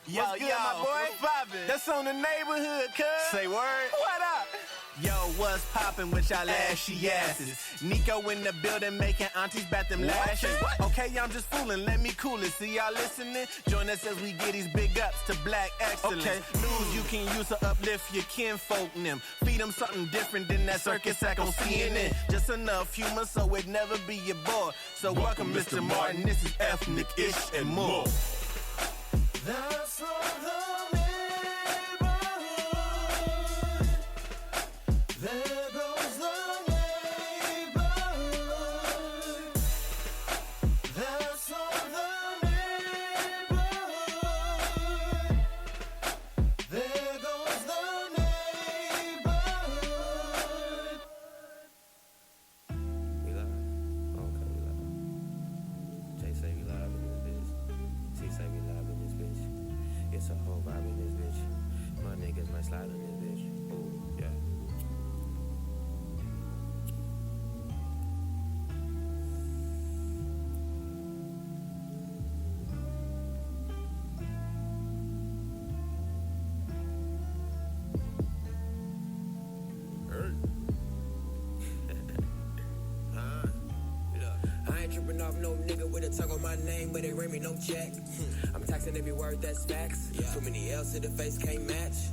Yo, what's good, my boy? What's poppin'? That's on the neighborhood, cuz. Say word. What up? Yo, what's poppin' with y'all ashy asses? Nico in the building making aunties bat them lashes. Okay, I'm just fooling, let me cool it. See y'all listening? Join us as we get these big ups to black excellence. Okay. News you can use to uplift your kinfolk and them. Feed them something different than that circus act on CNN. Just enough humor so it never be your boy. So welcome Mr. Martin, this is ethnic-ish and more. That's all the neighborhood. There goes the neighborhood. That's all the neighborhood. There goes the neighborhood. We live? Okay, we live. Jay say we live in this bitch. C say we live in this bitch. It's a whole vibe in this bitch. My niggas might slide in this bitch. Ooh, yeah. I ain't tripping off no nigga with a tongue on my name, but they ring me no check. I'm taxing every word that's facts. Too many L's to the face can't match.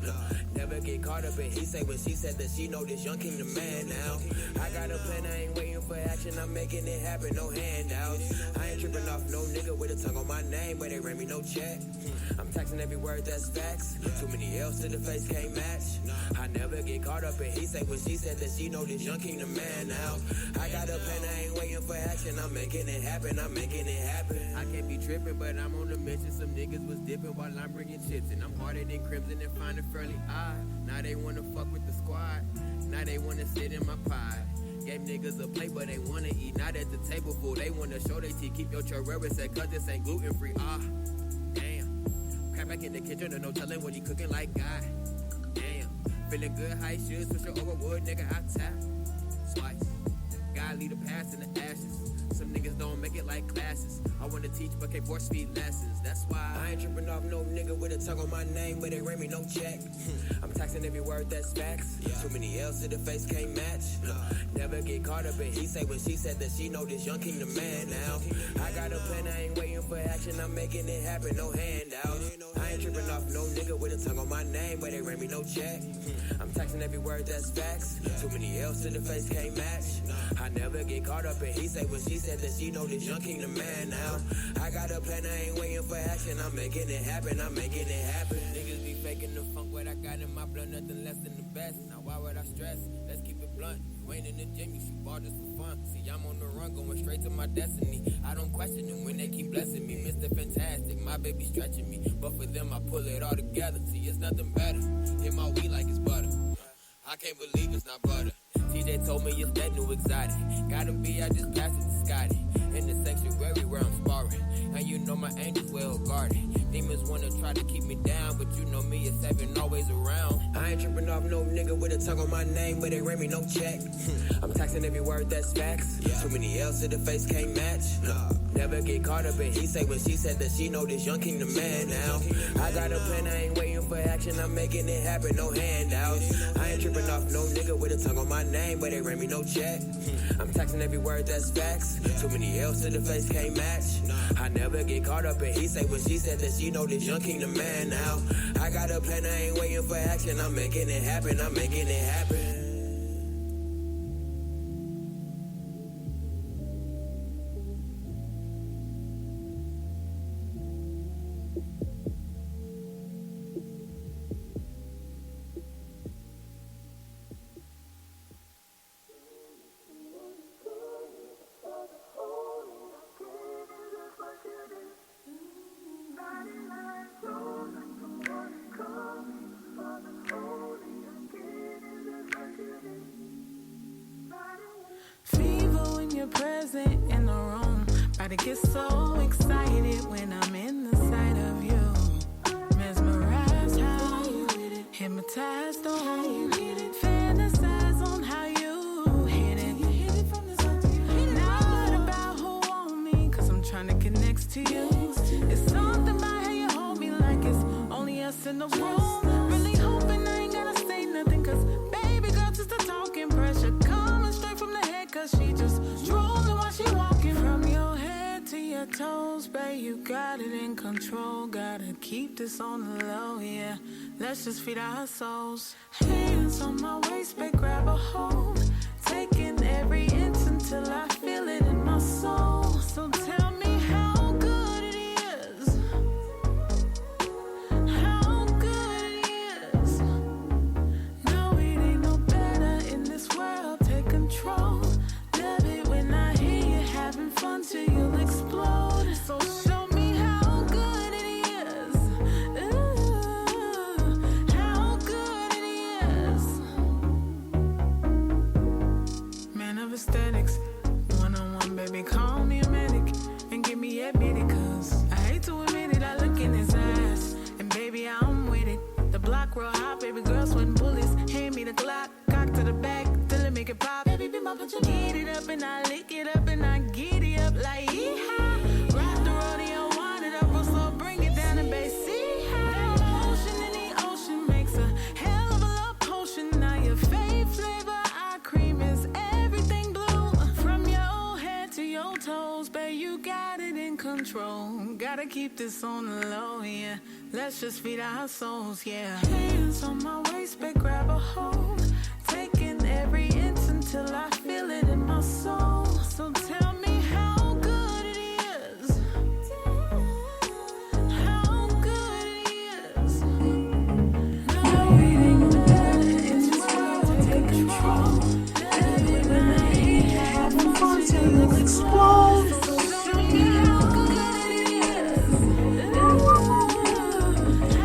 Never get caught up in he say when she said that she know this young king the man now. I got a plan, I ain't waiting for action, I'm making it happen, no handouts. I ain't tripping off no nigga with a tongue on my name, but they ring me no check. I'm taxing every word that's facts. Too many L's to the face can't match. I never get caught up in he say when she said that she know this young king the man now. I got a plan, I ain't waiting for action, I'm making it happen, I'm making it happen. I can't be tripping, but I'm on the mission. Some niggas was dipping while I'm bringing chips, and I'm harder than Crimson and find it fairly odd. Now they wanna fuck with the squad, now they wanna sit in my pod. Gave niggas a plate, but they wanna eat, not at the table full. They wanna show they teeth, keep your churrera set, cause this ain't gluten free. Damn. Crap back in the kitchen, and no telling what he cooking like God. Damn. Feeling good, how he should, switch it over wood, nigga, I tap. Slice. God leave the past in the ashes. Some niggas don't make it like classes. I wanna teach, but can't force feed lessons. That's why I ain't tripping off no nigga with a tongue on my name, but they ring me no check. I'm taxing every word that's facts. Too many L's to the face can't match. Never get caught up in he say when she said that she know this young king the man now. I got a plan, I ain't waiting for action, I'm making it happen, no handouts. I ain't tripping off no nigga with a tongue on my name, but they ring me no check. I'm taxing every word that's facts. Too many L's to the face can't match. I never get caught up in he say when she said that she know this young king the man now. I got a plan, I ain't waiting for action, I'm making it happen, I'm making it happen. Niggas be faking the funk, what I got in my blood, nothing less than the best. Now why would I stress? Let's keep it blunt. You ain't in the gym, you shoot ball just for fun. See, I'm on the run, going straight to my destiny. I don't question them when they keep blessing me. Mr. Fantastic, my baby stretching me. But for them, I pull it all together. See, it's nothing better. Hit my weed like it's butter. I can't believe it's not butter. TJ told me it's that new exotic. Gotta be, I just passed it to Scotty. In the sanctuary where I'm sparring. And you know my angels well guarded. Demons wanna try to keep me down, but you know me, it's heaven always around. I ain't tripping off no nigga with a tongue on my name, but they ring me no check. I'm taxing every word that's facts. Too many L's to the face can't match. Never get caught up in he say when she said that she know this young king the man now. I got a plan, I ain't waiting for action, I'm making it happen, no handouts. I ain't tripping off no nigga with a tongue on my name, but they ring me no check. I'm taxing every word that's facts. Too many L's to the face can't match. I never get caught up in he say when she said that she know this young king the man now. I got a plan, I ain't waiting for action, I'm making it happen, I'm making it happen. Fever when you're present in the room. Body get so excited when I'm in the sight of you. Mesmerized how you hit it, hypnotized on how you hit it, fantasize on how you hit it. You hit it from the side to your head. Not about who want me, cause I'm trying to connect to you. It's something about how you hold me like it's just in the room. Really hoping I ain't gotta say nothing, cause baby girl just a talking pressure. Coming straight from the head, cause she just drooling while she walking. From your head to your toes, babe, you got it in control. Gotta keep this on the low, yeah. Let's just feed our souls. Hands on my waist, babe, grab a hold. Taking every inch until I feel it in my soul. So tell me how good it is. How good it is. No, it ain't no better in this world. Take control. Love it when I hear you having fun till you'll explode. So show me how good it is. Ooh, how good it is. Man of aesthetics, one-on-one, baby, call me a medic and give me admitted, cause I hate to admit it, I look in his eyes, and baby, I'm with it. The block real hot, baby girl sweating bullets, hand me the Glock, cock to the back, till it make it pop. Baby, be my punch, get it up and I lick it up and I get it up like yee-haw. Rock the rodeo, wind it up real slow, bring it down and bass, see-haw. That motion in the ocean makes a hell of a love potion. Now your fave flavor, eye cream is everything blue. From your head to your toes, babe, you got it in control. Gotta keep this on the low, yeah. Let's just feed our souls, yeah. Hands on my waist, babe, grab a hold. Taking every inch until I feel it in my soul. So tell me how good it is. How good it is. No, it ain't better in this world. Take control. Love it when I hear you having fun till you explode. So show me how good it is.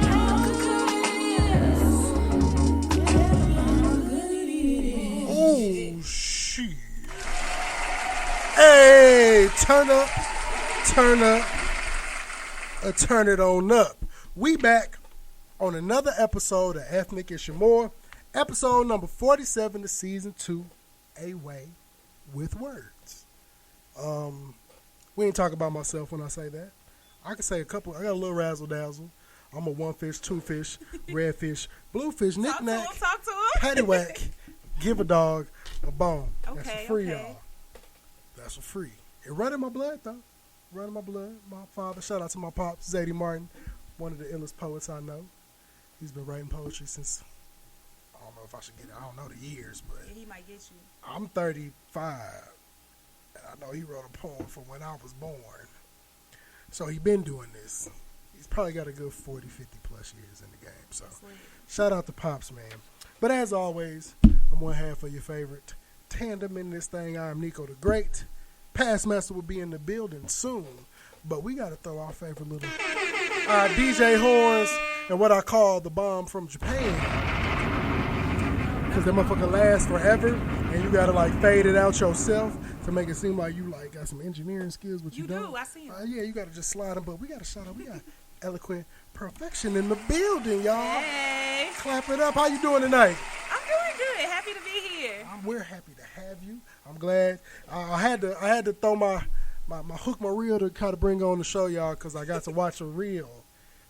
How good it is. Oh, shit. Hey, turn up, turn it on up. We back on another episode of Ethnic Issue More, episode number 47 of season 2, A Way with Words. We ain't talk about myself when I say that. I can say a couple. I got a little razzle dazzle. I'm a 1 fish, 2 fish, red fish, blue fish, knick-knack, Talk to him. paddywhack, give a dog a bone. That's Okay, for free, okay. y'all. That's for free. It run in my blood, though. Run in my blood. My father, shout out to my pops, Zadie Martin, one of the illest poets I know. He's been writing poetry since, I don't know if I should get it. I don't know the years, but He might get you. I'm 35, and I know he wrote a poem from when I was born. So he been doing this. He's probably got a good 40, 50 plus years in the game. So Sweet. shout out to Pops, man. But as always, I'm one half of your favorite tandem in this thing. I am NicoThaGreat. Past Master will be in the building soon. But we got to throw our favorite little DJ horns and what I call the bomb from Japan. Because that motherfucker lasts forever. And you got to like fade it out yourself to make it seem like you like got some engineering skills, but you don't. You do, I see him. Yeah, you got to just slide them. But we got to shout out. We got Eloquent Pearlfection in the building, y'all. Hey, Clap it up. How you doing tonight? I'm doing good. Happy to be here. We're happy to have you. I'm glad. I had to throw my hook, my reel to kind of bring on the show, y'all, because I got to watch a reel.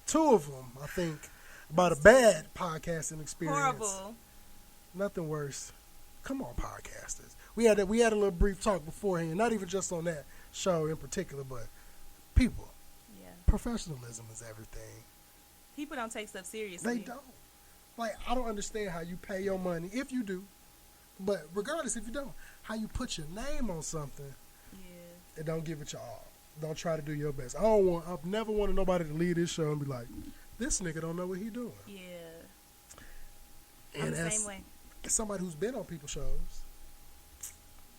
2 of them, I think, about a bad podcasting experience. Horrible. Nothing worse. Come on, podcasters. We had a little brief talk beforehand, not even just on that show in particular, but people. Yeah. Professionalism is everything. People don't take stuff seriously. They don't. Like, I don't understand how you pay your money, if you do, but regardless if you don't, how you put your name on something Yeah. and don't give it your all. Don't try to do your best. I've never wanted nobody to leave this show and be like, this nigga don't know what he doing. Yeah. And I'm the as same way. somebody who's been on people's shows,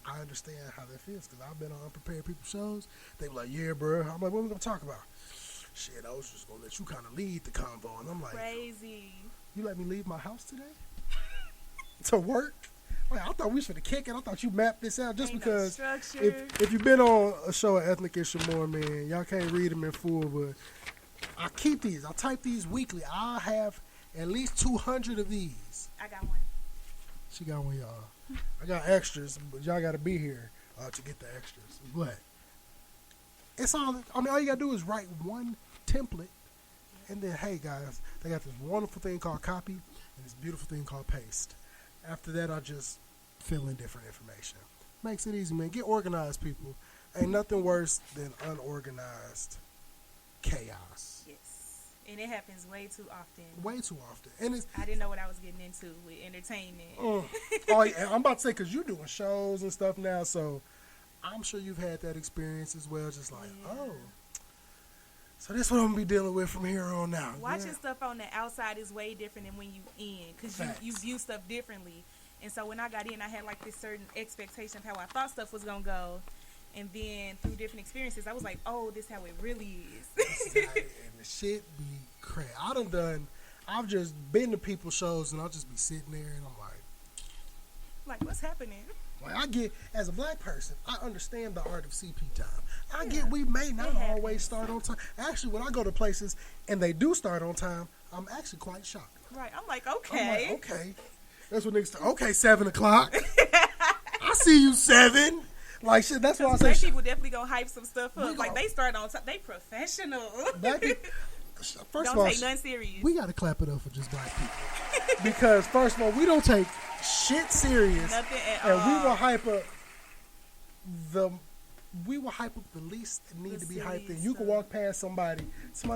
I understand how that feels because I've been on unprepared people's shows. They be like, yeah, bro. I'm like, what are we going to talk about? Shit, I was just going to let you kind of lead the convo. And I'm like, Crazy. you let me leave my house today? To work? Like, I thought we was finna kick it. I thought you mapped this out just Ain't no because structure. if you've been on a show at Ethnic Issue More, man, y'all can't read them in full, but I keep these. I type these weekly. I have at least 200 of these. I got one. She got one, y'all. I got extras, but y'all got to be here to get the extras. But it's all. I mean, all you got to do is write one template And then, hey, guys, they got this wonderful thing called copy and this beautiful thing called paste. After that, I just fill in different information. Makes it easy, man. Get organized, people. Ain't nothing worse than unorganized chaos. Yes. And it happens way too often. Way too often. And it's, I didn't know what I was getting into with entertainment. oh, yeah, I'm about to say, because you're doing shows and stuff now, so I'm sure you've had that experience as well. Just like, oh, so this is what I'm going to be dealing with from here on out. Watching stuff on the outside is way different than when you in, because you view stuff differently. And so when I got in, I had like this certain expectation of how I thought stuff was going to go. And then through different experiences, I was like, oh, this is how it really is. And the shit be crazy. I've just been to people's shows and I'll just be sitting there and I'm like, what's happening? like, I get, as a black person, I understand the art of CP time. I get we may not always start on time. Actually, when I go to places and they do start on time, I'm actually quite shocked. Right. I'm like, okay. Okay. That's what niggas say. Okay, 7 o'clock. I see you 7. Like, shit, that's what I say. Black people definitely gonna hype some stuff up. We Like, gonna- they start on time. They professional. Black people, first Don't of all, take nothing serious. we got to clap it up for just black people. Because, first of all, we don't take shit serious. Nothing at And all. we will hype up the least that need The to be hyped in. silliest You can stuff. walk past somebody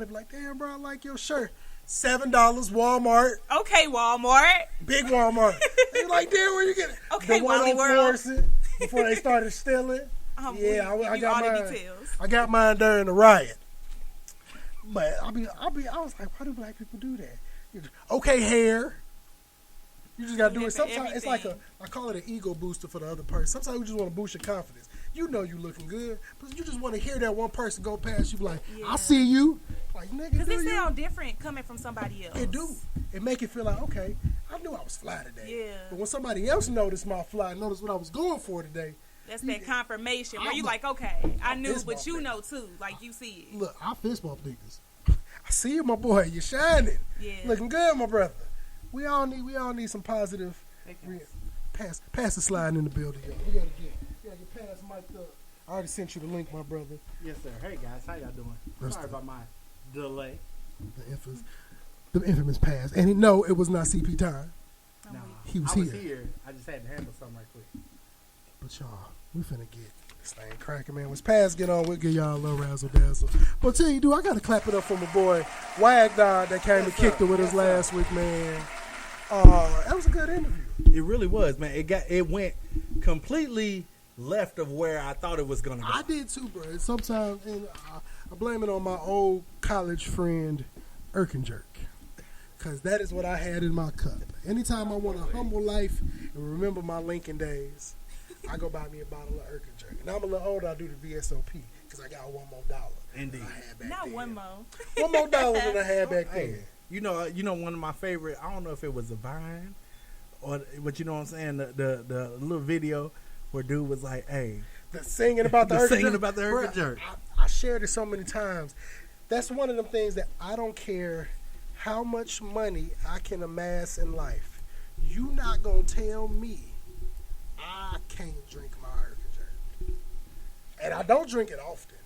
be like, damn, bro, I like your shirt. $7, Walmart, Okay, Walmart. big Walmart. They like, damn, where you get it? Okay, the one Wally on World. Florissant, before they started stealing. I I got all the mine. details. I got mine during the riot. But I was like, why do black people do that? Okay, hair. You just gotta do it. Sometimes it's like I call it an ego booster for the other person. Sometimes we just want to boost your confidence. You know you looking good, but you just want to hear that one person go past you like, I see you. Like, nigga, Because do it you? sound different coming from somebody else. It do. It make it feel like, okay, I knew I was fly today. Yeah. But when somebody else noticed my fly, noticed what I was going for today, That's that confirmation where I'm you a- like, okay, I knew, fist but bump you nigga. know too. Like, you see it. look, I fist bump niggas. I see you, my boy. You're shining. Yeah. Looking good, my brother. We all need some positive. Pass the slide in the building, y'all. We gotta get pass mic'd up. I already sent you the link, my brother. Yes, sir. Hey, guys. How y'all doing? Sorry about my delay. The infamous pass. And it was not CP time. Nah, He was I was here. here. I just had to handle something right quick. But y'all, we finna get this thing cracking, man. When pass get on, we'll give y'all a little razzle dazzle. But tell you, dude, I gotta clap it up for my boy Wag Dog that came and kicked it with us last week, man. That was a good interview. It really was, man. It went completely left of where I thought it was gonna go. I did too, bro. Sometimes, and I blame it on my old college friend, Erkenjerk. Because that is what I had in my cup. Anytime I want a humble life and remember my Lincoln days, I go buy me a bottle of Erkenjerk. And I'm a little older, I do the VSOP because I got $1 more. Indeed. than I had back Not then. one more. $1 more than I had back then. Hey, you know, one of my favorite. I don't know if it was a Vine, but you know what I'm saying. The little video where dude was like, "Hey, The singing about the singing Erkenjerk. about the Bruh, Erkenjerk. I shared it so many times. That's one of them things that I don't care how much money I can amass in life. You not gonna tell me I can't drink my Erkenjerk. And I don't drink it often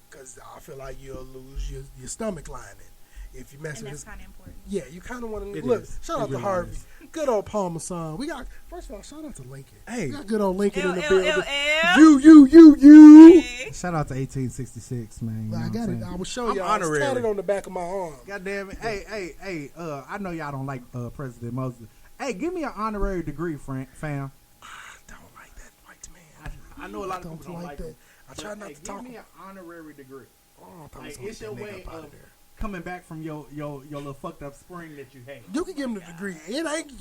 because I feel like you'll lose your stomach lining if you mess And with that's this. kind of important. Yeah, you kind of want to It look. is. Shout It out to really Harvey. is. Good old Parmesan. We got, first of all, shout out to Lincoln. Hey. We got good old Lincoln in the L, building. L. You. Hey. Shout out to 1866, man. You know I what got I'm it. saying? I will show I'm y'all. honorary. It's tatted on the back of my arm. God damn it. Hey, I know y'all don't like President Moses. Hey, give me an honorary degree, fam. I don't like that white man. I know a lot I of people don't like that. him. I try not Hey, to talk. give me an honorary degree. Oh, I thought I was Like, gonna it's get your that way nigga up out of there. coming back from your little fucked up spring that you had. You can give him the degree.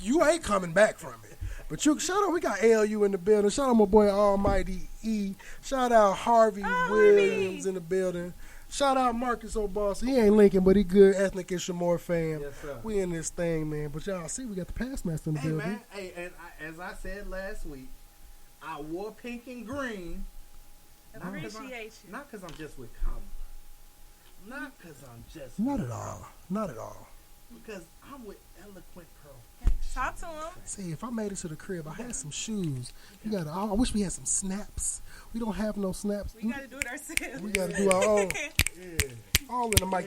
You ain't coming back from it. But you shout out. We got ALU in the building. Shout out my boy Almighty E. Shout out Harvey Williams in the building. Shout out Marcus O'Boss. He ain't Lincoln, but he good. Ethnic and Shamor fam. Yes, sir. We in this thing, man. But y'all see, we got the Past Master in the Hey, building. man. Hey, and as I said last week, I wore pink and green. Appreciation. Not because I'm just with Kamala. Not because I'm just Not with at all. Not at all. Because I'm with Eloquent Pearlfection. Talk to him. See, if I made it to the crib, I had some shoes. I wish we had some snaps. We don't have no snaps. We gotta do it ourselves. We gotta do our own. All in the mic.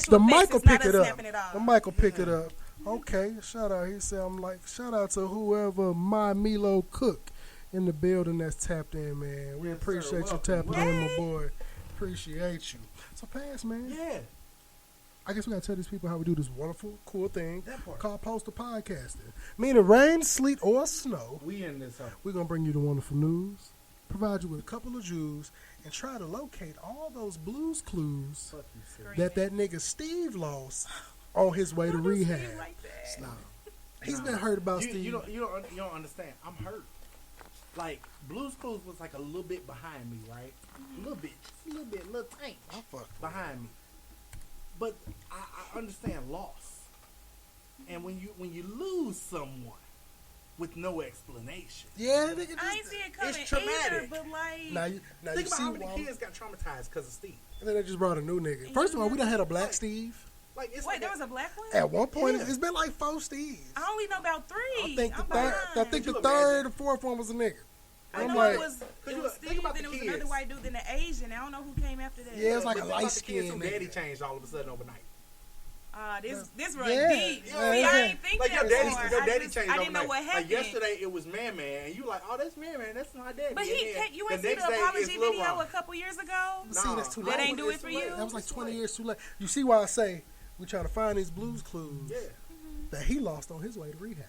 The mic will pick it up. snapping it off. The mic will pick it up. Okay, shout out. He said, shout out to whoever my Milo Cook in the building that's tapped in, man. We appreciate you tapping in, my boy. Appreciate you. So, Pass, man. Yeah. I guess we gotta tell these people how we do this wonderful, cool thing called Postal Podcasting. Meaning rain, sleet, or snow. We in this house. We're gonna bring you the wonderful news, provide you with a couple of Jews, and try to locate all those blues clues that nigga Steve lost on his way to rehab. He's been hurt about Steve. You don't understand. I'm hurt. Like, Blue's Clues was like a little bit behind me, right? A little tank behind me. But I understand loss. And when you lose someone with no explanation. Yeah, nigga, I ain't see it coming it's traumatic. either, but like... Now you think about see how many kids got traumatized because of Steve. And then they just brought a new nigga. First of all, we done had a black Steve. Like, it's Wait, there was a black one? At one point, it's been like 4 Steves. I only know about 3. I think the I'm third behind. or fourth one was a nigga. I I'm know like, it was think Steve, about and the it was kids. another white dude, then the Asian. I don't know who came after that. Yeah, it was like But a think about light the kids skinned who daddy nigga. changed all of a sudden overnight. This run Yeah. deep. Yeah, See, yeah. I ain't think Like that your far. daddy changed I overnight. didn't know what happened. Like yesterday it was Man, and you like, oh, that's Man, that's my daddy. But And then you the ain't see next the day apology it's Lil video Ron. a couple years ago? See, that's too That late. ain't do it for you? That was like 20 years too late. You see why I say we trying to find these blues clues that he lost on his way to rehab.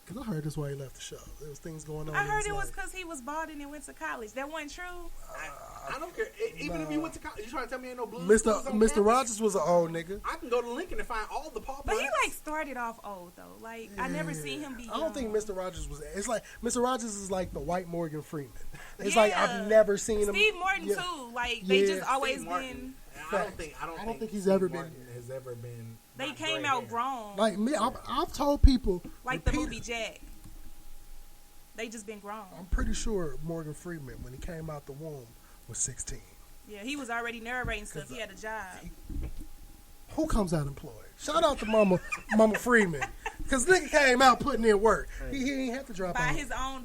Because I heard this why he left the show. There was things going on. I heard in it was his life. because he was balding and went to college. That wasn't true. I don't care. Even if you went to college, you trying to tell me ain't no blues? Mr. Rogers was an old nigga. I can go to Lincoln and find all the Paul But he Blacks. like started off old though. Like I never seen him be. I don't think young. Mr. Rogers was. It's like Mr. Rogers is like the white Morgan Freeman. It's Yeah. like I've never seen him. Steve Martin Yeah. too. Like they just Yeah. always Steve Martin. been. I don't think he's Steve ever Martin been- has ever been. They not came gray out hair. grown. Like me, I've told people. Like the movie Jack. They just been grown. I'm pretty sure Morgan Freeman, when he came out the womb, was 16. Yeah, he was already narrating stuff. He had a job. Who comes out employed? Shout out to Mama Freeman, because nigga came out putting in work. He ain't have to drop out.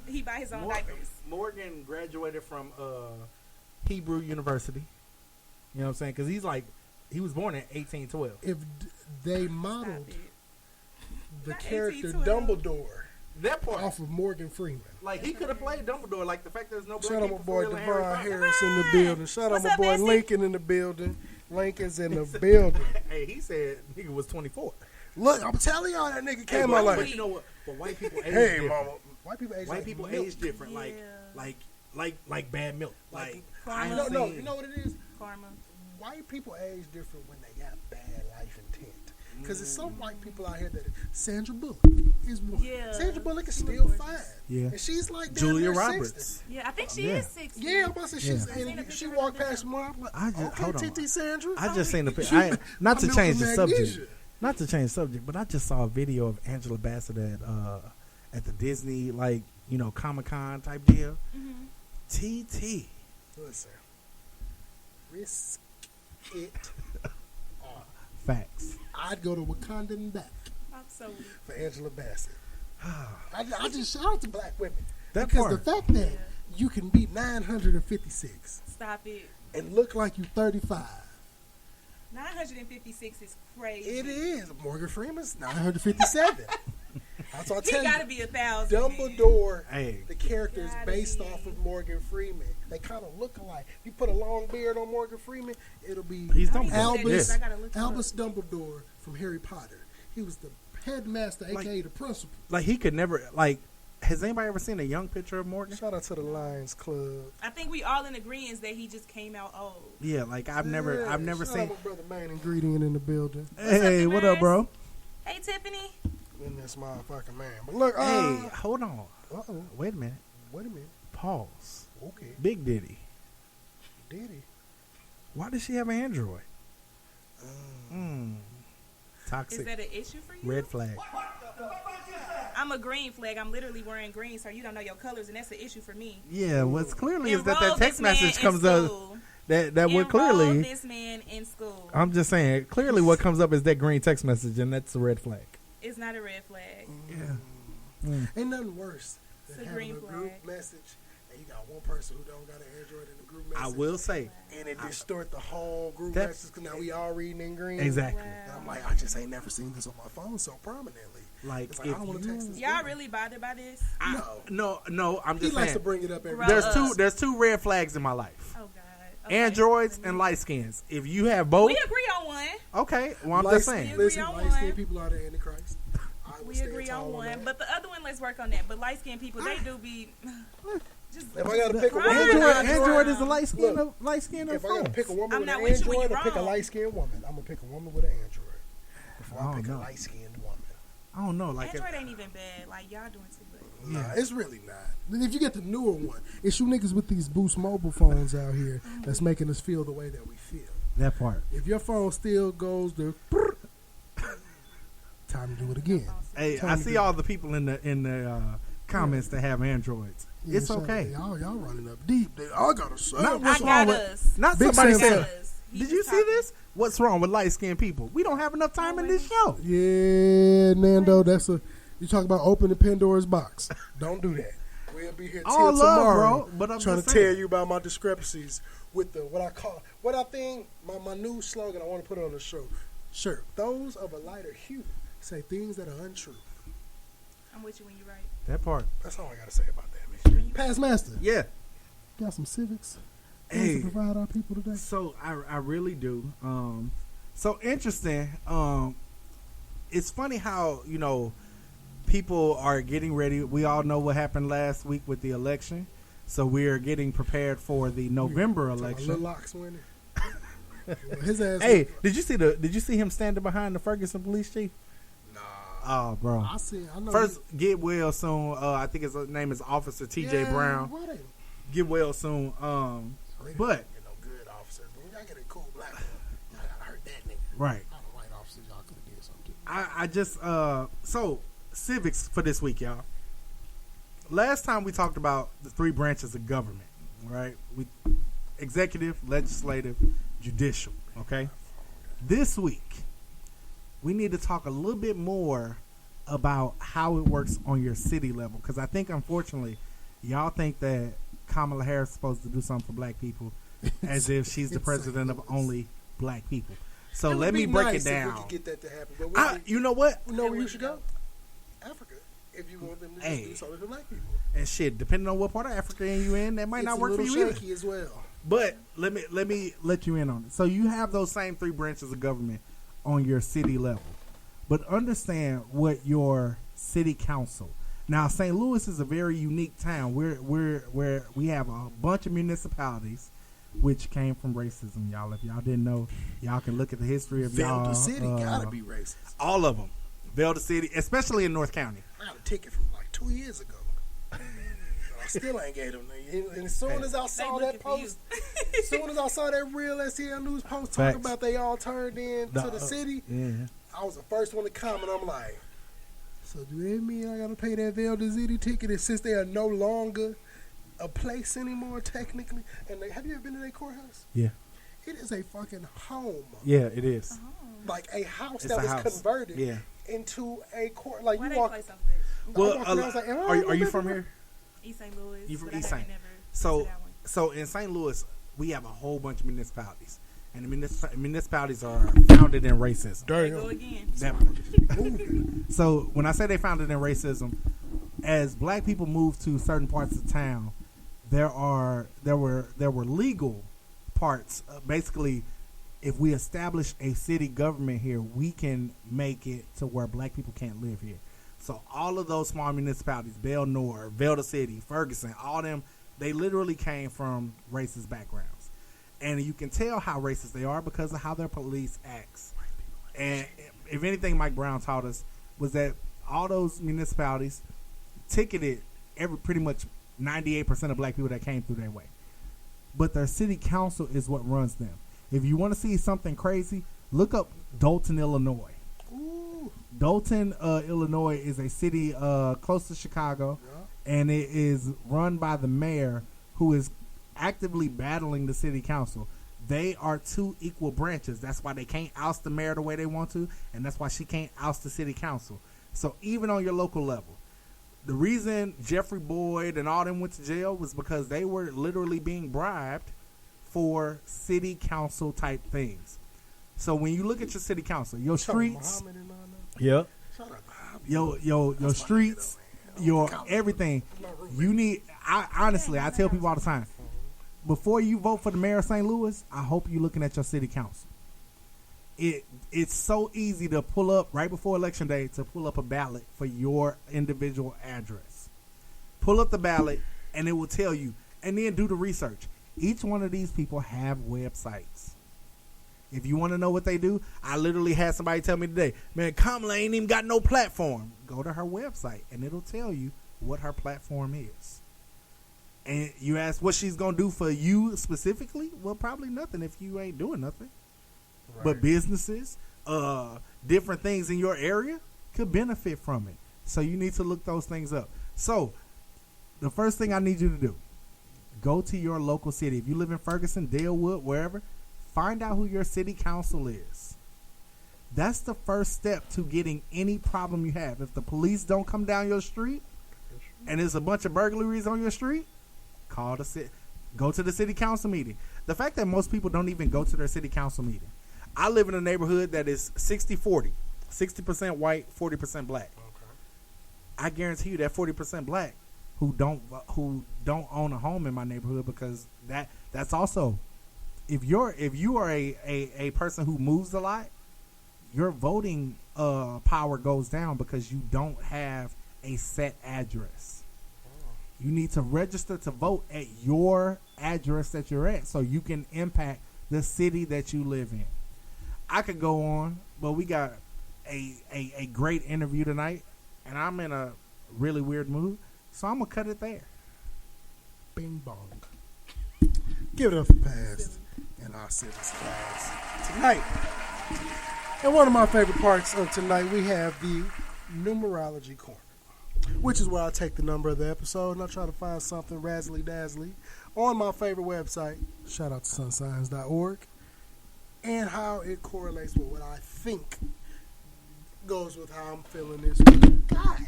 He buy his own diapers. Morgan graduated from Hebrew University. You know what I'm saying? Because he was born in 1812. If they modeled Stop it. the Not character 1812. Dumbledore That part, off of Morgan Freeman. like he could have played Dumbledore. Like the fact there's no black Shout out my people boy for real in Harry Devon Potter. Harris in the building. Shout out What's my up, boy Bessie? Lincoln in the building. Lincoln's in the building. Hey, he said nigga was 24. Look, I'm telling y'all that nigga Hey, came but, out but like, you know what? But white people age hey, different. mama. White people age White like people milk. age different. Yeah. Like bad milk. Like I Karma. ain't No, seen- you know what it is? Karma. White people age different when they got bad life intent. Because there's some white people out here that Sandra Bullock is one. Yeah. Sandra Bullock is She was still gorgeous. fine. Yeah. And she's like damn Julia near Roberts. 60. Yeah, I think she Yeah. is 60. Yeah, I'm about to say she's I seen a and picture she of her walked now. past me. I'm like, I just okay, hold on. TT Sandra. I just seen the You- picture. Not to I'm change the milking subject. magnesia. Not to change the subject, but I just saw a video of Angela Bassett at the Disney Comic-Con type deal. Mm-hmm. TT. Listen, risk it. Facts. I'd go to Wakanda and back I'm so weak. for Angela Bassett. I just shout out to black women. That because part. the fact that you can be 956 Stop it. and look like you 35. 956 is crazy. It is. Morgan Freeman's 957. That's what I He tell gotta you. be 1,000. Dumbledore, Hey. the character is Gotta based be. off of Morgan Freeman. They kind of look alike. You put a long beard on Morgan Freeman, it'll be He's I don't even know who that Albus, is. I gotta look him up. Albus Dumbledore from Harry Potter. He was the headmaster, aka the principal. Like he could never like. Has anybody ever seen a young picture of Morgan? Shout out to the Lions Club. I think we all in agreement that he just came out old. Yeah, like I've never Shout seen. out my brother main ingredient in the building. Hey, what up, bro? Hey, Tiffany. In this motherfucking man. But look, Hey, hold on. uh-oh. Wait a minute. Wait a minute. Pause. Okay. Big Diddy. Did he? Why does she have an Android? Toxic. Is that an issue for you? Red flag. I'm a green flag. I'm literally wearing green, so you don't know your colors, and that's an issue for me. Yeah, what's clearly is that Enroll text this man message in comes up. school. That would Enroll clearly. this man in school. I'm just saying. Clearly, what comes up is that green text message, and that's a red flag. It's not a red flag. Ain't nothing worse It's than a having green a flag. group message and you got one person who don't got an Android in the group message. I will say. And it distort the whole group That- message because now we all reading in green. Exactly. And I'm like, I just ain't never seen this on my phone so prominently. Like, It's like, I don't want to text this. Y'all girl. really bothered by this? No. No, I'm He just likes saying. to bring it up every Grow There's up. there's two red flags in my life. Oh, God. Okay. Androids and light skins. If you have both, We agree on one. okay. Well, I'm Light just skin- saying. agree Listen, on light skinned one. people are the Antichrist. I will We stand agree tall on one. that. But the other one, let's work on that. But light-skinned people, they do be... Just, If I gotta pick a Right. woman, Android is a light skin Look, light skin of if I gotta phones. pick a woman I'm with not an with you when Android you're or pick a wrong. light skinned woman, I'm gonna pick a woman with an Android before I Oh, pick no. a light skinned woman. I don't know. Like, Android ain't even bad. Like, y'all doing too much. Nah, it's really not. Then if you get the newer one, it's you niggas with these Boost mobile phones out here that's making us feel the way that we feel. that part. If your phone still goes to time to do it again. Hey, I see all the people in the comments that have Androids. Yeah, It's shout okay. out. Y'all running up deep. I gotta say. Not I what's got wrong with us. not Big somebody Sam I said. got us. He Did you just see talking. this? What's wrong with light skinned people? We don't have enough time in this show. Yeah, Nando, you talk about opening Pandora's box. Don't do that. We'll be here till All love, tomorrow, bro, but I'm trying to just saying. tell you about my discrepancies with what I think my new slogan. I want to put it on the show. Sure, those of a lighter hue say things that are untrue. I'm with you when you're right. That part. That's all I got to say about that, man. Past Master, Yeah. got some civics Hey. to provide our people today. So I really do. So interesting. It's funny how people are getting ready. We all know what happened last week with the election, so we are getting prepared for the November Little election. Locks winning. His ass. Hey, did you see him standing behind the Ferguson police chief? Nah. Oh, bro. I know. First, get well soon. I think his name is Officer T.J. Brown. Why they Get well soon. really But get no good officers? But when y'all get a cool black one, y'all gotta hurt that nigga. right. All the white officers, y'all could have did something. I just so civics for this week, y'all. Last time we talked about the three branches of government, right? We executive, legislative, judicial. Okay. This week, we need to talk a little bit more about how it works on your city level, because I think, unfortunately, y'all think that Kamala Harris is supposed to do something for black people, as if she's the president of only black people. So It would let me be break nice it if we down. could get that to happen. But You know what? you know where you should go? Africa. If you want them to Hey. do something for black people. And shit, depending on what part of Africa you in, that might It's not a work for little you either. shaky as well. But let me let you in on it. So you have those same three branches of government on your city level, but understand what your city council. Now, St. Louis is a very unique town. Where we have a bunch of municipalities, which came from racism, y'all. If y'all didn't know, y'all can look at the history of y'all. Velda City gotta be racist. All of them. Velda City, especially in North County. I got a ticket from like 2 years ago. But I still ain't gave them. And as soon as I saw They that looking for you. post, as soon as I saw that real STL News post Facts. talking about they all turned in to the city, Yeah. I was the first one to comment. I'm like, so do that mean I gotta pay that Velda City ticket? And since they are no longer a place anymore, technically, and have you ever been to their courthouse? Yeah. It is a fucking home, Yeah, it is. like a house It's that a was house. converted Yeah. into a court. Like Why you they walk. play so much? Well, I walked around, I was like, am I are you remember from that? here? East St. Louis. You from but I East haven't St. never So, been to that one. so in St. Louis, we have a whole bunch of municipalities, and the municipalities are founded in racism. There you go again. So when I say they founded in racism, as black people moved to certain parts of town, there were legal parts. Basically, if we establish a city government here, we can make it to where black people can't live here. So all of those small municipalities, Bell Nor, Velda City, Ferguson, all them, they literally came from racist backgrounds. And you can tell how racist they are because of how their police acts. And if anything Mike Brown taught us was that all those municipalities ticketed pretty much 98% of black people that came through their way. But their city council is what runs them. If you want to see something crazy, look up Dolton, Illinois. Ooh. Dolton, Illinois is a city close to Chicago, and it is run by the mayor who is actively battling the city council. They are two equal branches. That's why they can't oust the mayor the way they want to, and that's why she can't oust the city council. So even on your local level, the reason Jeffrey Boyd and all them went to jail was because they were literally being bribed for city council type things. So when you look at your city council, your streets, Yep. your streets, your everything, you need. Honestly, I tell people all the time, before you vote for the mayor of St. Louis, I hope you're looking at your city council. It's so easy to pull up right before election day to pull up a ballot for your individual address. Pull up the ballot and it will tell you, and then do the research. Each one of these people have websites. If you want to know what they do, I literally had somebody tell me today, man, Kamala ain't even got no platform. Go to her website and it'll tell you what her platform is. And you ask what she's going to do for you specifically? Well, probably nothing if you ain't doing nothing. Right. But businesses, different things in your area could benefit from it. So you need to look those things up. So the first thing I need you to do, go to your local city. If you live in Ferguson, Dalewood, wherever, find out who your city council is. That's the first step to getting any problem you have. If the police don't come down your street and there's a bunch of burglaries on your street, call the city. Go to the city council meeting. The fact that most people don't even go to their city council meeting. I live in a neighborhood that is 60-40. 60% white, 40% black. Okay. I guarantee you that 40% black who don't own a home in my neighborhood, because that's also, if you are a person who moves a lot, your voting power goes down because you don't have a set address. You need to register to vote at your address that you're at so you can impact the city that you live in. I could go on, but we got a great interview tonight, and I'm in a really weird mood, so I'm going to cut it there. Bing bong. Give it up for Past and our civics class tonight. And one of my favorite parts of tonight, we have the numerology corner, which is where I take the number of the episode and I try to find something razzly-dazzly on my favorite website, shout out to sunsigns.org, and how it correlates with what I think goes with how I'm feeling this week. God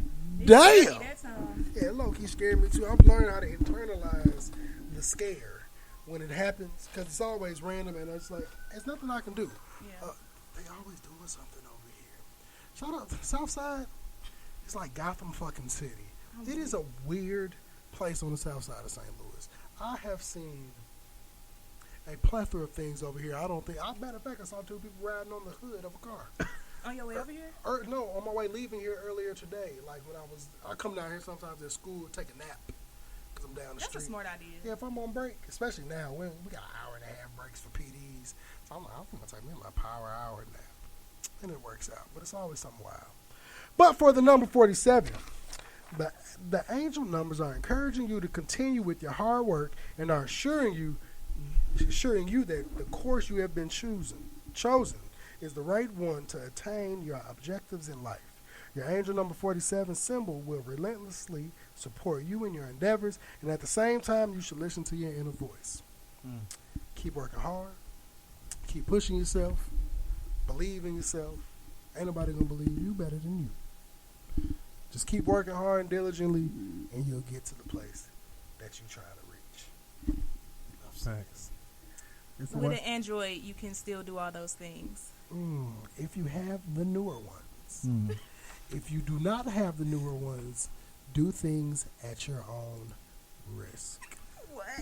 damn! Yeah, low-key scared me too. I'm learning how to internalize the scare when it happens, because it's always random and it's like, there's nothing I can do. Yeah. They always doing something over here. Shout out to the South Side. It's like Gotham fucking City. It is a weird place on the south side of St. Louis. I have seen a plethora of things over here. Matter of fact, I saw two people riding on the hood of a car. On your way over here? No, on my way leaving here earlier today. Like when I come down here sometimes at school, take a nap because I'm down the street. That's a smart idea. Yeah, if I'm on break, especially now, we got an hour and a half breaks for PDs. So I'm going to take me my power hour nap. And it works out, but it's always something wild. But for the number 47, the angel numbers are encouraging you to continue with your hard work and are assuring you that the course you have been chosen is the right one to attain your objectives in life. Your angel number 47 symbol will relentlessly support you in your endeavors, and at the same time, you should listen to your inner voice. Keep working hard. Keep pushing yourself. Believe in yourself. Ain't nobody gonna believe you better than you. Just keep working hard and diligently, and you'll get to the place that you try to reach. Thanks. With an Android, you can still do all those things. If you have the newer ones. If you do not have the newer ones, do things at your own risk.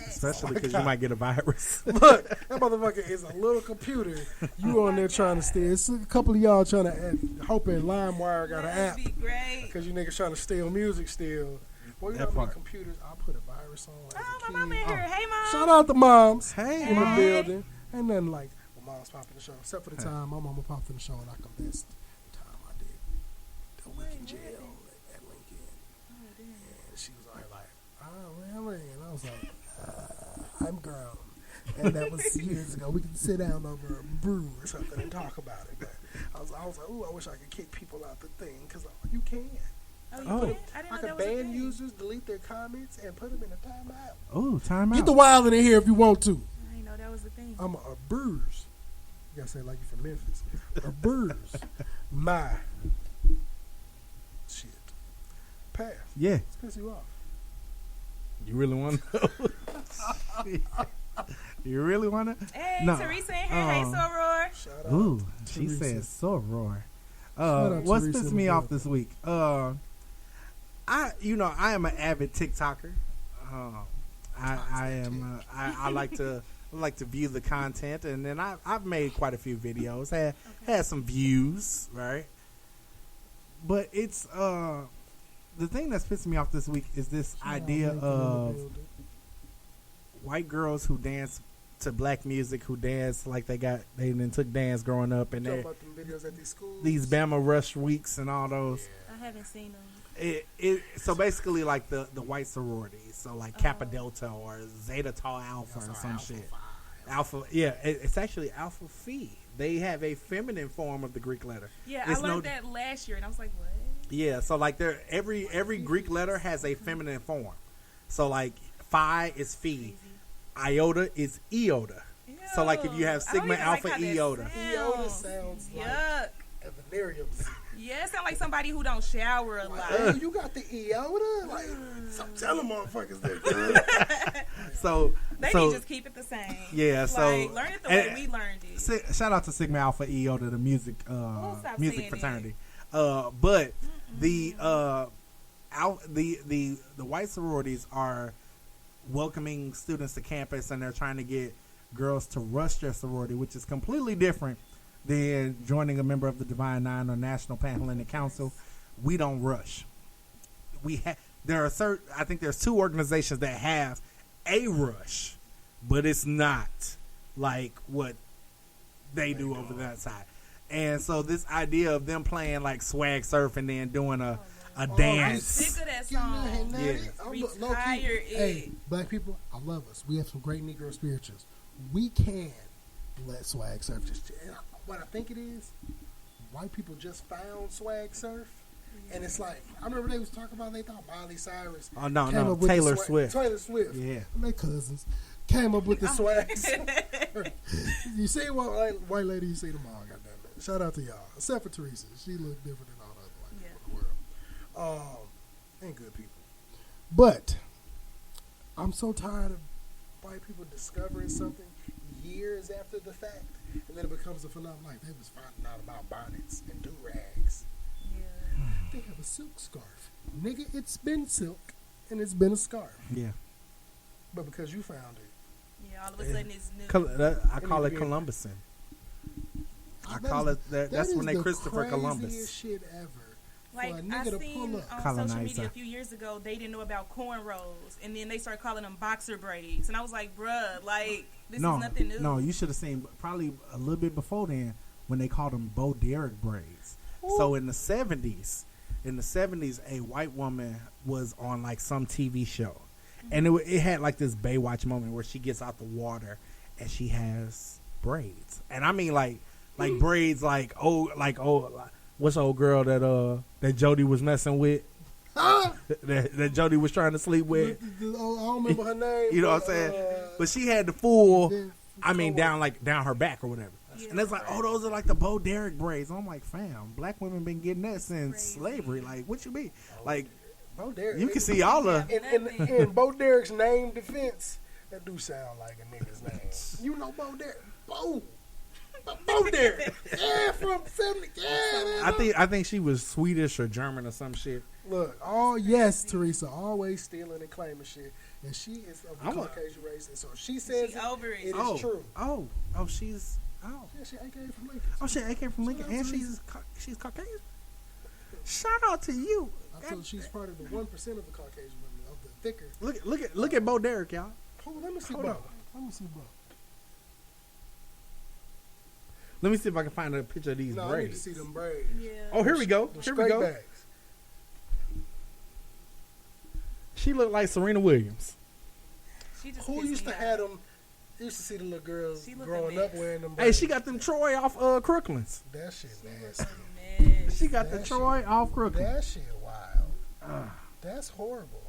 Especially because you might get a virus. Look, that motherfucker is a little computer. You on there trying to steal. It's a couple of y'all trying to hoping LimeWire got an app. Because you niggas trying to steal music still. Well, you know how many computers I put a virus on as a kid. My mom in here. Hey, Mom. Shout out to moms. Hey. In the building. Ain't nothing like when moms popping the show. Except for the time my mama popped in the show and I confessed the time I did the Lincoln jail at Lincoln. And she was on here like, oh, really? And I was like, I'm grown. And that was years ago. We could sit down over a brew or something and talk about it. But I was like, ooh, I wish I could kick people out the thing. Because you can. I could ban users, delete their comments, and put them in a timeout. Oh, timeout. Get the wild in here if you want to. I didn't know that was the thing. I'm a bruise. You got to say it like you're from Memphis. A bruise. My path. Yeah. It's piss you off. You really want to know? You really want to? Hey, No. Teresa in here. Hey, Soror. Shout out. Ooh, she Teresa. says soror. out What's Teresa pissed in me the off building. this week? I am an avid TikToker. I like to view the content, and then I've made quite a few videos. Had some views, right? But it's the thing that's pissing me off this week is this idea of white girls who dance to black music, who dance like they then took dance growing up, and Talking they about them videos at these schools. these Bama Rush weeks and all those. I haven't seen them. So basically like the white sororities, so like Kappa Delta or Zeta Tau Alpha or some shit. Alpha, yeah, it's actually Alpha Phi. They have a feminine form of the Greek letter. Yeah, It's I learned that last year, and I was like, what? Yeah, so like every Greek letter has a feminine form. So like Phi is Phi, Iota is Iota. So like if you have Ew, I don't Sigma, even Alpha, like how that Iota. Iota sounds like Yuck. a venereal disease. Yeah, it sounds like somebody who don't shower a lot. Oh, you got the Iota? Like, so tell them motherfuckers that. So They so need to just keep it the same. yeah, so like, learn it the way we learned it. Shout out to Sigma Alpha Iota, the music stop music saying fraternity. But the white sororities are welcoming students to campus, and they're trying to get girls to rush their sorority, which is completely different than joining a member of the Divine Nine or National Panhellenic Council. We don't rush. I think there's two organizations that have a rush, but it's not like what they do over that side. And so this idea of them playing like swag surf and then doing a I'm dance. sick of that song. Retire it. Hey, black people, I love us. We have some great Negro spirituals. We can let swag surf just. What I think it is, white people just found swag surf, and it's like I remember they was talking about they thought Miley Cyrus. Oh no, came no, up with Taylor the swag, Swift. Taylor Swift. Yeah. And they cousins came up with the swag surf. You see what white lady? You see them all. Goddamn it! Shout out to y'all, except for Teresa. She looked different than all the other white people in the world. Ain't good people. But I'm so tired of white people discovering something years after the fact, and then it becomes a phenomenon. Like they was finding out about bonnets and do rags. Yeah. They have a silk scarf, nigga. It's been silk, and it's been a scarf. Yeah. But because you found it, Yeah, all of a sudden it's new. I call it Columbusin. I call it that's when they Christopher Columbus. Craziest shit ever. Like, for a I nigga to seen pull up. on Colonizer. social media a few years ago, they didn't know about cornrows, and then they started calling them boxer braids. And I was like, bruh, like, this is nothing new. No, you should have seen probably a little bit before then when they called them Bo Derek braids. So in the 70s, a white woman was on like some TV show. And it had like this Baywatch moment where she gets out the water and she has braids. And I mean like braids like what's the old girl that Jody was messing with? that Jody was trying to sleep with. I don't remember her name. You know what I'm saying? But she had the full, down her back or whatever. Yeah. And it's like, oh, those are like the Bo Derek braids. I'm like, fam, black women been getting that since Crazy. slavery. Like, what you mean? Like, Bo Derek. you can see all the. In Bo Derek's name defense, that do sound like a nigga's name. You know Bo Derek. Bo Derek. Yeah, from 70. Yeah, I think she was Swedish or German or some shit. Look, yes, Teresa, always stealing and claiming shit. And she is of the Caucasian race. And so she says She over it. It is true. She's. Yeah, she AK from Lincoln. Oh, she AK from Lincoln, and she's Caucasian. Shout out to you. I told she's part of the 1% of the Caucasian women, of the thicker. Look at Bo Derek, y'all. Hold on, let me see Hold Bo. on. Let me see Bo. Let me see if I can find a picture of these No, braids. I need to see them braids. Yeah. Oh, here we go. The Here we straight go. bags. She looked like Serena Williams. She just Who pissed used me to off. have them? Used to see the little girls She looked growing a up mess. wearing them. Hey, braids. she got them Troy off Crooklyn's. That shit nasty. Mess. She got the That Troy off Crooklyn. That shit wild. That's horrible.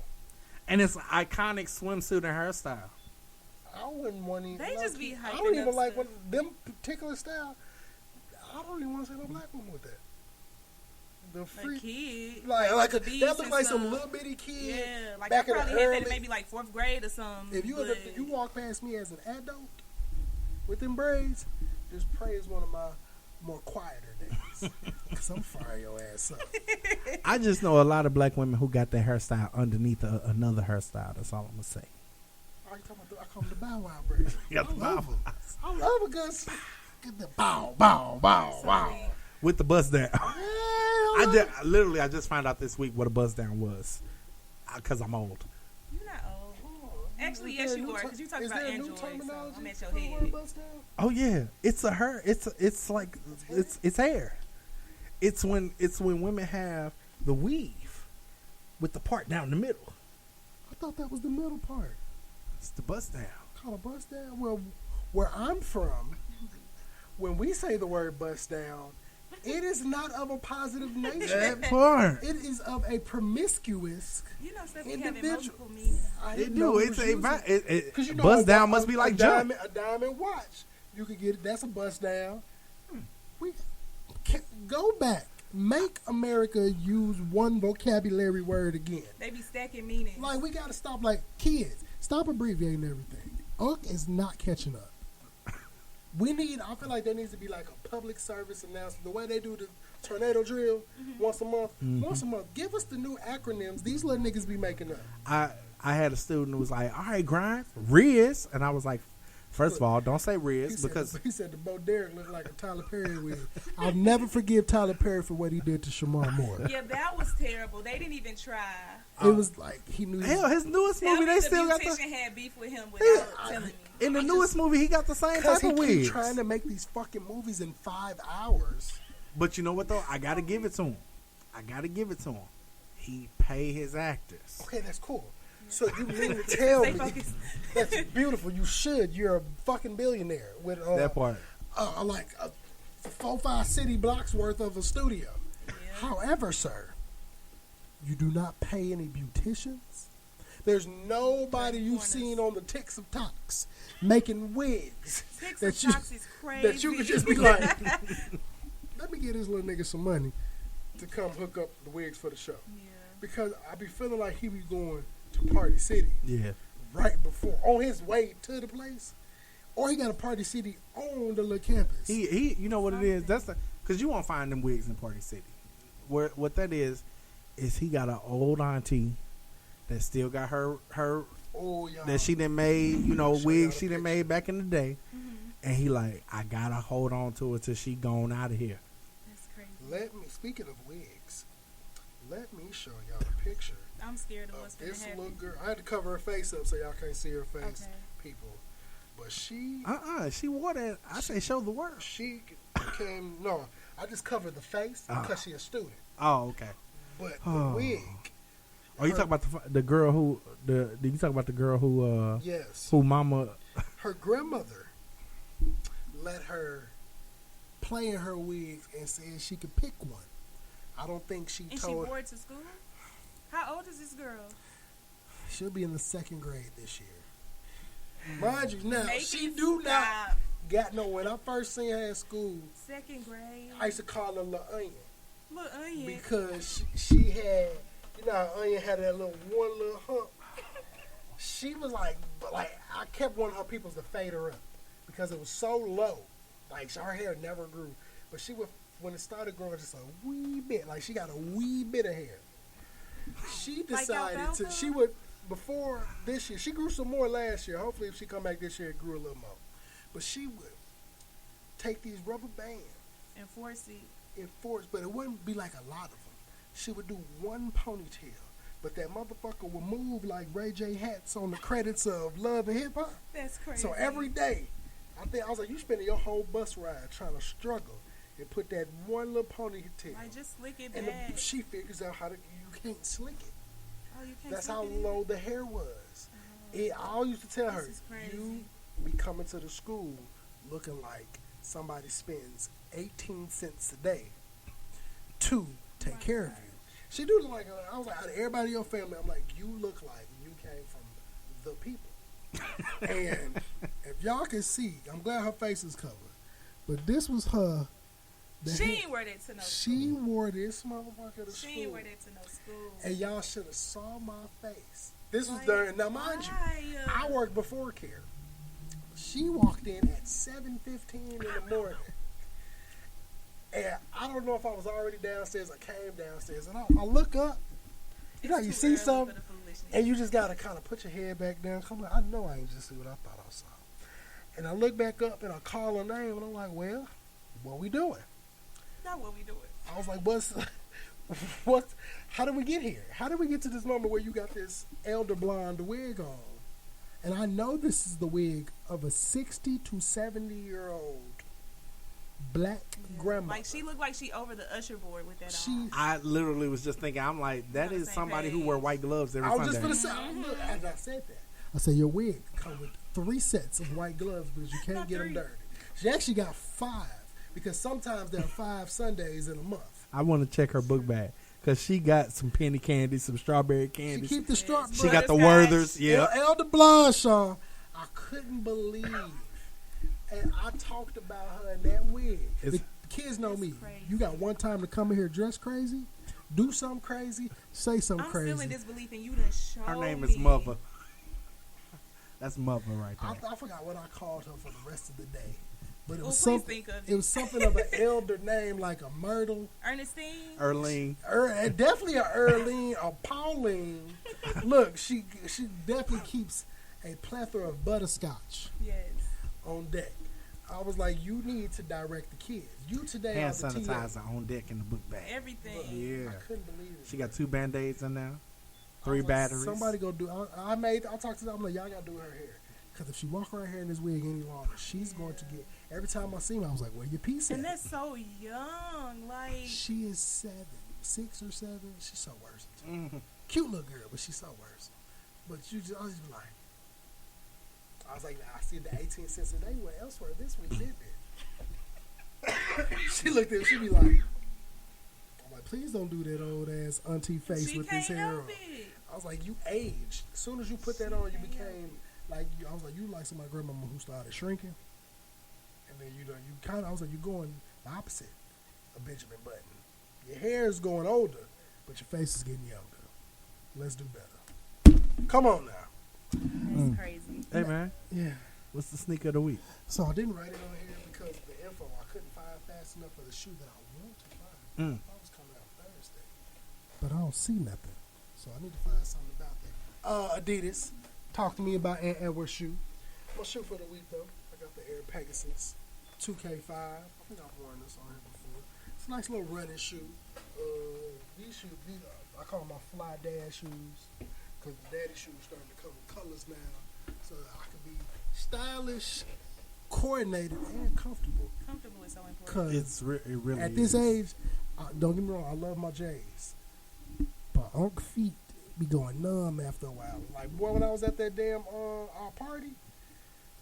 And it's an iconic swimsuit and hairstyle. I wouldn't want to. They just be I hyping don't even up like stuff. when them particular style. I don't even want to see no black woman with that. the free kid. like the that beast look and like some stuff. little bitty kid. Yeah, like back I in the probably had that early- in maybe like 4th grade or something. If you walk past me as an adult with them braids, just pray is one of my more quieter days. Cause I'm firing your ass up. I just know a lot of black women who got that hairstyle underneath another hairstyle. That's all I'm gonna say. Are you talking about I call them the bow wow braids. Yeah, I love them. I love a good get the bow wow. With the bust down. Yeah, I just found out this week what a bust down was, because I'm old. You're not old. Actually, yes, you are. Because you talking is about there a new Android, so terminology I'm at your for the head. word bust down? Oh yeah, it's hair. It's like it's hair. It's when women have the weave with the part down the middle. I thought that was the middle part. It's the bust down. Called a bust down. Well, where I'm from, when we say the word bust down, it is not of a positive nature. That part. It is of a promiscuous. You know, stuff be having Individual. multiple meanings. I It didn't do. know It's a 'cause you know bust a- down a- must be like a jump. diamond watch. You could get it. That's a bust down. We can go back. Make America use one vocabulary word again. They be stacking meanings. Like we gotta stop. Like kids, stop abbreviating everything. UNC is not catching up. I feel like there needs to be like a public service announcement. The way they do the tornado drill once a month. Once a month. Give us the new acronyms these little niggas be making up. I had a student who was like, all right, grind, Riz. And I was like, first of all, don't say Riz because He said the Bo Derek looked like a Tyler Perry wig. I'll never forgive Tyler Perry for what he did to Shamar Moore. Yeah, that was terrible. They didn't even try. It was like he knew. hell, his newest Tell movie, me they the still got the. beautician had beef with him without telling me. In the newest movie, he got the same Because type he of keep wigs. trying to make these fucking movies in 5 hours. But you know what though? I gotta give it to him. He pay his actors. Okay, that's cool. So you mean to tell Stay me focused. that's beautiful? You should. You're a fucking billionaire with That part. like 4-5 city blocks worth of a studio. Yeah. However, sir, you do not pay any beauticians. There's nobody you've seen on the Ticks of Tox making wigs Ticks that of you Tox is crazy. that you could just be like, let me give this little nigga some money to come hook up the wigs for the show. Yeah. Because I be feeling like he be going to Party City Yeah. right before, on his way to the place, or he got a Party City on the little campus. He you know what it is? That's because you won't find them wigs in Party City. What that is he got an old auntie that still got her Oh, yeah. that she done made, Show y'all wigs the she done picture. made back in the day. And he like, I gotta hold on to it till she gone out of here. That's crazy. Let me, speaking of wigs, let me show y'all a picture I'm scared of what's of going to this happen. little girl. I had to cover her face up so y'all can't see her face, Okay. people. But she She wore that. I say show the world. she came, no, I just covered the face because she a student. Oh, okay. But the Oh. wig, Oh, you talk about the girl who you talk about the girl who yes, who mama. her grandmother let her play in her wigs and said she could pick one. I don't think she And she told wore it to school? How old is this girl? she'll be in the 2nd grade this year. Mind you, now Make she it do not stop. got no. When I first seen her at school, 2nd grade. I used to call her Lil Onion Little onion. because she had, you know, how Onion had that one little hump. She was like I kept wanting her peoples to fade her up because it was so low. Like her hair never grew, but she would when it started growing just a wee bit. Like she got a wee bit of hair. She decided to. alfalfa? She would before this year. She grew some more last year. Hopefully, if she come back this year, it grew a little more. But she would take these rubber bands And force it. and force, but it wouldn't be like a lot of them. She would do one ponytail, but that motherfucker would move like Ray J hats on the credits of Love and Hip Hop. That's crazy. So every day, I was like, you spending your whole bus ride trying to struggle and put that one little ponytail. Like, just slick it And back. she figures out how to, you can't slick it. Oh, you can't That's slick how it in? low the hair was. I always used to tell her, This is crazy. you be coming to the school looking like somebody spends 18 cents a day to take care of you. She do look like, I was like, out of everybody in your family, I'm like, you look like you came from the people. And if y'all can see, I'm glad her face is covered, but this was her She ain't wear that to no school. She wore this motherfucker to school. She ain't wear that to no school. And y'all should have saw my face. This was during, now mind you, I worked before care. She walked in at 7:15 in the morning. And I don't know if I was already downstairs or came downstairs. And I look up. You know, you see something, and you just got to kind of put your head back down. Come on, I know I ain't just see what I thought I saw. And I look back up, and I call her name, and I'm like, well, what we doing? Not what we doing. I was like, how did we get here? How did we get to this moment where you got this elder blonde wig on? And I know this is the wig of a 60 to 70-year-old black grandma. Like, she looked like she over the usher board with that on. I literally was just thinking, I'm like, that is somebody who wear white gloves every Sunday. I was just going to say, look, as I said that, I said, your wig come with 3 sets of white gloves because you can't get them dirty. She actually got 5 because sometimes there are 5 Sundays in a month. I want to check her book bag because she got some penny candy, some strawberry candy. She keep the strawberry. She got the Werthers. Yeah. Elder Blonde, Sean. I couldn't believe. And I talked about her in that wig. The kids know me. Crazy. You got one time to come in here dress crazy, do something crazy, say something crazy. I'm still in disbelief and you done showed Her name is Mother. That's Mother right there. I forgot what I called her for the rest of the day. But it Well, was please something. think of It was something of an elder name, like a Myrtle, Ernestine. Erlene. definitely a Erlene, a Pauline. Look, she definitely keeps a plethora of butterscotch Yes. on deck. I was like, you need to direct the kids. You today Hand are the TA. sanitizer on deck in the book bag. Everything. Yeah. I couldn't believe it. She got 2 Band-Aids in there, I 3 was like, batteries. Somebody go do. I talked to them. I'm like, y'all gotta do her hair. Because if she walk around here in this wig any longer, she's going to get. Every time I see her, I was like, where your piece at? And that's so young. Like, She is 6 or 7. She's so worse. Mm-hmm. Cute little girl, but she's so worse. But I was just like, I see the 18 cents a day went elsewhere this week, didn't it? She looked at it, she be like, I'm like, please don't do that old ass auntie face she with can't this hair help on. it. I was like, you aged. As soon as you put that on, you became like, I was like, you like some of my grandmama who started shrinking. And then, you kind of, I was like, you're going the opposite of Benjamin Button. Your hair is going older, but your face is getting younger. Let's do better. Come on now. That's crazy. Hey, man. Yeah. What's the sneaker of the week? So I didn't write it on here because the info I couldn't find fast enough for the shoe that I want to find. I was coming out Thursday, but I don't see nothing. So I need to find something about that. Adidas, talk to me about Ant Edwards shoe. My shoe for the week though, I got the Air Pegasus 2K5. I think I've worn this on here before. It's a nice little running shoe. These shoes, I call them my fly dad shoes because the daddy shoes starting to come with colors now, so I can be stylish, coordinated, and comfortable. Comfortable is so important. It really At is. this age, don't get me wrong, I love my J's, but Unc feet be going numb after a while. Like, boy, when I was at that damn our party,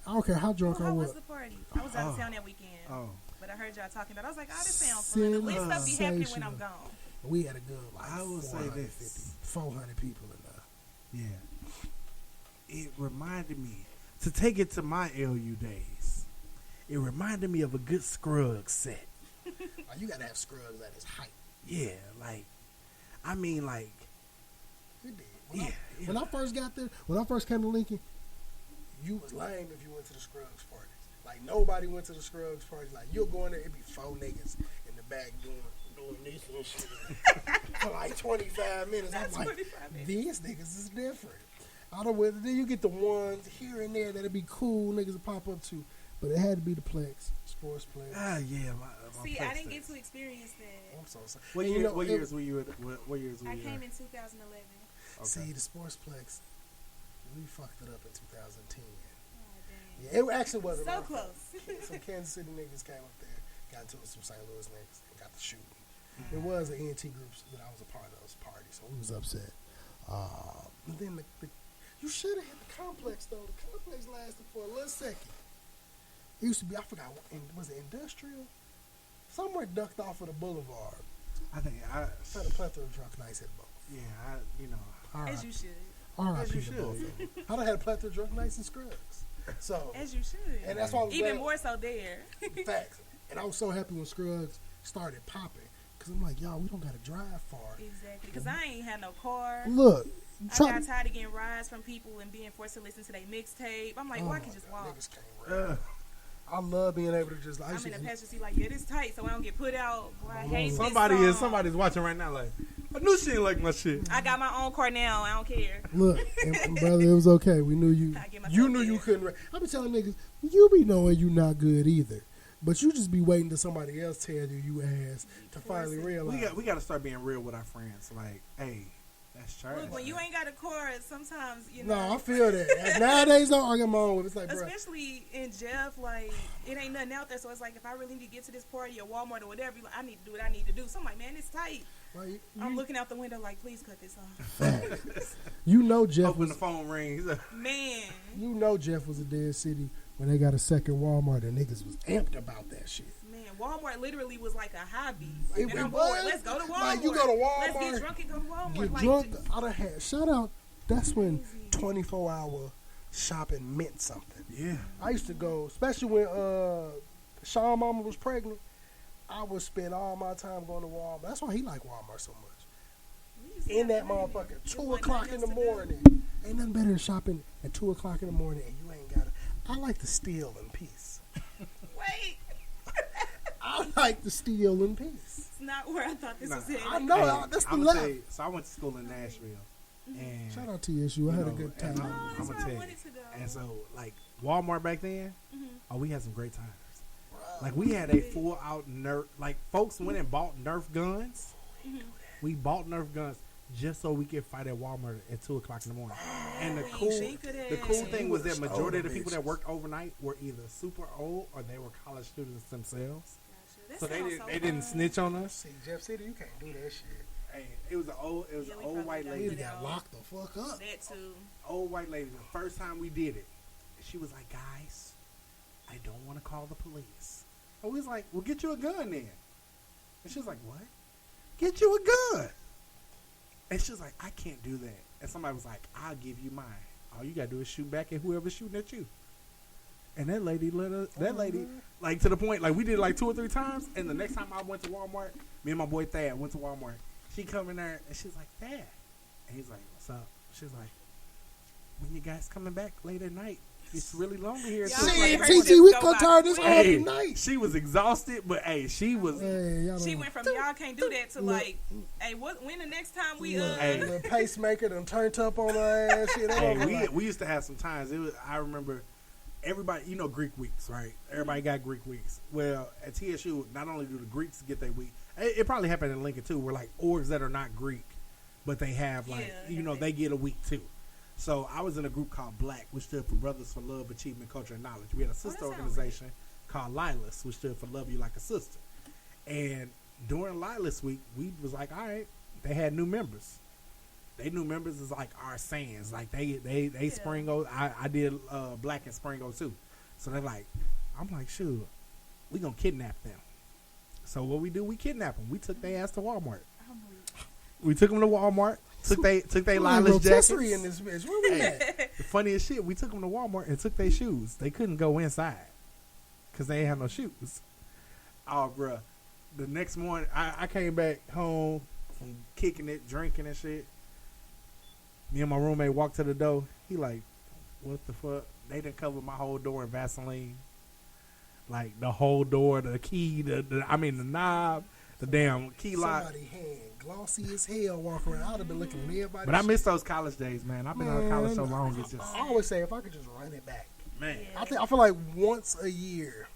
I don't care how drunk I How was. was the party? I was out of town that weekend. Oh. But I heard y'all talking about it. I was like, this sounds fun. At least stuff be happening when I'm gone. We had a good, like, I will say this. 400 people in there. Yeah. It reminded me, to take it to my LU days, it reminded me of a good Scruggs set. You gotta have Scruggs at its height. Yeah, like, I mean, like, It did. When I first got there, when I first came to Lincoln, you was lame if you went to the Scruggs parties. Like, nobody went to the Scruggs parties. Like, you'll go in there, it'd be 4 niggas in the back doing this and shit for like 25 minutes. I'm like, these niggas is different. I don't know. Then you get the ones here and there that'd be cool niggas to pop up to, but it had to be the Plex, Sports Plex. yeah. My See, Plex I didn't days. get to experience that. I'm so sorry. What And year? you know, What years were you at? What years were I you came at? in 2011. Okay. See, the Sportsplex, we fucked it up in 2010. Oh, dang. Yeah, it actually wasn't So our fault. close. Some Kansas City niggas came up there, got into it with some St. Louis niggas, and got the shooting. It was an ENT group that I was a part of those parties, so we was upset. And then you should have hit the complex though. The complex lasted for a little second. It used to be, I forgot, was it Industrial? Somewhere ducked off of the boulevard. I think I Had a plethora of drunk nights at both. Yeah, As you should. R.I.P. As you to should. both of them. I done had a plethora of drunk nights in Scruggs. So, As you should. and that's why I was Even glad- more so there. Facts. And I was so happy when Scruggs started popping. Because I'm like, y'all, we don't got to drive far. Exactly. Because I ain't had no car. Look. I got tired of getting rides from people and being forced to listen to their mixtape. I'm like, I can just walk. I love being able to just. I'm in the passenger seat like, yeah, this tight, so I don't get put out. Boy, I hate somebody's watching right now like, I knew she didn't like my shit. I got my own car now. I don't care. Look, and brother, it was okay. We knew you. You knew you couldn't. I be telling niggas, you be knowing you not good either. But you just be waiting till somebody else tell you ass to finally realize. We got to start being real with our friends. Like, hey, that's trash. Look, when you ain't got a car, sometimes, you know. No, I feel that. Nowadays, I get my own with. It's like, bro. Especially in Jeff, like, it ain't nothing out there. So it's like, if I really need to get to this party or Walmart or whatever, like, I need to do what I need to do. So I'm like, man, it's tight. Right, I'm looking out the window like, please cut this off. You know Jeff Open the phone rings. Man. You know Jeff was a dead city when they got a second Walmart and niggas was amped about that shit. Man, Walmart literally was like a hobby. Like, it was. Let's go to Walmart. Like, you go to Walmart. Let's get drunk and go to Walmart. Get drunk. I done had. Shout out. That's when 24-hour shopping meant something. Yeah. I used to go, especially when Sean mama was pregnant. I would spend all my time going to Walmart. That's why he liked Walmart so much. In that motherfucker, 2 o'clock in the morning. Ain't nothing better than shopping at 2 o'clock in the morning and you ain't got it. I like to steal in peace. Wait. I like to steal in peace. It's not where I thought this was headed. I know. That's the left. So I went to school in Nashville. And shout out to TSU. I had a good time. I'm gonna tell you. And so, like, Walmart back then, we had some great times. Like, we had a full out Nerf. Like, folks went and bought Nerf guns. We bought Nerf guns just so we could fight at Walmart at 2 o'clock in the morning. And the cool thing was that majority of the people that worked overnight were either super old or they were college students themselves. So they didn't snitch on us. See, Jeff City, you can't do that shit. Hey, it was an old white lady. They got locked the fuck up. That too. Old white lady. The first time we did it, she was like, "Guys, I don't want to call the police." And we was like, "Well, get you a gun then." And she was like, "What? Get you a gun?" And she was like, "I can't do that." And somebody was like, "I'll give you mine. All you gotta do is shoot back at whoever's shooting at you." And that lady like, to the point, like, we did it like 2 or 3 times. And the next time I went to Walmart, me and my boy Thad went to Walmart. She come in there and she's like, "Thad," and he's like, "What's up?" She's like, "When you guys coming back late at night, it's really lonely here." See, TT, we gonna turn this on tonight. She was exhausted, but hey, she was. She went from y'all can't do that to like, hey, when the next time we the pacemaker done turned up on her ass. Shit, hey, we used to have some times. I remember everybody, you know, Greek weeks, right? Everybody got Greek weeks. Well, at TSU, not only do the Greeks get their week, it probably happened in Lincoln too, where like orgs that are not Greek, but they have like, they get a week too. So I was in a group called Black, which stood for Brothers for Love, Achievement, Culture, and Knowledge. We had a sister organization called Lilas, which stood for Love You Like a Sister. And during Lilas week, we was like, all right, they had new members. They new members is like our Sands. Like they spring O. I did Black and spring O too. So they're like, I'm like, shoot, we gonna kidnap them. So what we do, we kidnap them. We took their ass to Walmart. We took them to Walmart. Took they Lila's jackets. In this bitch. Where we at? The funniest shit, we took them to Walmart and took their shoes. They couldn't go inside because they ain't have no shoes. Oh, bruh. The next morning, I came back home from kicking it, drinking and shit. Me and my roommate walked to the door. He like, what the fuck? They done covered my whole door in Vaseline. Like, the whole door, the key, the knob, the damn key lock. Somebody hand glossy as hell walking around. I'd have been looking at everybody. But I miss those college days, man. I've been out of college so long. It's just. I always say if I could just run it back. Man. I feel like once a year.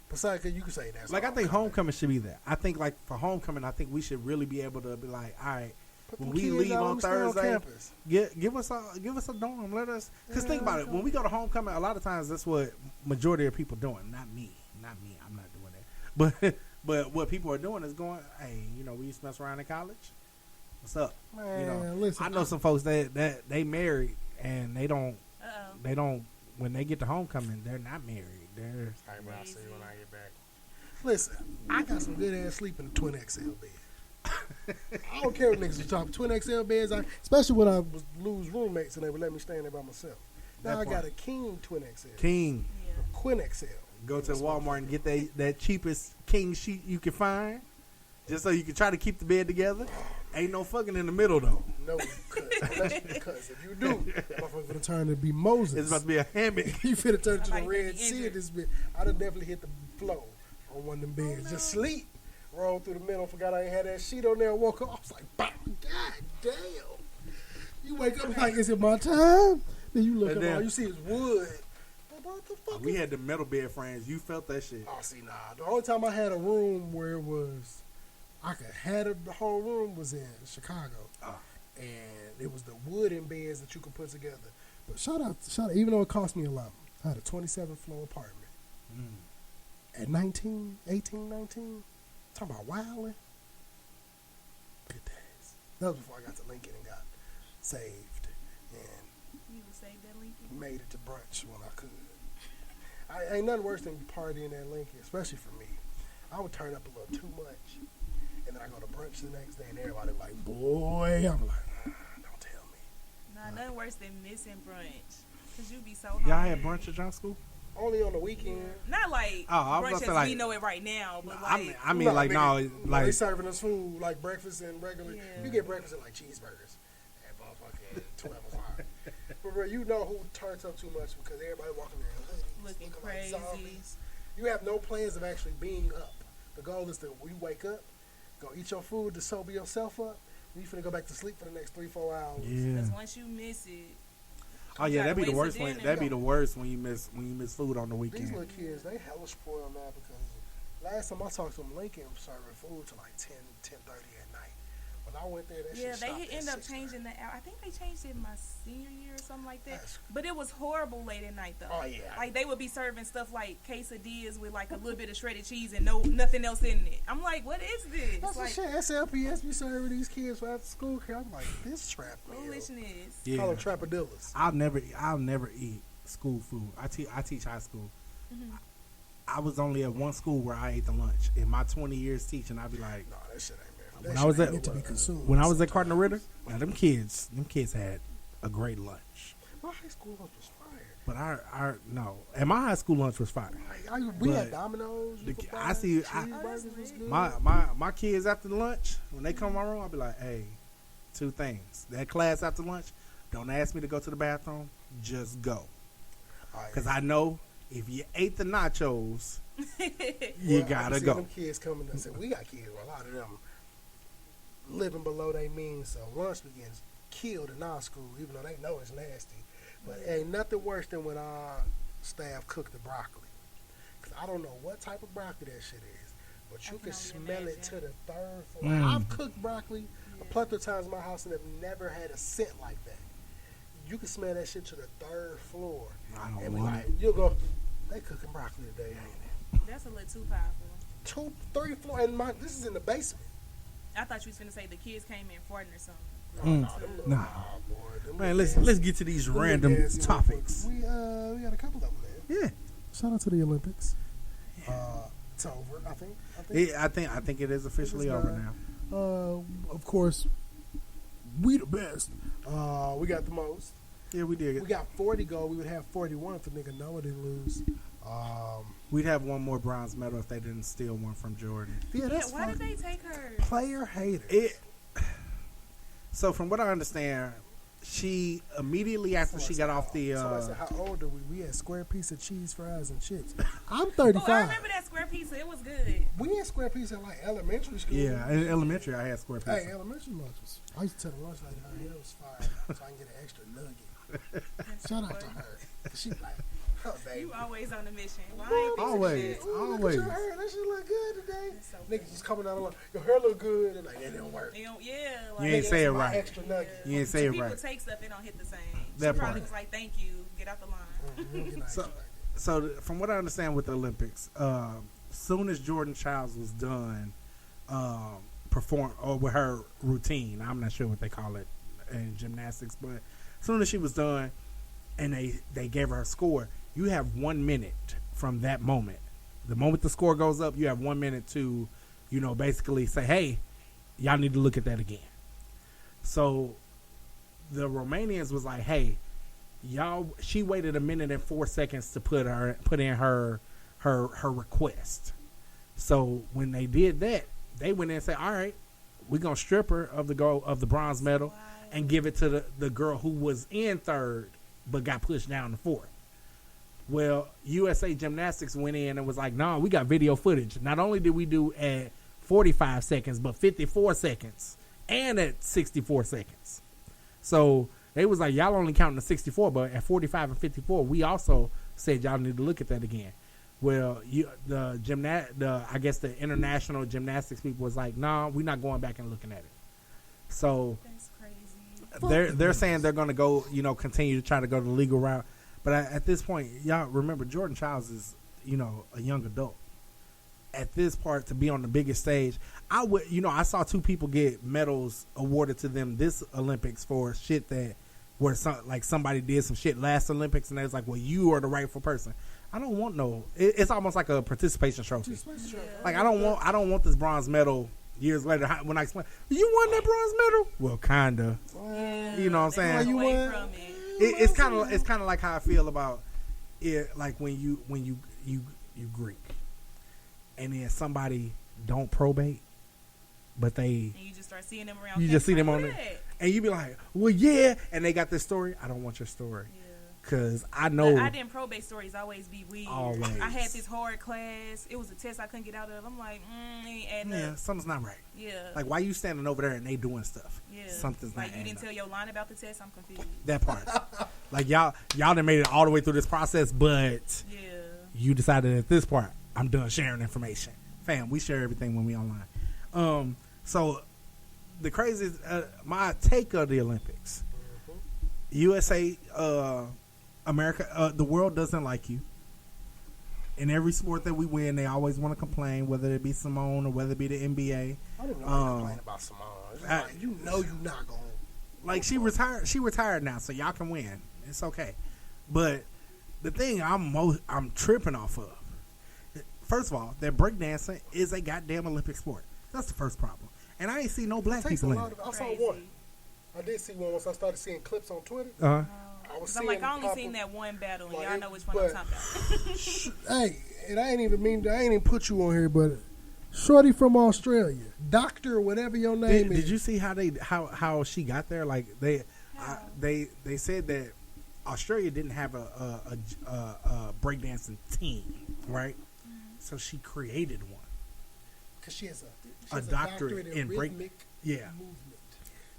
Besides, cause you can say that. Like, I think homecoming should be that. I think, like, for homecoming, I think we should really be able to be like, all right, when we leave on Thursday, give us a dorm. Let us, because think about it. When we go to homecoming, a lot of times that's what majority of people doing. Not me. I'm not doing that. But what people are doing is going, hey, we used to mess around in college. What's up? Man, listen, I know some folks that they married and they don't when they get to homecoming, they're not married. They're. I'll see you when I get back. Listen, I got some good ass sleep in the twin XL bed. I don't care what niggas are talking. Twin XL beds, especially when I lose roommates and they would let me stay in there by myself. Now I got a king twin XL. King. A Queen XL. Go to Walmart and get that cheapest king sheet you can find, just so you can try to keep the bed together. Ain't no fucking in the middle though. No, because if you do, motherfucker's gonna turn to be Moses. It's about to be a hammock. You finna turn to the Somebody Red be Sea injured. in this bit. I'd have definitely hit the floor on one of them beds. Just sleep. Roll through the middle. Forgot I ain't had that sheet on there. Woke up. I was like, God damn. You wake up like, is it my time? Then you look And up, then- all you see is wood. What the fuck? We had the metal bed frames. You felt that shit. Oh, see, nah. The only time I had a room where it was, I could have the whole room was in Chicago. And it was the wooden beds that you could put together. But shout out, even though it cost me a lot, I had a 27th floor apartment. At 19, 18, 19, talking about wilding. Good days. That was before I got to Lincoln and got saved and You would save that Lincoln. made it to brunch when I could. Ain't nothing worse than partying at Lincoln, especially for me. I would turn up a little too much, and then I go to brunch the next day, and everybody like, boy, I'm like, don't tell me. Nah, nothing worse than missing brunch. Because you be so hungry. Y'all had brunch at your school? Only on the weekend. Not like I was brunch gonna as say, like- we know it right now, but I like... mean, like, no, they like, serving us food like breakfast and regular. Yeah. You get breakfast and like cheeseburgers at motherfucking 12 o'clock. But bro, you know who turns up too much because everybody walking in hoodies, Looking like crazy. zombies. You have no plans of actually being up. The goal is to when you wake up, go eat your food to sober yourself up. Then you finna go back to sleep for the next 3-4 hours. yeah. Because once you miss it... Oh yeah, that'd be the Gotta wait worst till when dinner. that'd be the worst when you miss food on the These weekend. little kids, they hella spoiled now because last time I talked to them, Lincoln was serving food till like 10:30 at night. When I went there, that Yeah, shit they stopped had at end up 6:30. changing the hour. I think they changed it my senior year or something like that. That's- But it was horrible late at night though. Oh, yeah. Like they would be serving stuff like quesadillas with like a little bit of shredded cheese and nothing else in it. I'm like, what is this? That's like the shit. SLPS be serving these kids for after school care. I'm like, this trap meal. foolishness. Yeah. Call them trapadillas. I'll never eat school food. I teach high school. Mm-hmm. I was only at one school where I ate the lunch. In my 20 years teaching, I'd be like, No, that shit ain't meant. When That I was shit ain't at- meant to be consumed. when I was at Cardinal Ritter, now them kids had a great lunch. My high school lunch was fire. But our no, and my high school lunch was fire. We But had Domino's. the- you could I buy, see- cheeseburgers was good. My kids after lunch, when they come in my room, I'll be like, hey, two things. That class after lunch, don't ask me to go to the bathroom, just go. Because I know if you ate the nachos, you gotta go. Them kids coming and said, we got kids where a lot of them living below their means, so lunch begins killed in our school, even though they know it's nasty. But ain't nothing worse than when our staff cook the broccoli. Because I don't know what type of broccoli that shit is, but you I can can only smell it imagine. to the third floor. I've cooked broccoli a plethora of times in my house and have never had a scent like that. You can smell that shit to the third floor. I don't And be want like, it. you'll go, they cooking broccoli today, ain't it? That's a little too powerful. 2, 3 floor, and this is in the basement. I thought you was finna say the kids came in farting or something. Nah. Boy, them Man, little let's get to these them random little dancing topics. motherfuckers. We got a couple of them, man. Yeah. Shout out to the Olympics. It's over, I think. I think it is officially over now. Of course, we the best. We got the most. Yeah, we did. We got 40 gold. We would have 41 if the nigga Noah didn't lose. We'd have one more bronze medal if they didn't steal one from Jordan. Yeah, that's Why did fine. they take her? Player hater. So from what I understand, she immediately after she got off the Somebody said, how old are we? We had square piece of cheese fries and chips. I'm Oh, 35. I remember that square pizza. It was good. We had square piece in like elementary school. yeah, in elementary I had square pizza. Hey, elementary lunches. I used to tell the lunch lady her hair was fire, so I can get an extra nugget. Shout out to her. She like, oh baby. You always on a mission. Why ain't fixing Always. shit? Ooh, look Always. at your hair. That shit look good today. That's so Niggas just coming out of line. Your hair look good. And like, that didn't work. They don't, yeah. You ain't Nigga, say it that's my right. Extra nugget. You ain't say it People right. take stuff, it don't hit the same. That She probably part. was like, thank you. Get out the line. You don't get no So- extra nugget. So from what I understand with the Olympics, soon as Jordan Childs was done perform or with her routine, I'm not sure what they call it in gymnastics, but as soon as she was done and they gave her a score, you have 1 minute from that moment. The moment the score goes up, you have 1 minute to, basically say, hey, y'all need to look at that again. So the Romanians was like, hey, y'all, she waited 1 minute and 4 seconds to put in her her request. So when they did that, they went in and said, all right, we're going to strip her of the bronze medal and give it to the girl who was in third but got pushed down to fourth. Well, USA Gymnastics went in and was like, no, we got video footage. Not only did we do at 45 seconds, but 54 seconds and at 64 seconds. So they was like, y'all only counting the 64, but at 45 and 54, we also said y'all need to look at that again. Well, I guess the international gymnastics people was like, nah, we're not going back and looking at it. So That's crazy. they're saying they're going to go, continue to try to go the legal route. But at this point, y'all remember Jordan Childs is, a young adult. At this part, to be on the biggest stage, I saw 2 people get medals awarded to them this Olympics for shit that where somebody did some shit last Olympics, and they was like, well, you are the rightful person. I don't want it's almost like a participation trophy. Like I don't want this bronze medal years later when I explain, you won that bronze medal? Well, kinda. Yeah, you know what I'm saying? You won from it. It's kind of like how I feel about it, like when you Greek, and then somebody don't probate, but and you just start seeing them around. You just see them on there, and you be like, well, yeah, and they got this story. I don't want your story. Yeah. Cause I know I didn't probate stories always be weird. Always. I had this hard class. It was a test I couldn't get out of. I'm like, ain't adding up. Something's not right. Yeah. Like, why you standing over there and they doing stuff? Yeah. Something's like not. You didn't tell your line about the test. I'm confused. That part. Like y'all done made it all the way through this process, but you decided at this part, I'm done sharing information. Fam, we share everything when we online. So the craziest, my take of the Olympics, USA. America, the world doesn't like you. In every sport that we win, they always want to complain, whether it be Simone or whether it be the NBA. I don't even want to complain about Simone. It's like, you're not going. Like she retired. She retired now, so y'all can win. It's okay. But the thing I'm tripping off of, first of all, that breakdancing is a goddamn Olympic sport. That's the first problem. And I ain't see no black people in it. I saw one. I did see one once I started seeing clips on Twitter. I only seen that one battle, and y'all know which one I'm talking about. Hey, and I ain't even put you on here, but shorty from Australia, Doctor, whatever your name is. Did you see how she got there? Like they said that Australia didn't have a breakdancing team, right? Mm-hmm. So she created one. Because she has a doctorate in rhythmic movement.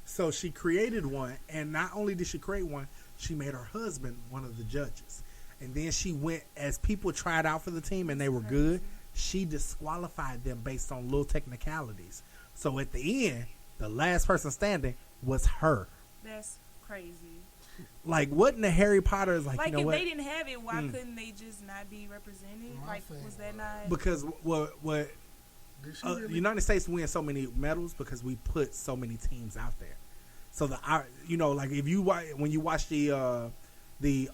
So she created one, and not only did she create one, she made her husband one of the judges. And then she went, as people tried out for the team and they were good, she disqualified them based on little technicalities. So at the end, the last person standing was her. That's crazy. Like, wasn't the Harry Potter is like, you know if what? they didn't have it, why couldn't they just not be represented? Was that not? Because what the United States wins so many medals because we put so many teams out there. So like when you watch the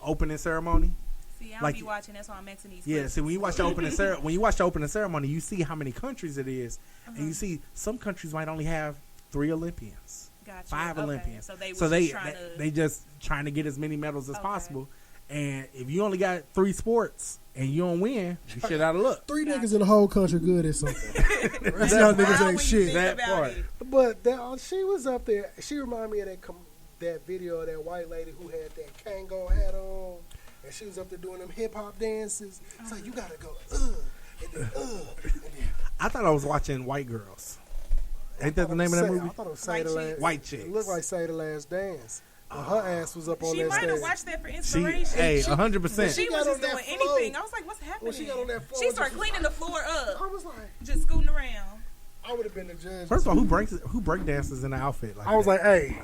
opening ceremony. See, I don't be watching. That's why I'm asking these. Yeah, see, when you watch the opening ceremony, you see how many countries it is, and you see some countries might only have 3 Olympians, gotcha. 5 Olympians. So they just trying to get as many medals as possible. And if you only got 3 sports and you don't win, you shit out of luck. 3 niggas in the whole country good at something. Rest y'all niggas ain't shit. That part. But she was up there. She reminded me of that video of that white lady who had that Kango hat on, and she was up there doing them hip hop dances. It's like, you gotta go and then and then. I thought I was watching White Girls. Ain't that the name of that movie? I thought it was Say the Last. White Chicks. It looked like Say the Last Dance. Her ass was up on that stage. She might have watched that for inspiration. 100%. She was just doing anything. I was like, what's happening? When she got on that floor, she started cleaning the floor up. I was like, just scooting around. I would have been the judge. First of all, who break dances in an outfit like that? I was like, hey,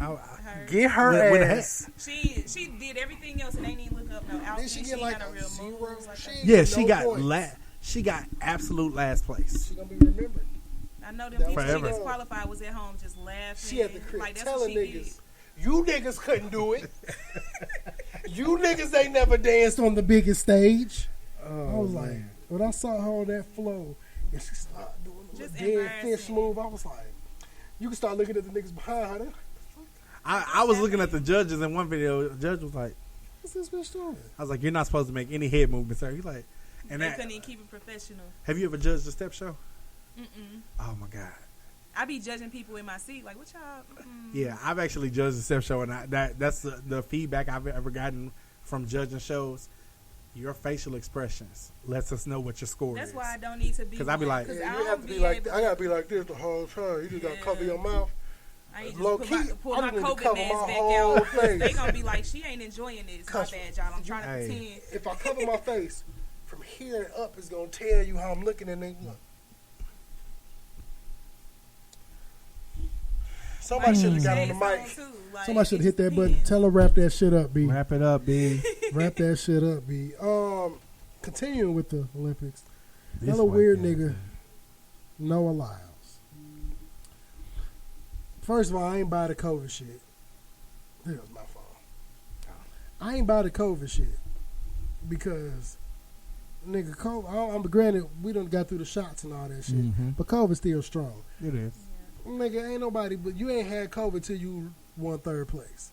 get her with ass. She did everything else and ain't even look up no outfit. Did she get like a real 0? She got absolute last place. She gonna be remembered. I know them people she disqualified was at home just laughing. She had the crit telling niggas, you niggas couldn't do it. You niggas ain't never danced on the biggest stage. I was like, when I saw her on that floor and she started doing the dead fish move, I was like, you can start looking at the niggas behind her. I was looking at the judges in one video. The judge was like, what's this bitch doing? I was like, you're not supposed to make any head movements, sir. He's like, And they couldn't even keep it professional. Have you ever judged a step show? Mm-mm. Oh my God. I be judging people in my seat, like, what y'all? Yeah, I've actually judged a step show, and that's the feedback I've ever gotten from judging shows. Your facial expressions lets us know what your score is. That's why I don't need to be. Because I be like, yeah, you have to be like, I gotta be like this the whole time. You just gotta cover your mouth. I ain't Low just key, pull I my just need to COVID cover mask my back whole out. face. They gonna be like, she ain't enjoying this. My bad, y'all. I'm trying to Hey. pretend. If I cover my face from here and up, it's gonna tell you how I'm looking, and then look. Somebody should have got on the mic. Like, Somebody should have hit that button. depends. Tell her wrap that shit up, B. wrap it up, B. Wrap that shit up, B. Continuing with the Olympics. This Another white weird guy. nigga, Noah Lyles. First of all, I ain't buy the COVID shit. That was my fault. I ain't buy the COVID shit because, nigga, COVID. I'm granted we done got through the shots and all that shit, Mhm. but COVID's still strong. It is. Nigga, ain't nobody, but you ain't had COVID till you won third place.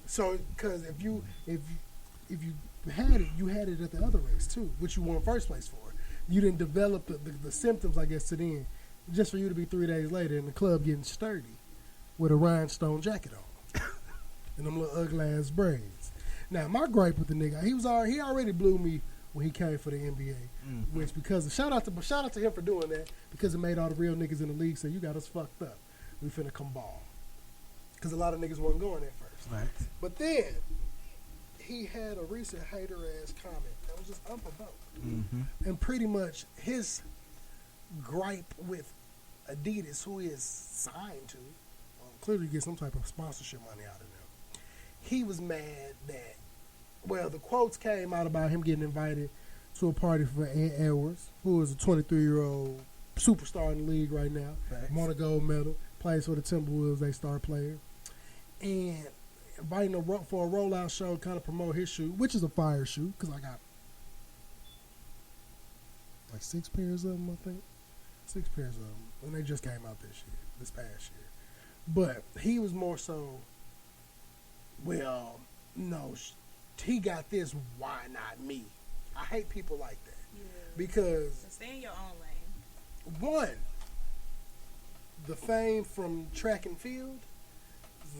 So, because if you had it, you had it at the other race too, which you won first place for. You didn't develop the symptoms, I guess, to then, just for you to be 3 days later in the club getting sturdy with a rhinestone jacket on and them little ugly ass braids. Now, my gripe with the nigga, he already blew me when he came for the NBA. Which because shout out to him for doing that, because it made all the real niggas in the league say you got us fucked up. We finna come ball. Because a lot of niggas wasn't going at first. Right. But then he had a recent hater ass comment that was just unprovoked. And pretty much his gripe with Adidas, who is signed to, clearly get some type of sponsorship money out of them. He was mad that, well, the quotes came out about him getting invited to a party for Ant Edwards, who is a 23-year-old superstar in the league right now. Won a gold medal, plays for the Timberwolves, they star player. And inviting him for a rollout show, kind of promote his shoe, which is a fire shoe, because I got like 6 pairs of them, I think. 6 pairs of them. And they just came out this past year. But he was more so, well, no, he got this, why not me? I hate people like that. Yeah. Because, So stay in your own lane. one, the fame from track and field,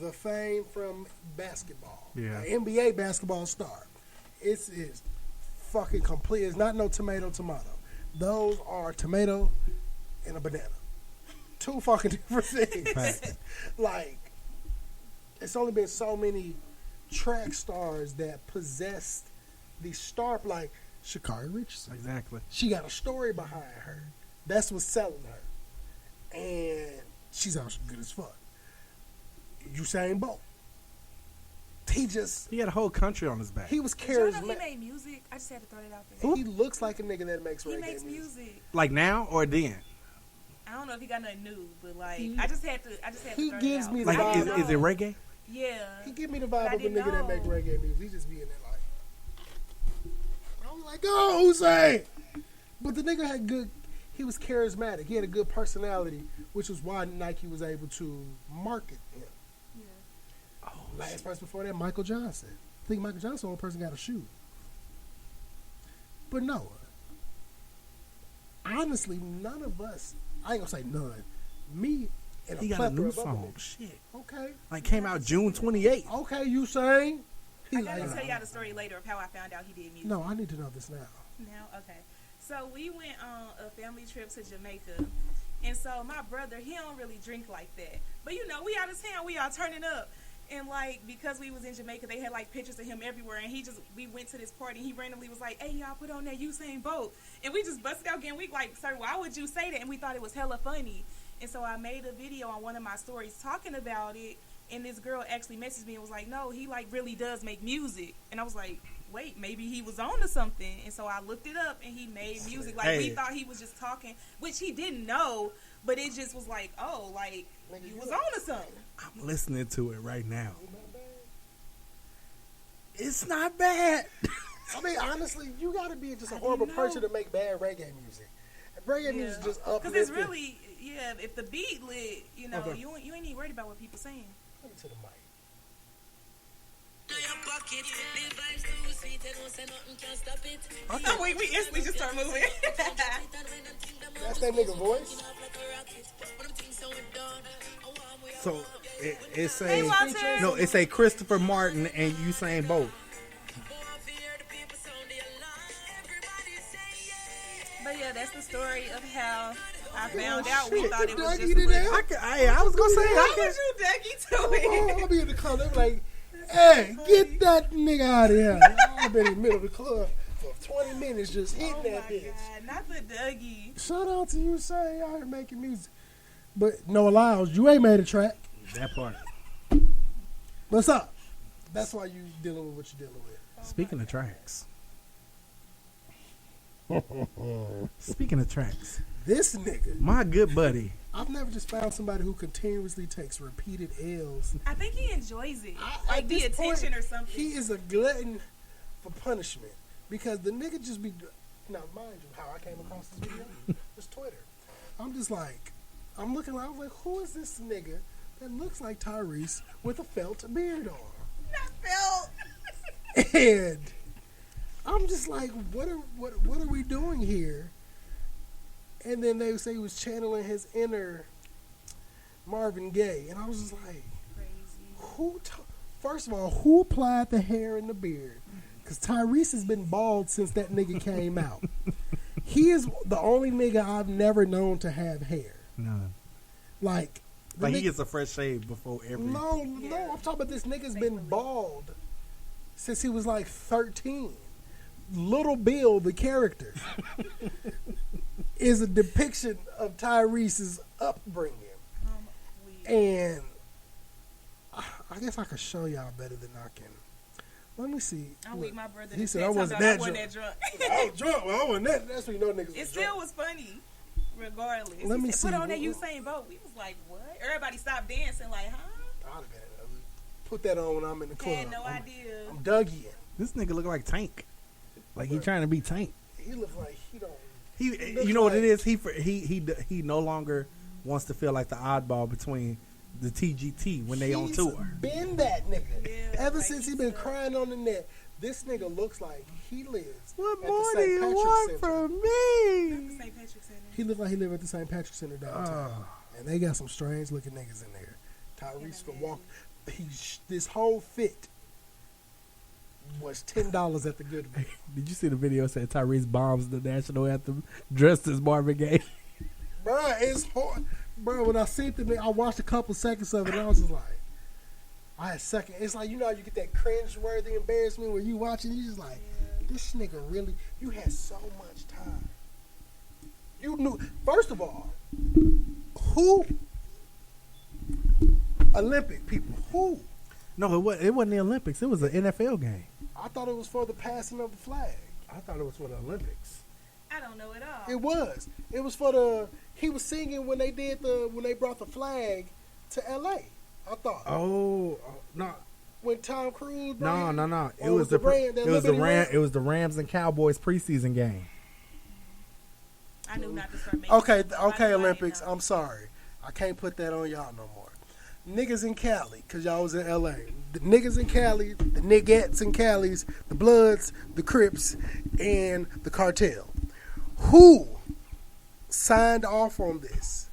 the fame from basketball. Yeah. An NBA basketball star. It's fucking complete. It's not no tomato. Those are tomato and a banana. 2 fucking different things. Right. Like, it's only been so many track stars that possessed the star, like Sha'Carri Richardson. Exactly. She got a story behind her. That's what's selling her. And she's also good as fuck. Usain Bolt. He had a whole country on his back. He was Did you know he charismatic. made music? I just had to throw that out there. He looks like a nigga that makes He reggae makes music. music. Like now or then? I don't know if he got nothing new, but like I just had to he throw gives that out. me the Like vibe. is it reggae? Yeah. He give me the But vibe I of a didn't nigga that make know. reggae music. He just be in there like, I was like, oh, Hussein. But the nigga had good. He was charismatic. He had a good personality, which was why Nike was able to market him. Last person before that, Michael Johnson. I think Michael Johnson, the only person got a shoe. But Noah, honestly, none of us, I ain't gonna say none, me and He a got a plethora new of other song. niggas. Shit. Okay. Like came out June 28th. Okay, you saying? He I like, gotta tell y'all the story later of how I found out he did music. no, I need to know this now. Now, okay. So we went on a family trip to Jamaica. And so my brother, he don't really drink like that. But you know, we out of town, we all turning up. And like, because we was in Jamaica, they had like pictures of him everywhere. And we went to this party and he randomly was like, hey, y'all put on that Usain Bolt. And we just busted out again. We like, sir, why would you say that? And we thought it was hella funny. And so I made a video on one of my stories talking about it. And this girl actually messaged me and was like, no, he like really does make music. And I was like, wait, maybe he was on to something. And so I looked it up and he made music. Like we thought he was just talking, which he didn't know, but it just was like, oh, like you was on to something. I'm listening to it right now. It's not bad. I mean, honestly, you gotta be just a horrible person to make bad reggae music. And reggae music is just uplifting. Because it's really, if the beat lit, you know, Okay. you ain't even worried about what people saying. Let me to the mic. We instantly just start moving. That's that nigga voice. So it's Hey, a Walter. no, it's a Christopher Martin and Usain Bolt. But yeah, that's the story of how I found Oh, out. We shit, thought the it was Dougie just a did little. that? I was gonna say How I would you Dougie to it? Oh, I'll be in the club. They be like, hey, get that nigga out of here. I've been in the middle of the club for 20 minutes just hitting Oh that my bitch. God, not the Dougie. Shout out to you, say y'all here making music. But no allows, you ain't made a track. that part. What's up? That's why you dealing with what you're dealing with. Speaking of tracks. Speaking of tracks. This nigga, My good buddy. I've never just found somebody who continuously takes repeated L's. I think he enjoys it, At like the this point, attention or something. He is a glutton for punishment because the nigga just be. Now, mind you, how I came across this video was Twitter. I'm just like, I was like, who is this nigga that looks like Tyrese with a felt beard on? Not felt. And I'm just like, what are we doing here? And then they would say he was channeling his inner Marvin Gaye, and I was just like, Crazy. first of all, who applied the hair and the beard? Because Tyrese has been bald since that nigga came out. He is the only nigga I've never known to have hair. None. Like He gets a fresh shave before every. No, I'm talking about this nigga's been bald since he was like 13. Little Bill, the character, is a depiction of Tyrese's upbringing. And I guess I could show y'all better than I can. Let me see. I'm weak. My brother. He just said I said wasn't something that about drunk. I wasn't that drunk. I was drunk. Well, I wasn't that. That's when you know niggas It was still drunk. was funny, regardless. Let He me said, see. Put on that Usain Bolt. We was like, what? Everybody stopped dancing, like, huh? I'd have been, put that on when I'm in the club. Had no idea. I'm Dougie. This nigga look like Tank. Like he trying to be Tank. He looks like he don't. He, looks you know what like- it is? He no longer wants to feel like the oddball between the TGT when they on He's tour. Been that nigga. Yeah, Ever like since he he's been a- crying on the net, this nigga looks like he lives What at more the do St. you Patrick's want Center. from Not me? the St. Patrick's Center. He looked like he lived at the St. Patrick's Center downtown, and they got some strange looking niggas in there. Tyrese could walk. This whole fit was $10 at the Goodwill. Did you see the video that said Tyrese bombs the national anthem dressed as Marvin Gaye? Bruh, it's hard. Bruh, when I seen the nigga, I watched a couple seconds of it, and I was just like, I had second. It's like, you know how you get that cringe-worthy embarrassment where you watching, you just like, this nigga really, you had so much time. You knew, first of all, who? Olympic people, who? No, it wasn't the Olympics. It was an NFL game. I thought it was for the passing of the flag. I thought it was for the Olympics. I don't know at all. It was. It was for the, he was singing when they brought the flag to L.A., I thought. Oh no, When Tom Cruise. no. It Or was the Liberty Ram? It was the Rams and Cowboys preseason game. I knew not to start making. Okay, I knew Olympics. I didn't know. I'm sorry. I can't put that on y'all no more. Niggas in Cali, because y'all was in L.A. The niggas in Cali, the niggettes in Cali's, the Bloods, the Crips, and the Cartel. Who signed off on this?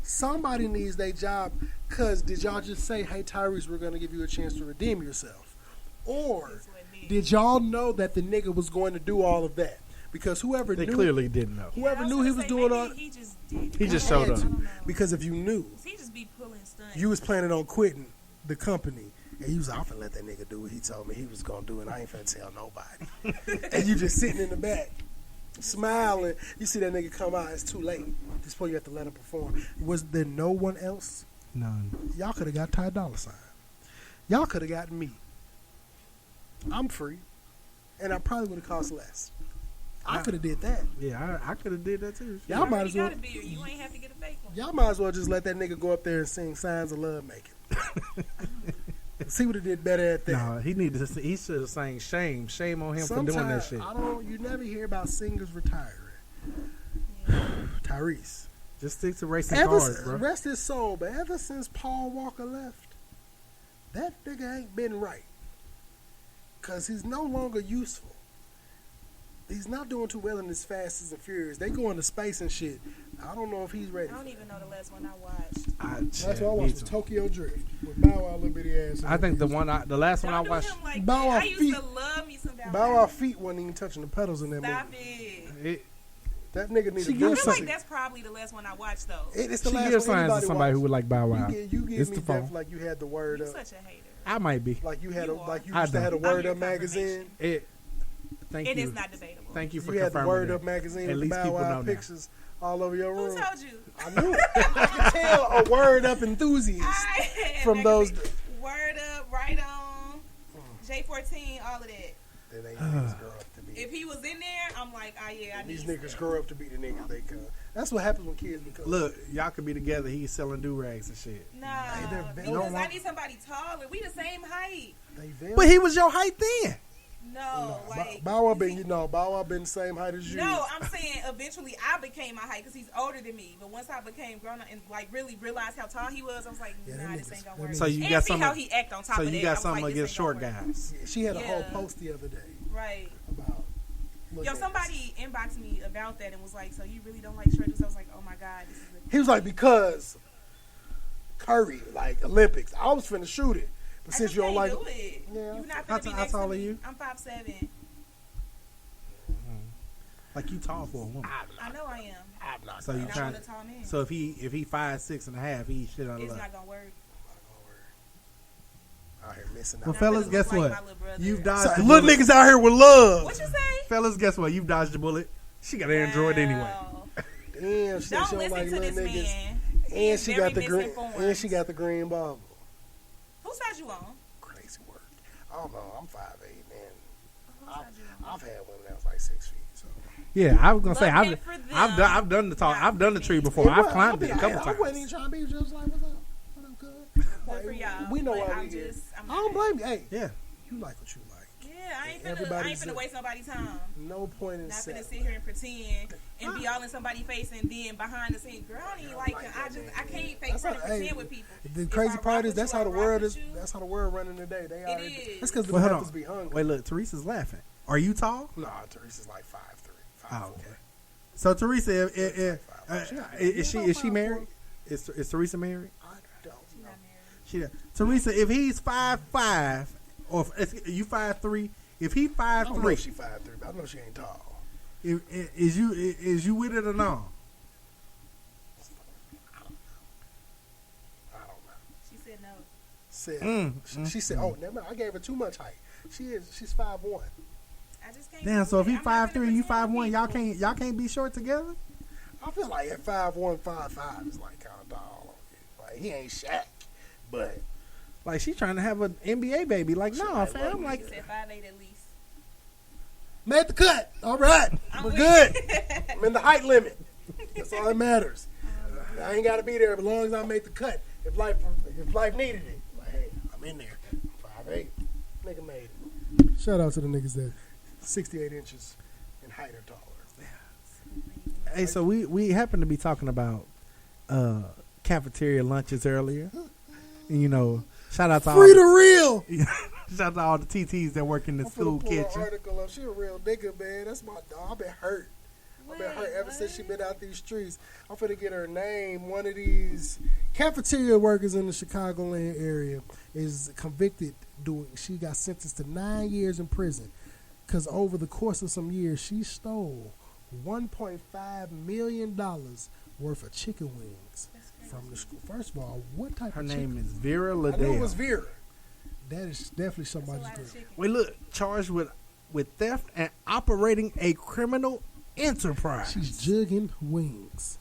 Somebody needs their job, because did y'all just say, hey, Tyrese, we're going to give you a chance to redeem yourself? Or did y'all know that the nigga was going to do all of that? Because whoever They knew, clearly didn't know. whoever I was knew he gonna was say, doing maybe all, He just did. He just showed had up. to. Because if you knew, He just be pulling stunts. you was planning on quitting the company, and you was off and let that nigga do what he told me he was gonna do, and I ain't finna tell nobody. And you just sitting in the back, smiling. You see that nigga come out, it's too late. At this point, you have to let him perform. Was there no one else? None. Y'all could have got Ty Dolla $ign. Y'all could have got me. I'm free, and I probably would have cost less. I could have did that. Yeah, I could have did that too. Y'all might as well. Got a beard. You ain't have to get a fake one. Y'all might as well just let that nigga go up there and sing Signs of Love Making. See what he did better at that. No, he should have sang Shame. Shame on him for doing that shit. You never hear about singers retiring. Tyrese. Just stick to racing cars, bro. Rest his soul, but ever since Paul Walker left, that nigga ain't been right. because he's no longer useful. He's not doing too well in this Fast and Furious. They go into space and shit. I don't know if he's ready. I don't even know the last one I watched. That's what I watched, was Tokyo Drift with Bow Wow, little bitty ass. I think the last one I watched. Like Bow Wow I used feet. to love me some Bow Wow feet wasn't even touching the pedals in that Stop movie. it. That nigga need to I do feel something. like that's probably the last one I watched though. It's the She last gives one signs to anybody somebody who watched. would like Bow Wow. You give It's me the deaf phone. like you had the word You're up. such a hater. I might be. Like you had You a are. like you I used to have a don't. word I'm your up magazine. Thank It you. is not debatable. Thank you for You had the confirming word that. up magazine At with the least Bow people Wow know that. pictures all over your Who room. told you? I knew it. I could tell a word up enthusiast I had from those. magazine. Word up, right on. J14, all of that. Then they niggas grow up to be. If he was in there, I'm like, oh yeah, I need These to niggas stay. grow up to be the niggas they come. That's what happens when kids become. Look, y'all could be together. He's selling do-rags and shit. Nah, they're very- because I need somebody taller. We the same height. They very. But he was your height then. No, like Bow Wow been Bow Wow been the same height as you. no, I'm saying eventually I became my height because he's older than me. But once I became grown up and like really realized how tall he was, I was like, Yeah, nah, that this niggas- ain't gonna that work. niggas- So you and got see some. how he act on top So of you that. got I'm something like, against this short ain't gonna work. guys. Yeah, she had a whole Yeah. post the other day Right. about. look Yo, at somebody inboxed me about that and was like, so you really don't like short dudes? I was like, oh my God, this is He was like, because Curry, like Olympics. I was finna shoot it, but I since just you don't can't like, do it. Yeah. You're not How gonna be t- next how tall to are me. you? I'm 5'7". Like you tall for a woman. I know I am. I'm not. So you And I trying? want a tall man. So if he 5'6.5", he shit out of It's luck. not gonna work. Out here missing Well, out. Not fellas, gonna guess look like what? my little brother. You've dodged the Little bullet. niggas out here with love. What you say? Fellas, guess what? You've dodged the bullet. She got an Android anyway. Wow. Damn, she said Don't she don't listen like to little this niggas. man. And He's she very got the green. misinformed. And she got the green bubble. Whose side you on? Crazy work. I don't know. I'm 5'8", man. Whose side you on? I've had women that was like 6 feet. So. Yeah, I was gonna say Love I've it for them. I've done the talk. Not I've done the for tree me. before. I've climbed it a couple I wasn't even times. trying to be just like, what's up? What up, good? Good Like, for y'all. we know but why I'm we here. just, I'm I don't not. blame you. Hey, Yeah. you like what you like. Yeah, I ain't Everybody's finna waste nobody's time. No point in Not saying. finna sit here and pretend and be all in somebody's face and then behind the scenes, girl, I don't even like him. I can't fake That's front and how- pretend hey, with people. The If crazy I part rock is with that's you, how the I rock world with is. you. That's how the world running today. They are. is. That's because the Well, hold rappers on. be hungry. Wait, look, Teresa's laughing. Are you tall? Nah, Teresa's like 5'3", 5'4". Oh, okay. So Teresa, is she 5'4". married? Is Teresa married? I don't She know. not married. She. Teresa, if he's 5'5", or if you 5'3", if he I don't know 5'3", if she 5'3", but I know she ain't tall. is you with it or no? I don't know. She said no. She said, "Oh, never mind. I gave her too much height. She's 5'1". I just can't. Damn. do So if it. he I'm not 5'3" finna and you pretend 5'1", with people. y'all can't be short together. I feel like at 5'1", 5'5" is like kind of tall. Like he ain't Shaq, but Like she trying to have an NBA baby. Like no, like, fam. She Like said 5'8" at least. made the cut. All right, I'm we're with good. it. I'm in the height limit. That's all that matters. I ain't got to be there as long as I make the cut. If life needed it, like hey, I'm in there. 5'8", nigga made it. Shout out to the niggas that 68 inches in height or taller. Hey, so we happen to be talking about cafeteria lunches earlier. And, you know, shout out to Free the real. shout out to all the TTs that work in the I'm school finna pull an kitchen. article up. She a real nigga, man. That's my dog. I've been hurt. I've been hurt ever since she been out these streets. I'm finna get her name. One of these cafeteria workers in the Chicagoland area is convicted. She got sentenced to 9 years in prison because over the course of some years she stole $1.5 million worth of chicken wings from the school. First of all, what type Her of name chicken? is Vera I knew it was Liddell. Vera. That is definitely That's a somebody's lot girl. of chicken. Wait, look, charged with theft and operating a criminal enterprise. She's jugging wings.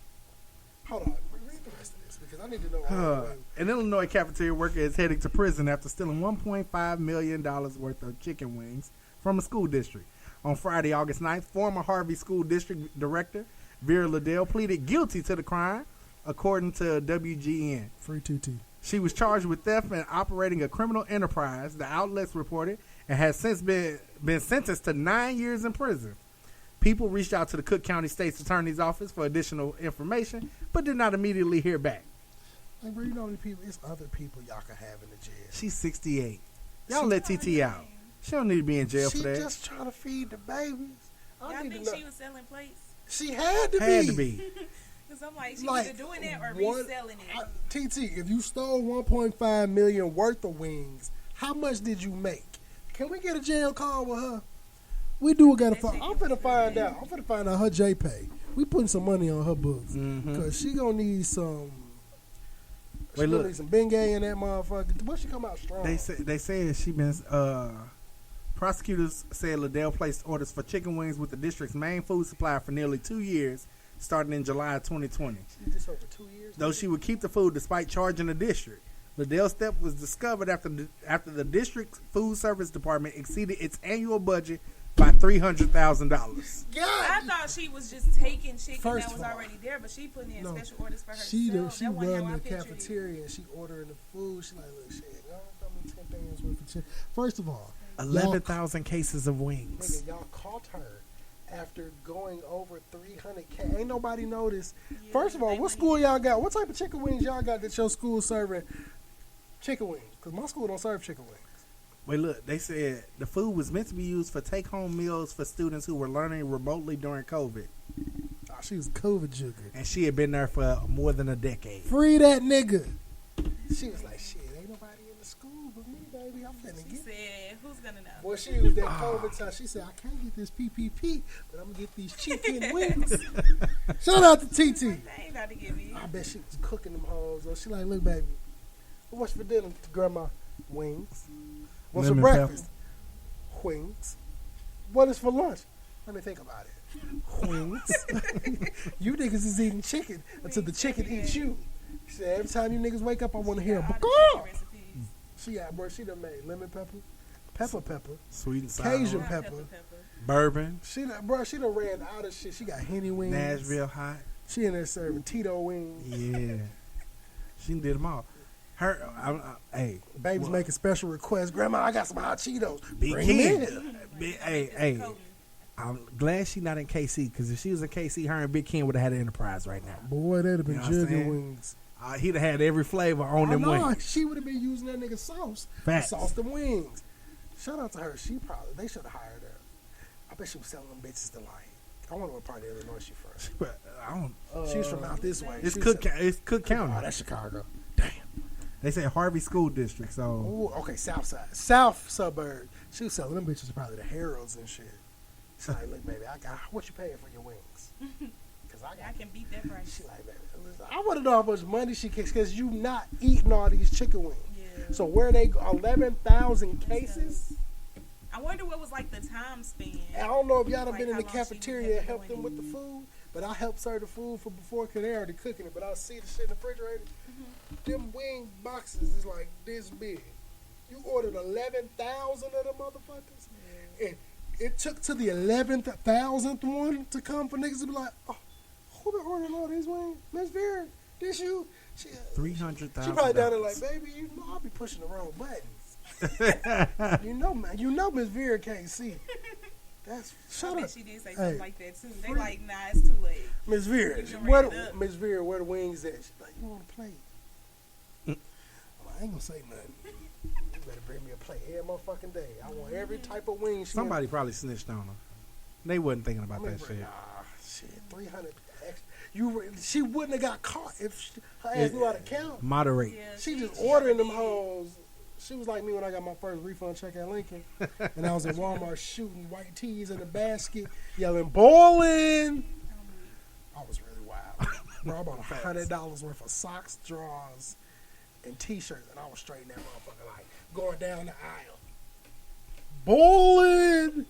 Hold on. Read the rest of this because I need to know. An Illinois cafeteria worker is heading to prison after stealing $1.5 million worth of chicken wings from a school district. On Friday, August 9th, former Harvey School District Director Vera Liddell pleaded guilty to the crime, according to WGN. Free TT. She was charged with theft and operating a criminal enterprise, the outlets reported, and has since been sentenced to 9 years in prison. People reached out to the Cook County State's Attorney's Office for additional information, but did not immediately hear back. Like, bro, you know how many people? It's other people y'all can have in the jail. She's 68. Y'all let TT out. She don't need to be in jail She for that. just trying to feed the babies. Y'all I need think to know. she was selling plates? She had to Had be. to be. Because I'm like, she Like, either doing that or what- reselling it. TT, if you stole 1.5 million worth of wings, how much did you make? Can we get a jail call with her? We do gotta find. I'm finna find out. I'm finna find out her JPay. We putting some money on her books because she gonna need some. She Wait, gonna look. need some Bengay in that motherfucker. What she come out strong? They said she been. Prosecutors said Liddell placed orders for chicken wings with the district's main food supplier for nearly 2 years, starting in July of 2020. She did this over 2 years. Though she would keep the food despite charging the district. Liddell's step was discovered after the district's food service department exceeded its annual budget by $300,000. I thought she was just taking chicken First that was of all, already there, but she put in no. special orders for herself. She That wasn't run how I the pictured it. cafeteria and she ordering the food. She like, look, shit, y'all got me 10 things worth of chicken. First of all, 11,000 cases of wings. nigga, y'all caught her after going over 300K. Ain't nobody noticed. Yeah, First of all, they what school y'all got? What type of chicken wings y'all got that your school serving chicken wings? Because my school don't serve chicken wings. Wait, look, they said the food was meant to be used for take-home meals for students who were learning remotely during COVID. Oh, she was COVID jugger. And she had been there for more than a decade. Free that nigga. She was like, shit, ain't nobody in the school but me, baby. I'm finna She get said, who's going to know? Boy, she used that COVID time. She said, I can't get this PPP, but I'm going to get these chicken wings. Shout out to TT. They ain't about to get me. I bet she was cooking them hoes. So she like, look, baby, what's for dinner, Grandma? Wings. What's for Lemon breakfast? Wings. What is for lunch? Let me think about it. Wings. You niggas is eating chicken until the chicken eats you. She said, every time you niggas wake up, I want to hear a All the "Baka!" chicken recipes. She got, bro, she done made lemon pepper, Sweet and sour. Cajun Pepper, pepper. Bourbon. She done, bro, she done ran out of shit. She got Henny wings. Nashville hot. She in there serving Tito wings. Yeah. She did them all. Hey. Baby's Well, making special requests. Grandma, I got some hot Cheetos. Big Bring 'em kid. in. Hey. I'm glad she not in KC, because if she was in KC, her and Big Ken would have had an enterprise right now. Boy, that'd have been You know what I'm jugging saying? wings. He'd have had every flavor on them know, wings. she would have been using that nigga sauce Facts. to sauce them wings. Shout out to her. They should have hired her. I bet she was selling them bitches to like. I wonder what part of Illinois she from. But I don't. She's from out this way. It's She's Cook. from- It's Cook County. Oh, that's Chicago. Damn. They say Harvey School District. So Ooh, okay, south side. South suburb. She was selling them bitches to probably the Heralds and shit. She's like, look, baby, I got what you paying for your wings? Because I I can beat that price. She like, baby, listen, I want to know how much money she gets because you not eating all these chicken wings. Yeah. So where they go, 11,000 cases? I wonder what was like the time span. I don't know if y'all done Like been in how the long she cafeteria and been helped them doing with the food, but I helped serve the food for before because they already cooking it. But I see the shit in the refrigerator. Them wing boxes is like this big. You ordered 11,000 of them motherfuckers, and it took to the 11,000th one to come for niggas to be like, oh, who been ordering all these wings? Miss Vera, this you? She $300,000. She probably down there like, baby, you know I'll be pushing the wrong buttons. you know Miss Vera can't see. That's I shut bet up. she did say Hey, something like that too. They like, nah, it's too late. Miss Vera, You can where wrap it up. Miss Vera, where the wings at? She's like, you want a plate? Well, I ain't gonna say nothing. You better bring me a plate every motherfucking day. I want every type of wing. She Somebody probably snitched on her. They wasn't thinking about that shit. Nah, shit, 300 extra. She wouldn't have got caught if her ass knew how to count. Moderate. Yeah, She just ordering them hoes. She was like me when I got my first refund check at Lincoln, and I was at Walmart shooting white tees in the basket, yelling "bowling." I was really wild. Bro, I bought $100 worth of socks, drawers, and T-shirts, and I was straight in that motherfucker, like going down the aisle, bowling.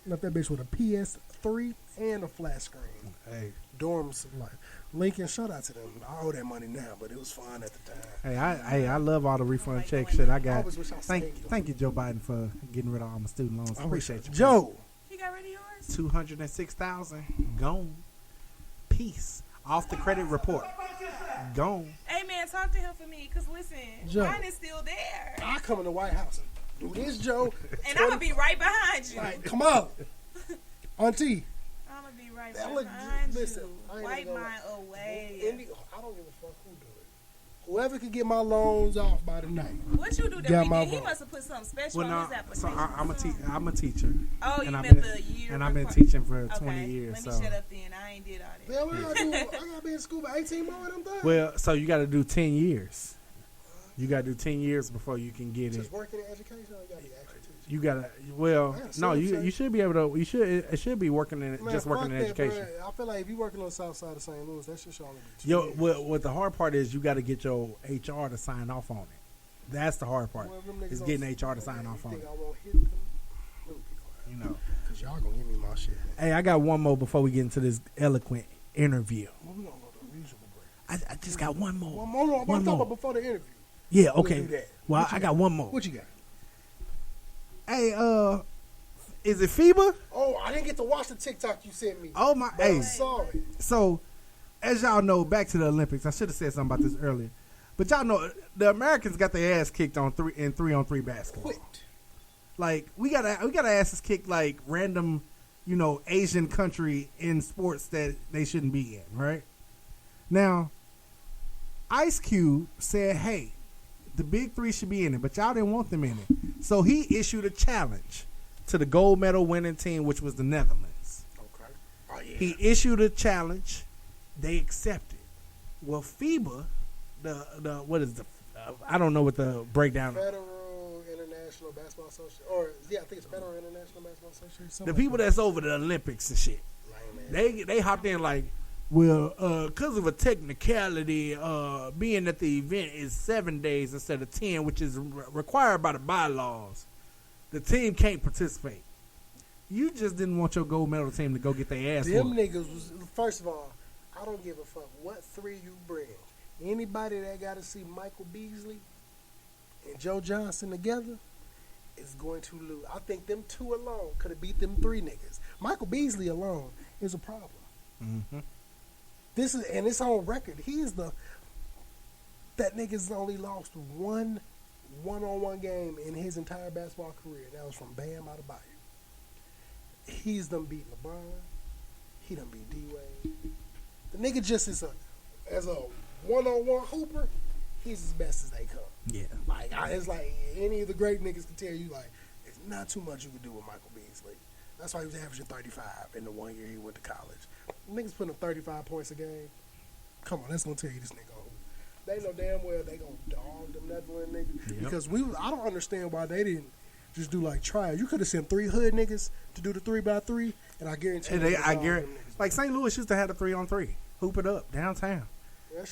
Left that bitch with a PS3 and a flat screen. Hey, Dorms, like Lincoln. Shout out to them. I owe that money now, but it was fun at the time. I love all the refund check shit I I got. always wish I saved them. Thank you, Joe Biden, for getting rid of all my student loans. I appreciate you, Joe. He got rid of yours? 206,000 gone. Peace off the credit report. Gone. Hey man, talk to him for me, cause listen, Joe. mine is still there, I come in the White House and do this, Joe. and I'm gonna be right behind you. Like, come on, Auntie. I'm gonna be right That look- behind listen, you. I ain't Wipe gonna mine away. I don't give a fuck who do it. Whoever can get my loans off by the night. What you do Got that my weekend? He vote. must have put something special Well, on no, his so application. I'm a teacher. Oh, you and meant I've been, the year. and I've been requirement. teaching for 20 Okay, years. let me So shut up then. I ain't did all that. Yeah, what I gotta do? I gotta be in school for 18 more and I'm done. well, so you got to do 10 years. You got to do 10 years before you can get it. Just working in education, or you gotta be actually teaching? You gotta well, Man, no, seriously. you should be able to. You should it should be working in Man, just working fuck in that, education. bruh. I feel like if you working on the south side of St. Louis, that shit should only be 2 years. What the hard part is, you got to get your HR to sign off on it. That's the hard part. Well, them niggas Is don't- getting HR to sign you off on think it. I won't hit them? Let me be quiet. You know. Cause y'all gonna give me my shit. Hey, I got one more before we get into this eloquent interview. Well, we gonna go to a reasonable break. I just got one more. One more. I'm One talking more. about before the interview. Yeah. We'll Okay. do that. Well, What you I got one more. What you got? Hey, is it FIBA? Oh, I didn't get to watch the TikTok you sent me. Oh my. But I Hey. saw it. So, as y'all know, back to the Olympics. I should have said something about this earlier, but y'all know the Americans got their ass kicked on 3-on-3 basketball. Quit. Like we got asses kicked like random, Asian country in sports that they shouldn't be in. Right now, Ice Cube said, "Hey, the big three should be in it, but y'all didn't want them in it." So he issued a challenge to the gold medal winning team, which was the Netherlands. Okay. Oh yeah. He issued a challenge. They accepted. Well, FIBA, the what is the I don't know what the breakdown. Federal International Basketball Association, or I think it's Federal International Basketball Association. The something people like that's over the Olympics and shit. that. Lame ass. They hopped in like, well, because of a technicality, being that the event is 7 days instead of 10, which is required by the bylaws, the team can't participate. You just didn't want your gold medal team to go get their ass Them whooped. niggas was, first of all, I don't give a fuck what three you bring. Anybody that got to see Michael Beasley and Joe Johnson together is going to lose. I think them two alone could have beat them three niggas. Michael Beasley alone is a problem. Mm-hmm. This is, and it's on record. That nigga's only lost one-on-one game in his entire basketball career. That was from Bam Adebayo. He's done beat LeBron. He done beat D-Wade. The nigga just is as a one-on-one hooper, he's as best as they come. Yeah. Like, it's like any of the great niggas can tell you, like, it's not too much you can do with Michael Beasley. That's why he was averaging 35 in the 1 year he went to college. Niggas putting up 35 points a game. Come on, that's gonna tell you this nigga. They know damn well they gonna dog them Netherlands niggas. Yep. Because I don't understand why they didn't just do like trials. You could have sent 3 hood niggas to do the 3x3, and I guarantee And you. I guarantee, like St. Louis used to have a 3-on-3, hoop it up downtown.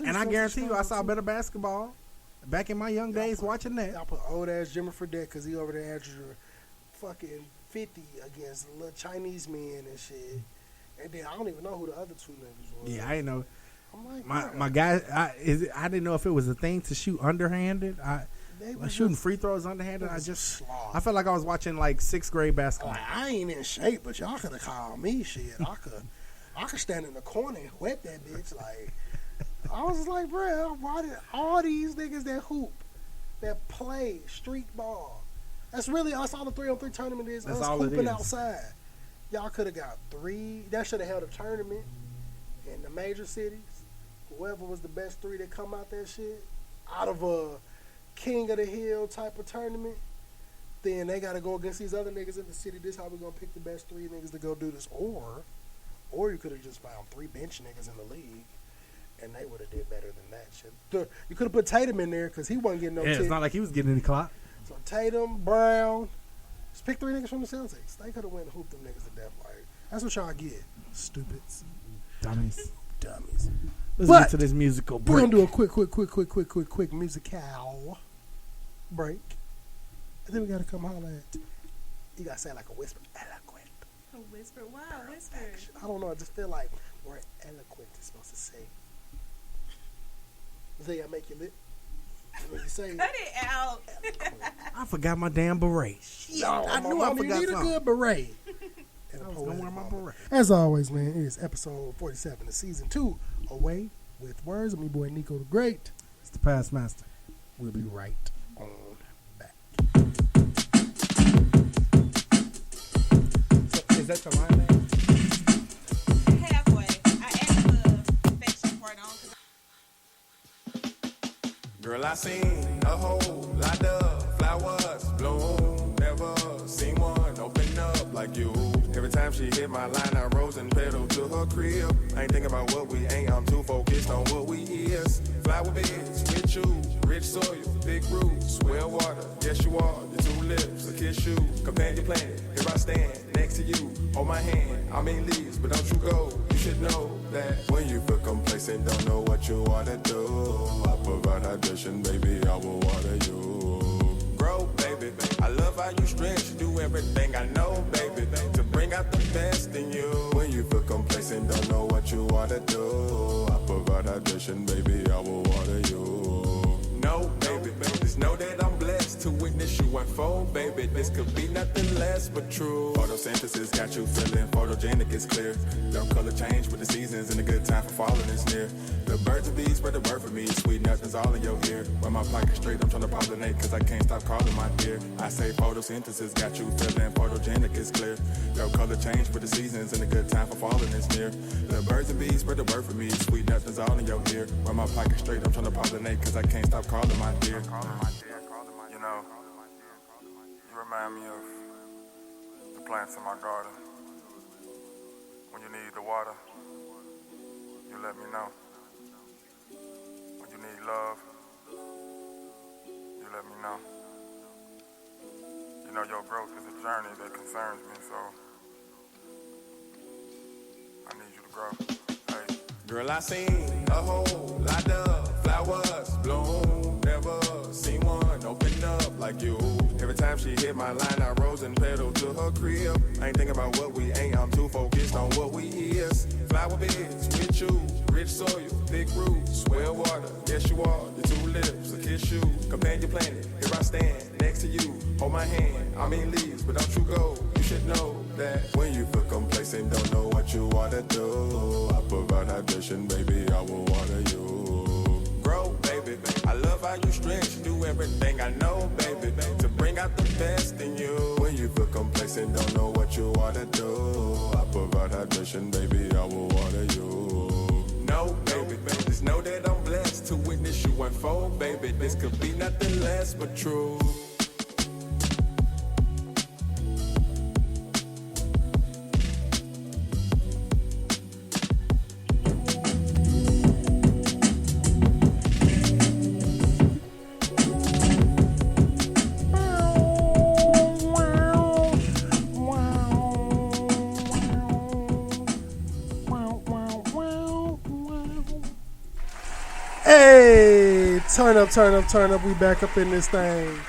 And I guarantee you, I saw better basketball back in my young days watching that. I put old ass Jimmy Fredette because he over there averaging fucking 50 against little Chinese men and shit. And then I don't even know who the other two niggas was. Yeah, I didn't know. I'm like, My guy, I didn't know if it was a thing to shoot underhanded. they was Shooting just- free throws underhanded. it I was just, sloth. I felt like I was watching like 6th grade basketball. Like, I ain't in shape, but y'all could have called me shit. I could stand in the corner and wet that bitch. Like, I was like, bro, why did all these niggas that hoop, that play street ball? That's all the 3-on-3 tournament is. That's Us all it hooping is. outside. Y'all could have got 3. That should have held a tournament in the major cities. Whoever was the best 3 that come out that shit, out of a King of the Hill type of tournament, then they got to go against these other niggas in the city. This how we going to pick the best 3 niggas to go do this. Or you could have just found 3 bench niggas in the league, and they would have did better than that shit. You could have put Tatum in there because he wasn't getting no Yeah, it's tick. not like he was getting any clock. So Tatum, Brown, just pick 3 niggas from the Celtics. They could have went and hooped them niggas to death. Like, that's what y'all get. Stupids. Dummies. Dummies. Let's But get to this musical We're break. going to do a quick musical break. And then we got to come holler at, you got to say it like a whisper, eloquent. A whisper. Wow, whisper. I don't know. I just feel like where eloquent is supposed to say. Say I make you lit. When you say Cut it out. I forgot my damn beret. Shit, I knew I you forgot need something. a good beret. And I a was gonna wear my poetic moment. beret. As always, man, it is episode 47 of season 2, Away with Words. I'm your boy Nico the Great. It's the Past Master. We'll be right on back. So, is that the line, man? Halfway. I added the perfection part on. Girl, I seen a whole lot of flowers bloom. Never seen one open up like you. Every time she hit my line, I rose and pedaled to her crib. I ain't thinking about what we ain't, I'm too focused on what we is. Flower beds with you, rich soil, big roots, well water. Yes, you are, your two lips, a kiss you, companion planet. Here I stand next to you, hold my hand. I mean leaves, but don't you go. You should know that when you feel complacent, don't know what you ought to do. I provide hydration, baby, I will water you. Grow, baby, I love how you stretch, do everything I know, baby, to bring out the best in you. When you feel complacent, don't know what you ought to do. I provide hydration, baby, I will water you. No, baby, just know that I'm blessed to witness you unfold, baby. This could be nothing less but true. Photosynthesis got you feeling photogenic, it's clear. No color change with the seasons and a good time for falling is near. The birds and bees spread the word for me, sweet nothing's all in your ear. When my pocket straight, I'm trying to pollinate, cause I can't stop calling my dear. I say photosynthesis got you feeling photogenic, it's clear. No color change with the seasons and a good time for falling is near. The birds and bees spread the word for me, sweet nothing's all in your ear. When my pocket straight, I'm trying to pollinate, cause I can't stop calling my dear. You know, you remind me of the plants in my garden. When you need the water, you let me know. When you need love, you let me know. You know, your growth is a journey that concerns me, so I need you to grow. Hey. Girl, I seen a whole lot of flowers bloom. Never seen one open up like you. Every time she hit my line, I rose and pedaled to her crib. I ain't thinking about what we ain't, I'm too focused on what we is. Flower beds with you, rich soil, big roots, well water. Yes, you are, your two lips, a kiss you, companion planet. Here I stand next to you, hold my hand. I mean leaves, but don't you go. You should know that when you feel complacent, don't know what you ought to do. I provide hydration, baby, I will water you. Grow, baby, I love how you stretch, do everything I know, baby, to bring out the best in you. When you feel complacent, don't know what you ought to do. I provide hydration, baby, I will water you. No, baby, just know that I'm blessed to witness you unfold, baby. This could be nothing less but true. Hey, turn up, turn up, turn up. We back up in this thing.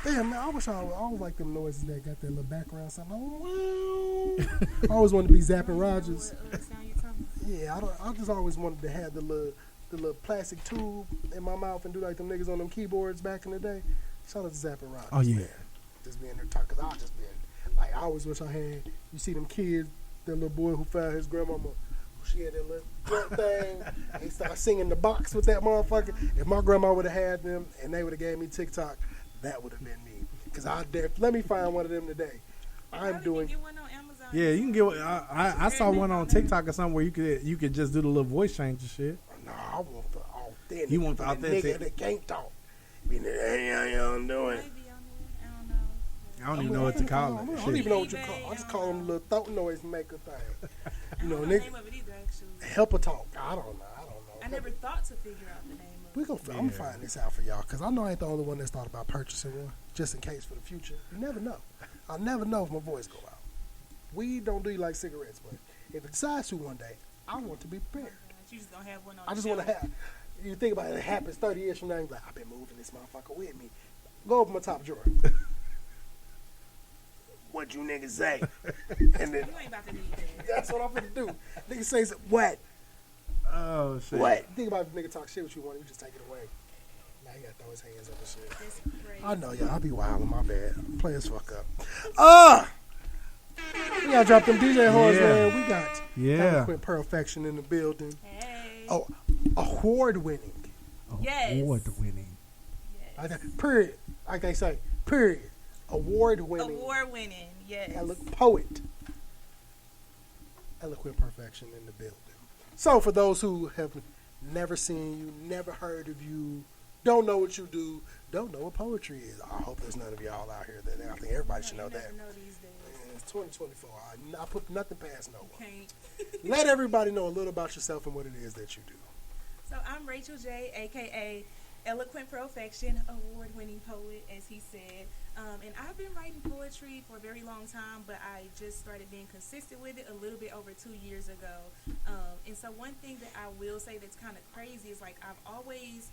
Damn, man, I wish I always like them noises that got that little background sound. I always wanted to be Zapping Rogers. Yeah, I just always wanted to have the little plastic tube in my mouth and do like them niggas on them keyboards back in the day. Shout out to Zapping Rogers. Oh, yeah. Man. Just being there talking, cause I just been like, I always wish I had. You see them kids, that little boy who found his grandmama. She had that little front thing. And he started singing the box with that motherfucker. If my grandma would have had them and they would have gave me TikTok, that would have been me. Cause let me find one of them today. I'm doing. Get one on Amazon. Yeah, you can get one. I saw one on TikTok or something where you could just do the little voice change and shit. No, I want the authentic. You want the authentic? Nigga that can't talk. Be there, hey, how y'all doing? I don't even know what to call it. I don't even know what you call it. I just call them a little throat noise maker thing. You know, I don't know the name of it either, actually. Help a talk. I don't know. I never thought to figure out the name of it. I'm gonna find this out for y'all because I know I ain't the only one that's thought about purchasing one, just in case for the future. You never know. I'll never know if my voice go out. Weed don't do you like cigarettes, but if it decides to one day, I want to be prepared. You just don't have one on I just the want to have. You think about it, it happens 30 years from now. You're like, I've been moving this motherfucker with me. Go over my top drawer. What you niggas say? And then You ain't about to need that. that's what I'm gonna do. Nigga says what? Oh shit! What? Think about if nigga talk shit what you want, you just take it away. Now you gotta throw his hands up and shit. That's crazy. I know, y'all. I be wildin', my bad. Play as fuck up. We gotta drop them DJ horns, man. We got Eloquent Pearlfection in the building. Hey. Oh, award-winning. Yes. Award-winning. Yes. Period. Like they say, period. Award-winning. Award-winning, yes. Poet. Eloquent Pearlfection in the building. So for those who have never seen you, never heard of you, don't know what you do, don't know what poetry is. I hope there's none of y'all out here that I think everybody should know that. Know these days. Man, it's 2024. I put nothing past no one. Can't. Let everybody know a little about yourself and what it is that you do. So I'm Rachel J, aka Eloquent Pearlfection, award-winning poet, as he said. And I've been writing poetry for a very long time, but I just started being consistent with it a little bit over 2 years ago. And so one thing that I will say that's kind of crazy is like I've always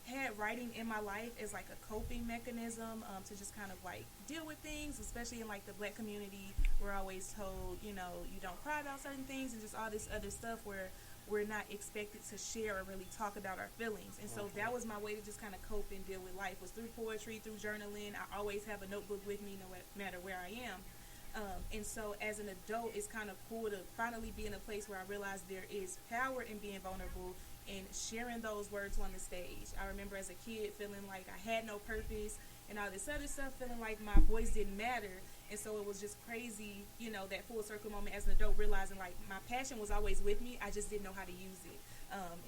had writing in my life as like a coping mechanism to just kind of like deal with things, especially in like the Black community. We're always told, you know, you don't cry about certain things and just all this other stuff where we're not expected to share or really talk about our feelings. And so that was my way to just kind of cope and deal with life, was through poetry, through journaling. I always have a notebook with me no matter where I am. And so as an adult, it's kind of cool to finally be in a place where I realize there is power in being vulnerable and sharing those words on the stage. I remember as a kid feeling like I had no purpose and all this other stuff, feeling like my voice didn't matter. And so it was just crazy, you know, that full circle moment as an adult, realizing like my passion was always with me. I just didn't know how to use it.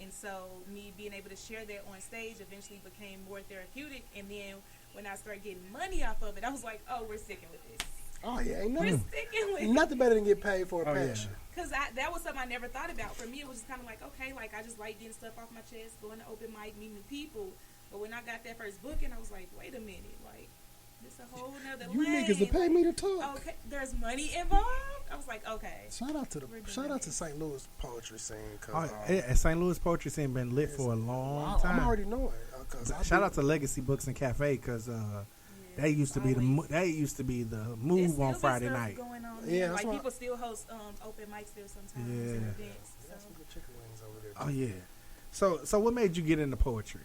And so me being able to share that on stage eventually became more therapeutic. And then when I started getting money off of it, I was like, oh, we're sticking with this. Oh, yeah, ain't We're nothing. sticking with it. Nothing better than get paid for a passion. Because that was something I never thought about. For me, it was just kind of like, okay, like I just like getting stuff off my chest, going to open mic, meeting new people. But when I got that first booking, I was like, wait a minute, like, this a whole nother You lane. niggas to pay me to talk. Okay, there's money involved. I was like, okay. Shout out to St. Louis poetry scene. Cause, St. Louis poetry scene been lit for a long time. I'm already knowing. Shout out to Legacy Books and Cafe because that used to be the move on Friday night. Going on yeah, like people still host open mics there sometimes and events. So. Some good chicken wings over there. Oh yeah. So what made you get into poetry?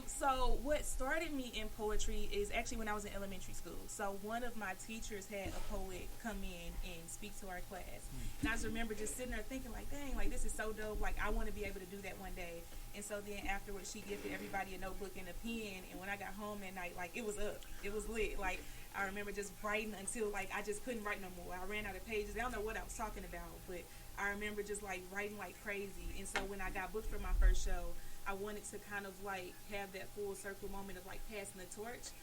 So what started me in poetry is actually when I was in elementary school. So one of my teachers had a poet come in and speak to our class. And I just remember just sitting there thinking like, dang, like this is so dope. Like I want to be able to do that one day. And so then afterwards she gifted everybody a notebook and a pen. And when I got home that night, like it was up. It was lit. Like I remember just writing until like I just couldn't write no more. I ran out of pages. I don't know what I was talking about, but I remember just like writing like crazy. And so when I got booked for my first show, I wanted to kind of like have that full circle moment of like passing the torch.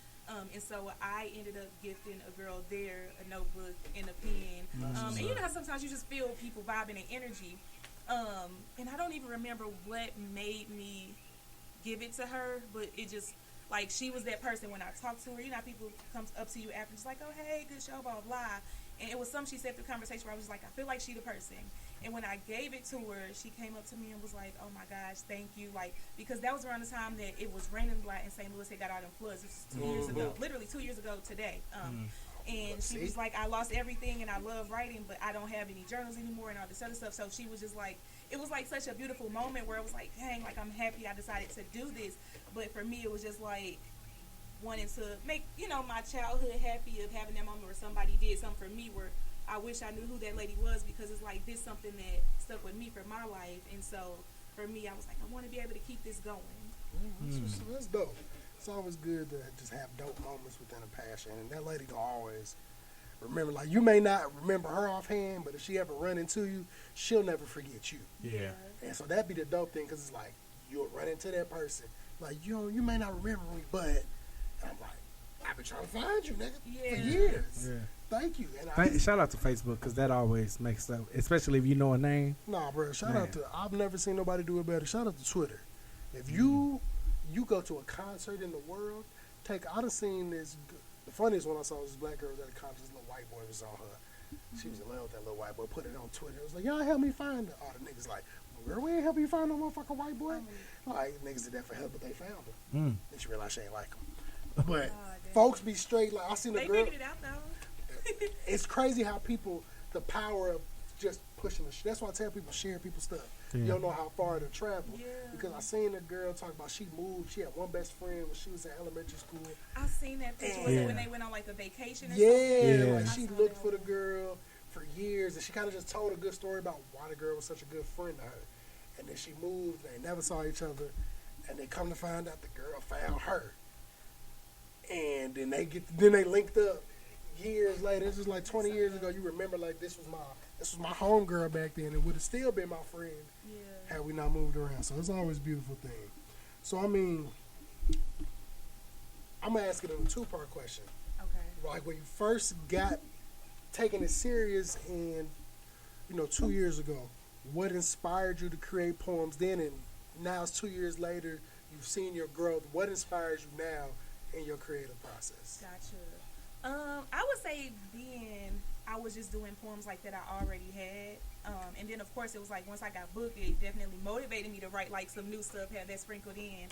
And so I ended up gifting a girl there a notebook and a pen. And you know how sometimes you just feel people vibing and energy. And I don't even remember what made me give it to her, but it just, like, she was that person when I talked to her. You know how people come up to you after just like, oh, hey, good show, blah, blah. And it was something she said through conversation where I was just like, I feel like she the person. And when I gave it to her, she came up to me and was like, oh, my gosh, thank you. Like, because that was around the time that it was raining a lot in St. Louis. They got out in floods. This was 2 years ago, literally 2 years ago today. And she was like, I lost everything and I love writing, but I don't have any journals anymore and all this other stuff. So she was just like, it was like such a beautiful moment where it was like, dang, like I'm happy I decided to do this. But for me, it was just like wanting to make, you know, my childhood happy of having that moment where somebody did something for me where I wish I knew who that lady was, because it's like this something that stuck with me for my life. And so for me, I was like, I want to be able to keep this going. That's dope. It's always good to just have dope moments within a passion, and that lady gonna always remember. Like, you may not remember her offhand, but if she ever run into you, she'll never forget you. Yeah. And so that'd be the dope thing, because it's like you'll run into that person, like you may not remember me, but I'm like, I've been trying to find you, nigga, for years. Yeah. Thank you. And shout out to Facebook, because that always makes up, especially if you know a name. Nah, bro. Shout out to, I've never seen nobody do it better. Shout out to Twitter. If you go to a concert in the world, I done seen this. The funniest one I saw was this black girl was at a concert. This little white boy was on her. She was in love with that little white boy. Put it on Twitter. It was like, y'all help me find her. All the niggas like, girl, we ain't help you find no motherfucking white boy. Like, niggas did that for help, but they found her. Then she realized she ain't like him. But folks be straight. Like, I seen a girl. They figured it out though. It's crazy how people, the power of just pushing the shit. That's why I tell people, share people's stuff. Yeah. You don't know how far it'll travel. Yeah. Because I seen a girl talk about she moved. She had one best friend when she was in elementary school. I seen that picture. Was it when they went on like a vacation or something? Yeah. Like she looked for the girl for years, and she kind of just told a good story about why the girl was such a good friend to her. And then she moved, and they never saw each other, and they come to find out the girl found her. And then they linked up years later. This was like 20 years ago. You remember, like, this was my homegirl back then. It would have still been my friend had we not moved around. So it's always a beautiful thing. So I mean, I'm gonna ask it in a two-part question. Okay. Like when you first got taking it serious, and 2 years ago, what inspired you to create poems then, and now it's 2 years later, you've seen your growth. What inspires you now in your creative process? Gotcha. I would say I was just doing poems like that I already had. And then of course it was like once I got booked, it definitely motivated me to write like some new stuff, have that sprinkled in,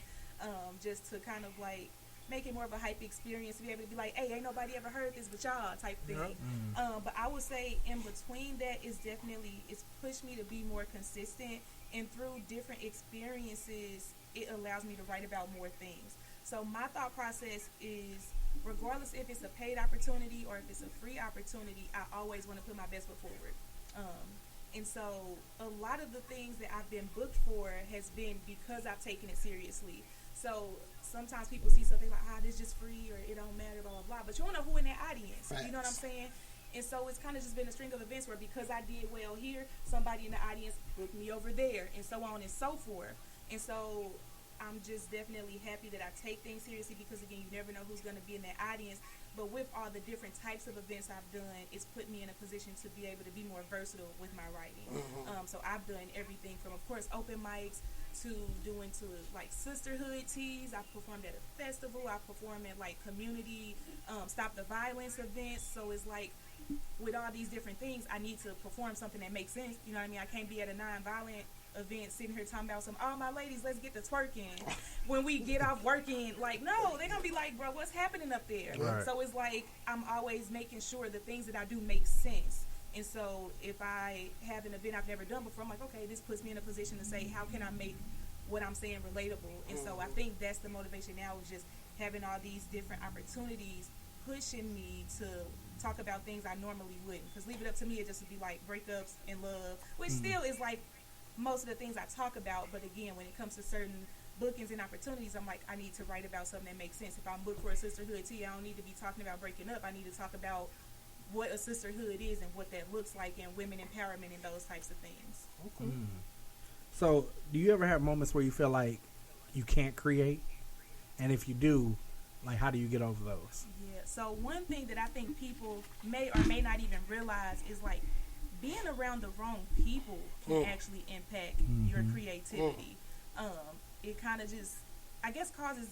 just to kind of like make it more of a hype experience, to be able to be like, hey, ain't nobody ever heard this but y'all type thing. Yep. But I would say in between that is definitely, it's pushed me to be more consistent, and through different experiences, it allows me to write about more things. So my thought process is, regardless if it's a paid opportunity or if it's a free opportunity, I always want to put my best foot forward. And so a lot of the things that I've been booked for has been because I've taken it seriously. So sometimes people see something like, this just free, or it don't matter, blah, blah, blah. But you don't know who in that audience. Right. You know what I'm saying? And so it's kind of just been a string of events where because I did well here, somebody in the audience booked me over there, and so on and so forth. And so I'm just definitely happy that I take things seriously, because again, you never know who's going to be in that audience. But with all the different types of events I've done, it's put me in a position to be able to be more versatile with my writing. Mm-hmm. So I've done everything from, of course, open mics to doing to like sisterhood teas. I performed at a festival. I performed at like community stop the violence events. So it's like with all these different things, I need to perform something that makes sense. You know what I mean? I can't be at a non-violent event sitting here talking about all my ladies, let's get to twerking when we get off working. Like, no, they're gonna be like, bro, what's happening up there? Right. So it's like I'm always making sure the things that I do make sense. And so if I have an event I've never done before, I'm like, okay, this puts me in a position to say, how can I make what I'm saying relatable? And so I think that's the motivation now, is just having all these different opportunities pushing me to talk about things I normally wouldn't. Because leave it up to me, it just would be like breakups and love, which still is like most of the things I talk about. But again, when it comes to certain bookings and opportunities, I'm like, I need to write about something that makes sense. If I'm booked for a sisterhood tea, I don't need to be talking about breaking up. I need to talk about what a sisterhood is and what that looks like, and women empowerment and those types of things. Okay. So do you ever have moments where you feel like you can't create? And if you do, like, how do you get over those? Yeah, so one thing that I think people may or may not even realize is like being around the wrong people can actually impact your creativity. It kind of just, I guess, causes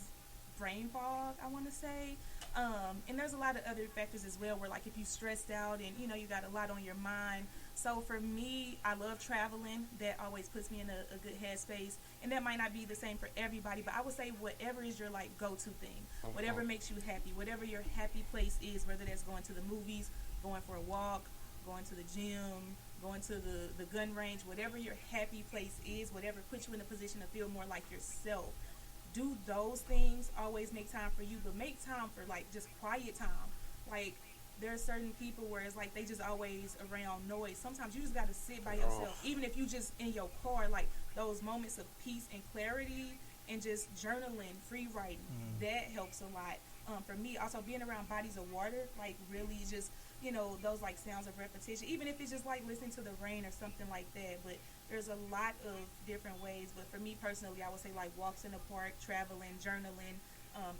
brain fog, I want to say. And there's a lot of other factors as well, where like if you stressed out and you got a lot on your mind. So for me, I love traveling. That always puts me in a good headspace. And that might not be the same for everybody, but I would say whatever is your like go-to thing, whatever makes you happy, whatever your happy place is, whether that's going to the movies, going for a walk, going to the gym, going to the gun range, whatever your happy place is, whatever puts you in a position to feel more like yourself. Do those things. Always make time for you, but make time for like just quiet time. Like there are certain people where it's like they just always around noise. Sometimes you just got to sit by yourself, even if you just in your car. Like those moments of peace and clarity, and just journaling, free writing, that helps a lot. For me, also being around bodies of water, like really just those like sounds of repetition, even if it's just like listening to the rain or something like that. But there's a lot of different ways. But for me personally, I would say like walks in the park, traveling, journaling,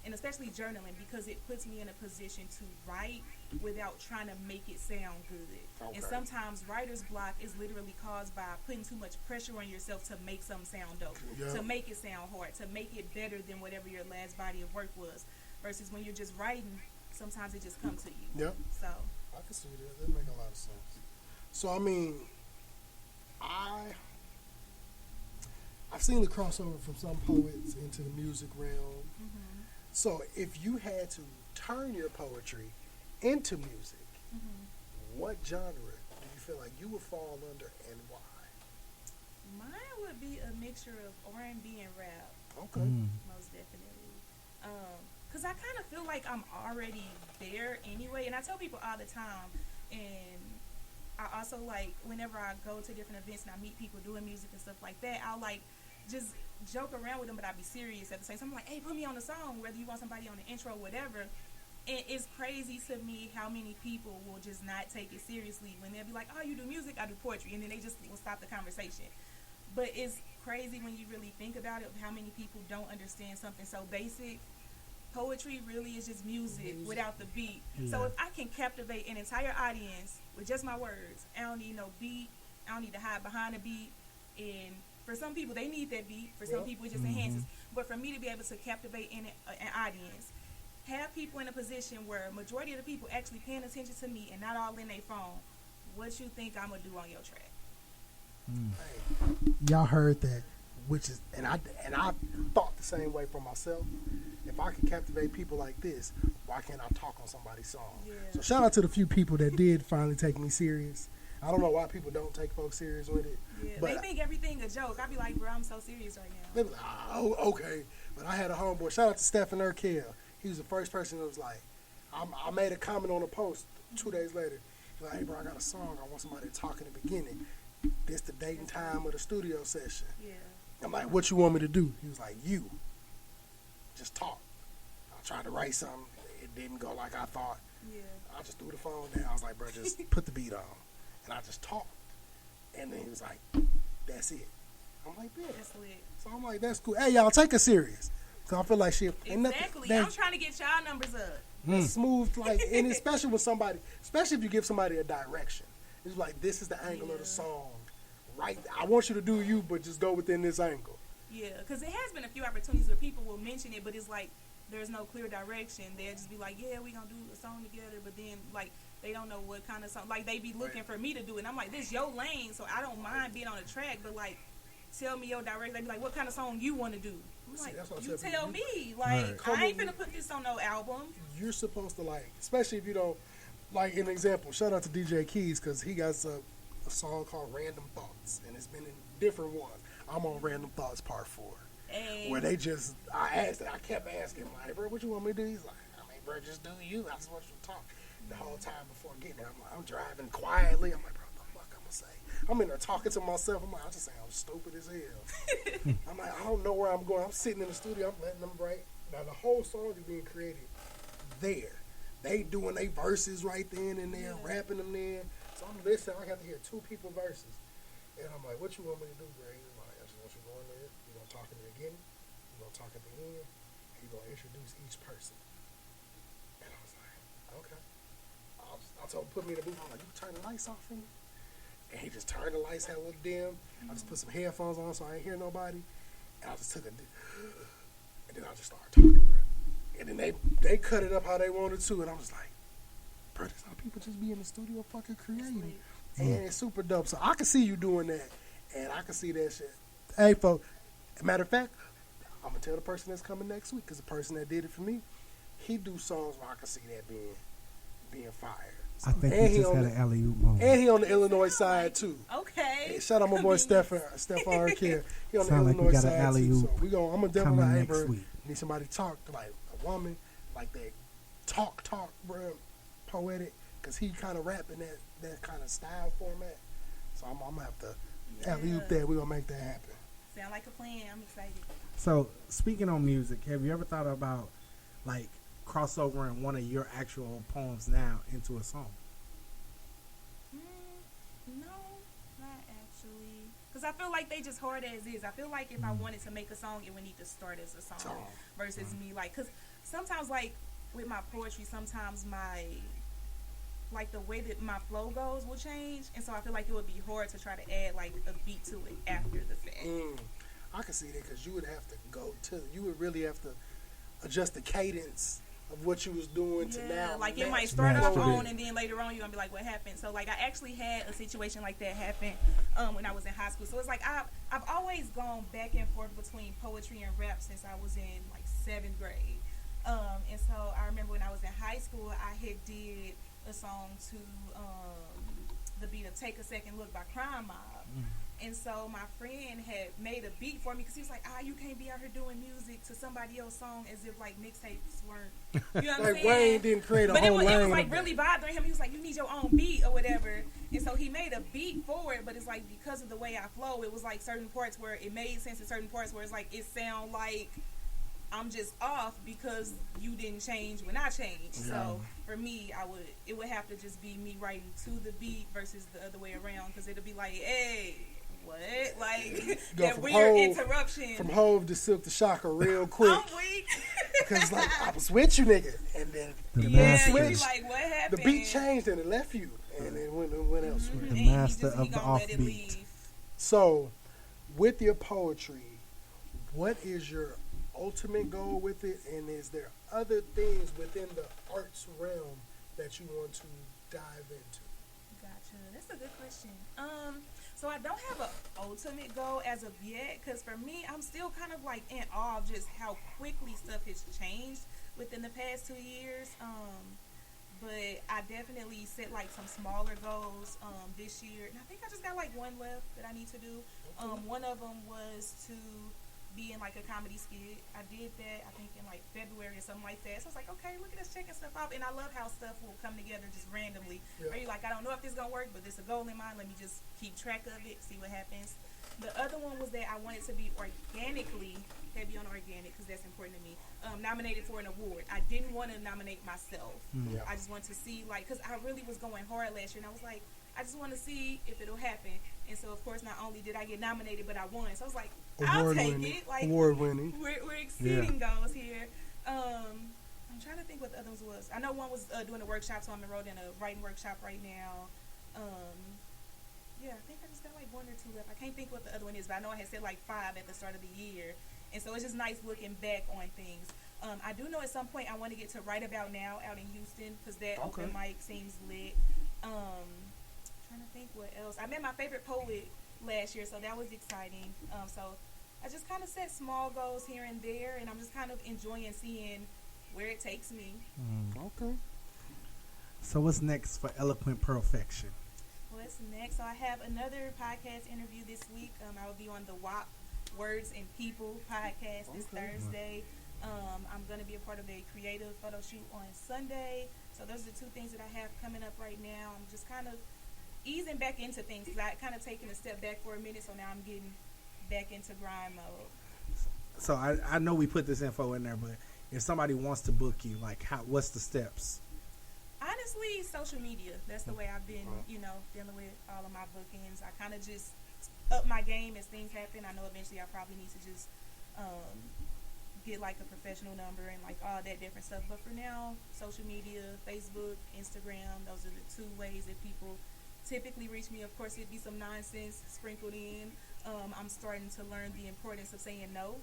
and especially journaling, because it puts me in a position to write without trying to make it sound good. And sometimes writer's block is literally caused by putting too much pressure on yourself to make something sound dope, to make it sound hard, to make it better than whatever your last body of work was. Versus when you're just writing, sometimes it just comes to you. Yep. So I can see that. That makes a lot of sense. So I mean, I've seen the crossover from some poets into the music realm. So if you had to turn your poetry into music, what genre do you feel like you would fall under, and why? Mine would be a mixture of R&B and rap. Okay. Most definitely. Because I kind of feel like I'm already there anyway. And I tell people all the time, and I also like whenever I go to different events and I meet people doing music and stuff like that, I'll like just joke around with them, but I'll be serious at the same time. I'm like, hey, put me on the song, whether you want somebody on the intro or whatever. And it's crazy to me how many people will just not take it seriously when they'll be like, oh, you do music, I do poetry. And then they just will stop the conversation. But it's crazy when you really think about it, how many people don't understand something so basic. Poetry really is just music without the beat. Yeah. So if I can captivate an entire audience with just my words, I don't need no beat. I don't need to hide behind a beat. And for some people, they need that beat. For some people, it just enhances. But for me to be able to captivate an audience, have people in a position where majority of the people actually paying attention to me and not all in their phone, what you think I'm going to do on your track? Hey, y'all heard that, which is, and I thought the same way for myself. If I can captivate people like this, why can't I talk on somebody's song? Yeah. So shout out to the few people that did finally take me serious. I don't know why people don't take folks serious with it. Yeah, but they think everything a joke. I be like, bro, I'm so serious right now. They be like, oh, okay. But I had a homeboy. Shout out to Stephen Urkel. He was the first person that was like, I made a comment on a post 2 days later. He's like, hey, bro, I got a song. I want somebody to talk in the beginning. This the date and time of the studio session. Yeah. I'm like, what you want me to do? He was like, you. Just talk. I tried to write something. It didn't go like I thought. Yeah. I just threw the phone down. I was like, bro, just put the beat on. And I just talked. And then he was like, that's it. I'm like, yeah. That's lit. So I'm like, that's cool. Hey, y'all, take it serious. So I feel like shit. Exactly. I'm trying to get y'all numbers up. Smooth, like, and especially with somebody, especially if you give somebody a direction. It's like, this is the angle of the song. Right. I want you to do you, but just go within this angle. Yeah, because it has been a few opportunities where people will mention it, but it's like there's no clear direction. They'll just be like, yeah, we going to do a song together, but then, like, they don't know what kind of song. Like, they be looking for me to do it. And I'm like, this your lane, so I don't mind being on the track, but, like, tell me your direction. They be like, what kind of song you want to do? I'm like, you tell me. Like, I ain't finna put this on no album. You're supposed to, like, especially if you don't, like, an example, shout out to DJ Keys, because he got a song called Random Thoughts, and it's been in different ones. I'm on Random Thoughts Part 4. Hey. Where they just, I kept asking him, like, bro, what you want me to do? He's like, I mean, bro, just do you. I just want you to talk. The whole time before getting there, I'm driving quietly. I'm like, bro, what the fuck I'm going to say? I'm in there talking to myself. I'm like, I just say I'm stupid as hell. I'm like, I don't know where I'm going. I'm sitting in the studio. I'm letting them write. Now, the whole song is being created there. They doing their verses right then and there, rapping them there. So I'm listening. I have to hear two people verses. And I'm like, what you want me to do, Greg? He's like, I just want you to go in there. You're going to talk in the beginning. You're going to talk at the end. And you're going to introduce each person. And I was like, okay. I told him, put me in the booth. I'm like, you turn the lights off for me? And he just turned the lights, had a little dim. I just put some headphones on so I ain't hear nobody. And I just took and then I just started talking, bro. And then they cut it up how they wanted to. And I was like, bro, this how people just be in the studio fucking creating. And it's super dope. So I can see you doing that. And I can see that shit. Hey, folks, matter of fact, I'm going to tell the person that's coming next week, because the person that did it for me, he do songs where I can see that being fired. So, I think he just had an alley-oop moment. And he on the Illinois side, too. Okay. Hey, shout out my boy Stephen Arcare. He on the Sound like Illinois we got side, an too. alley-oop So I'm going to coming definitely, next bro, week. need somebody to talk to, like a woman, like that talk, bro, poetic, because he kind of rapping that kind of style format. So I'm going to have to alley-oop that. We're going to make that happen. Sound like a plan. I'm excited. So, speaking on music, have you ever thought about, like, crossovering one of your actual poems now into a song? No, not actually. Because I feel like they just hard as is. I feel like if I wanted to make a song, it would need to start as a song versus me. Like, because sometimes, like, with my poetry, sometimes like the way that my flow goes will change, and so I feel like it would be hard to try to add like a beat to it after the fact. I can see that, because you would have to you would really have to adjust the cadence of what you was doing to now. Like it might start off on, and then later on you're gonna be like, what happened? So like I actually had a situation like that happen when I was in high school. So it's like I've always gone back and forth between poetry and rap since I was in like 7th grade. And so I remember when I was in high school, I had did a song to the beat of Take a Second Look by Crime Mob. And so my friend had made a beat for me, because he was like, you can't be out here doing music to somebody else's song as if like mixtapes weren't, you know what I'm saying? Wayne didn't create a whole lane. But it was like really bothering him. He was like, you need your own beat or whatever. And so he made a beat for it, but it's like because of the way I flow, it was like certain parts where it made sense and certain parts where it's like it sound like I'm just off because you didn't change when I changed. So for me, it would have to just be me writing to the beat versus the other way around, because it'll be like, hey, what? Like, Go that from weird Hov- interruption. From Hove to Silk to Shaka real quick. I'm weak. Because, like, I was with you, nigga. And then Yeah, you be switched. like, what happened? The beat changed and it left you. And it went elsewhere. The And master he of the gonna let it offbeat. leave. So, with your poetry, what is your ultimate goal with it? And is there other things within the arts realm that you want to dive into? Gotcha. That's a good question. So I don't have an ultimate goal as of yet, because for me, I'm still kind of like in awe of just how quickly stuff has changed within the past 2 years. But I definitely set like some smaller goals this year, and I think I just got like one left that I need to do. One of them was to be in like a comedy skit. I did that I think in like February or something like that. So I was like, okay, look at us checking stuff off, and I love how stuff will come together just randomly. Yeah. Where you're like, I don't know if this is gonna work, but there's a goal in mind. Let me just keep track of it, see what happens. The other one was that I wanted to be organically, heavy on organic because that's important to me, nominated for an award. I didn't want to nominate myself. Yeah. I just wanted to see, like, because I really was going hard last year, and I was like, I just want to see if it'll happen. And so, of course, not only did I get nominated, but I won. So I was like, I'll take it. Like, Award winning. we're exceeding goals here. I'm trying to think what the other ones was. I know one was doing a workshop, so I'm enrolled in a writing workshop right now. Yeah, I think I just got like one or two left. I can't think what the other one is, but I know I had said like 5 at the start of the year. And so it's just nice looking back on things. I do know at some point I want to get to Right About Now out in Houston, because that open mic seems lit. Trying to think what else. I met my favorite poet last year, so that was exciting. So I just kind of set small goals here and there, and I'm just kind of enjoying seeing where it takes me. Okay. So what's next for Eloquent Pearlfection? What's next? So I have another podcast interview this week. I will be on the WAP Words and People podcast this Thursday. I'm going to be a part of a creative photo shoot on Sunday. So those are the 2 things that I have coming up right now. I'm just kind of easing back into things, because I kind of taken a step back for a minute, so now I'm getting back into grind mode. So I know we put this info in there, but if somebody wants to book you, like, what's the steps? Honestly, social media. That's the way I've been, dealing with all of my bookings. I kind of just up my game as things happen. I know eventually I probably need to just get like a professional number and like all that different stuff. But for now, social media, Facebook, Instagram, those are the 2 ways that people typically reach me. Of course, it'd be some nonsense sprinkled in. I'm starting to learn the importance of saying no,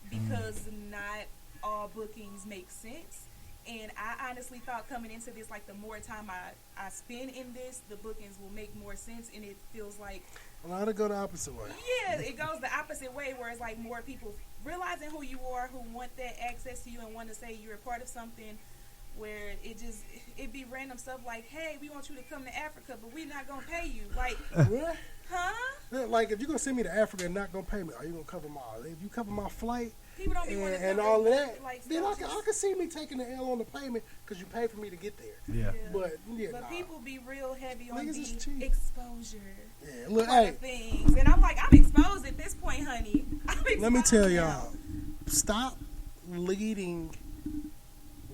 because not all bookings make sense. And I honestly thought coming into this, like, the more time I spend in this, the bookings will make more sense, and it feels like a lot of go the opposite way. Yeah, it goes the opposite way, where it's like more people realizing who you are, who want that access to you and want to say you're a part of something, where it'd be random stuff like, hey, we want you to come to Africa, but we're not going to pay you. Like, what? Huh? Like, if you're going to send me to Africa and not going to pay me, are you going to cover if you cover my flight people don't be and all of that, like, then I can see me taking the L on the payment because you pay for me to get there. Yeah. But nah. people be real heavy on Niggas is the cheap. exposure. Yeah, look, part hey. of things. And I'm like, I'm exposed at this point, honey. Let me tell y'all, stop leading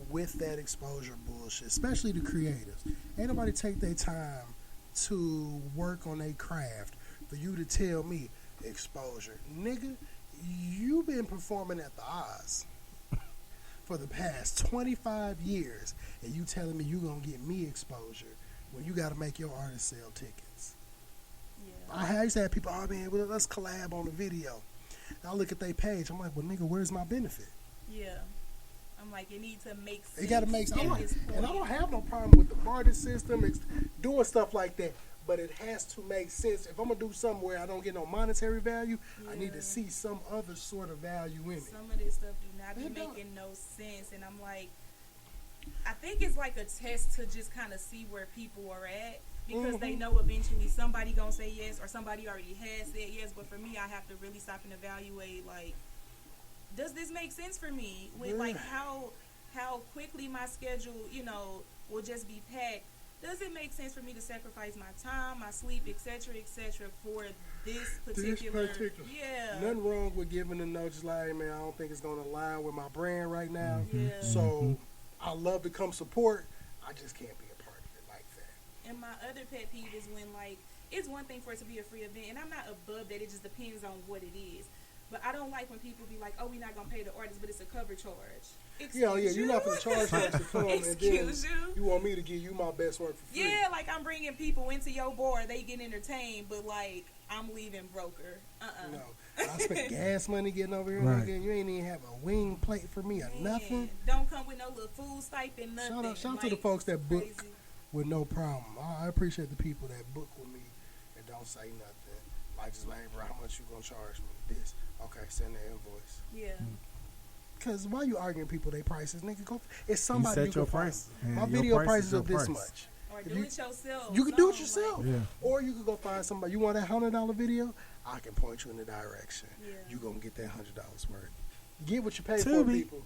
with that exposure bullshit, especially the creatives. Ain't nobody take their time to work on their craft for you to tell me exposure. Nigga, you've been performing at the Oz for the past 25 years, and you telling me you gonna get me exposure when you gotta make your artist sell tickets. Yeah. I used to have people, oh man, well, let's collab on the video. And I look at their page, I'm like, well, nigga, where's my benefit? Yeah. I'm like, it needs to make sense. It gotta make sense. Like, and I don't have no problem with the barter system, doing stuff like that. But it has to make sense. If I'm gonna do something where I don't get no monetary value, I need to see some other sort of value in it. Some of this stuff do not be making no sense, and I'm like, I think it's like a test to just kind of see where people are at, because they know eventually somebody gonna say yes, or somebody already has said yes. But for me, I have to really stop and evaluate, like, does this make sense for me? With like how quickly my schedule, will just be packed. Does it make sense for me to sacrifice my time, my sleep, etc., for this particular? Yeah. Nothing wrong with giving a note, just like, hey, man, I don't think it's going to align with my brand right now. Yeah. So I love to come support. I just can't be a part of it like that. And my other pet peeve is when, like, it's one thing for it to be a free event, and I'm not above that. It just depends on what it is. But I don't like when people be like, "Oh, we're not gonna pay the artist, but it's a cover charge." You're not gonna charge us to come, and then you want me to give you my best work for free. Yeah, like I'm bringing people into your bar, they get entertained, but like I'm leaving broker. No, I spent gas money getting over here, Right. and you ain't even have a wing plate for me or nothing. Don't come with no little food stipend, nothing. Shout out to the folks that book with no problem. I appreciate the people that book with me and don't say nothing. Like, just like, bro, how much you gonna charge me? This. Okay, send the invoice. Yeah. Because why you arguing people they prices? Nigga, go. It's somebody you you set your can price. find. My Your video price prices is are your this price. much. Or If do it yourself. You can do it yourself. Yeah. Or you could go find somebody. You want that $100 video? I can point you in the direction. Yeah. You gonna get that $100 worth. Get what you pay for, Tubi. people.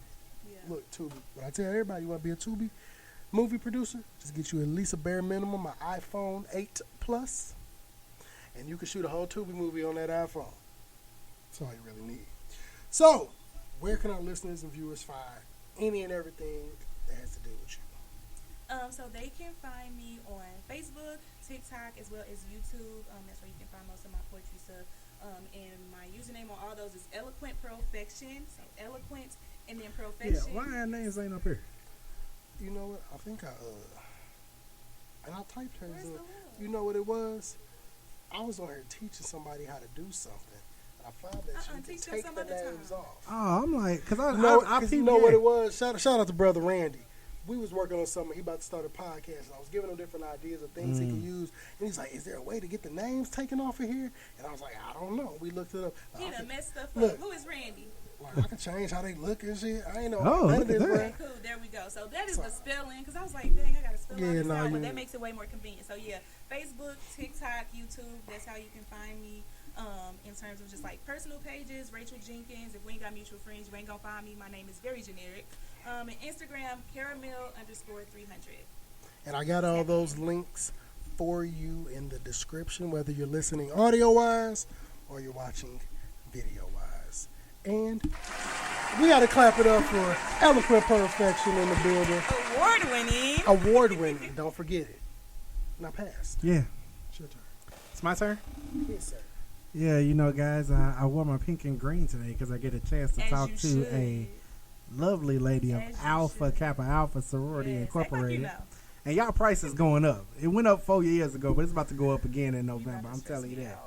Yeah. Look, Tubi. But I tell everybody, you want to be a Tubi movie producer? Just get you at least a bare minimum, an iPhone 8 Plus, and you can shoot a whole Tubi movie on that iPhone. That's all you really need. So, where can our listeners and viewers find any and everything that has to do with you? So they can find me on Facebook, TikTok, as well as YouTube. That's where you can find most of my poetry stuff. And my username on all those is Eloquent Pearlfection. So Eloquent and then Yeah, Pearlfection. why our names ain't up here? You know what? I think and I typed hers Where's up. the love? You know what it was? I was on here teaching somebody how to do something. And I found that you can teach them take some the other time. names off. Oh, I'm like, because I You know what it was? Shout out to Brother Randy. We was working on something. He about to start a podcast. And I was giving him different ideas of things he could use. And he's like, is there a way to get the names taken off of here? And I was like, I don't know. We looked it up. He done messed stuff Look. up. Who is Randy? Like, I can change how they look and shit. I ain't know Oh, none look of this, at that. bro. Okay, cool. There we go. So that is the spelling. Because I was like, dang, I got to spell all this out. But that makes it way more convenient. So yeah, Facebook, TikTok, YouTube. That's how you can find me. In terms of just like personal pages, Rachel Jenkins. If we ain't got mutual friends, you ain't gonna find me. My name is very generic. And Instagram, caramel_300. And I got all those links for you in the description, whether you're listening audio-wise or you're watching video-wise. And we got to clap it up for Eloquent Pearlfection in the building. Award-winning. Award-winning. Don't forget it. Now pass. Yeah. It's your turn. It's my turn? Yes, sir. Yeah, you know, guys, I wore my pink and green today because I get a chance to As talk you to should. a lovely lady of As you Alpha should. Kappa Alpha Sorority Yes, act like Incorporated. you know. And y'all price is going up. It went up 4 years ago, but it's about to go up again in November. I'm telling you that.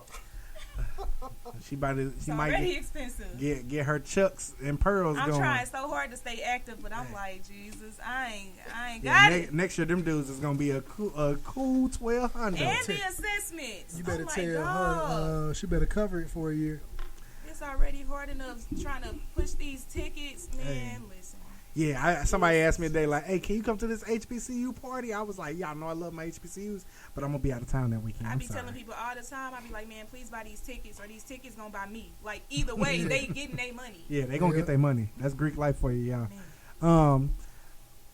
She It's might already expensive. get her chucks and pearls I'm going. trying so hard to stay active, but I'm like, Jesus, I ain't got it. Next year, them dudes is gonna be a cool 1,200. And the assessments. You better I'm like, tell dog, her she better cover it for a year. it's already hard enough trying to push these tickets, man. Hey. Listen. Yeah, somebody asked me today, like, hey, can you come to this HBCU party? I was like, y'all know I love my HBCUs, but I'm going to be out of town that weekend. I be telling people all the time, I be like, man, please buy these tickets, or these tickets gonna buy me. Like, either way, they getting their money. Yeah, they going to get their money. That's Greek life for you, y'all.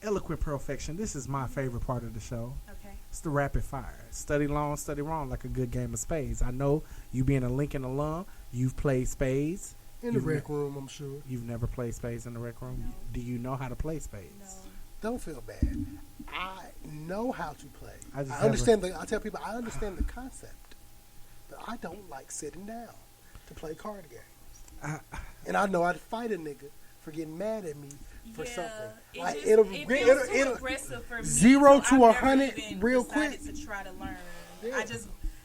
Eloquent Pearlfection, this is my favorite part of the show. Okay. It's the rapid fire. Study long, study wrong, like a good game of spades. I know you being a Lincoln alum, you've played spades. In the rec room, I'm sure. You've never played spades in the rec room? No. Do you know how to play spades? No. Don't feel bad. I know how to play. I just I understand I tell people I understand the concept, but I don't like sitting down to play card games. And I know I'd fight a nigga for getting mad at me for something. Like it feels too aggressive for me. 0 to I've never 100 even real decided quick. to try to learn. Yeah.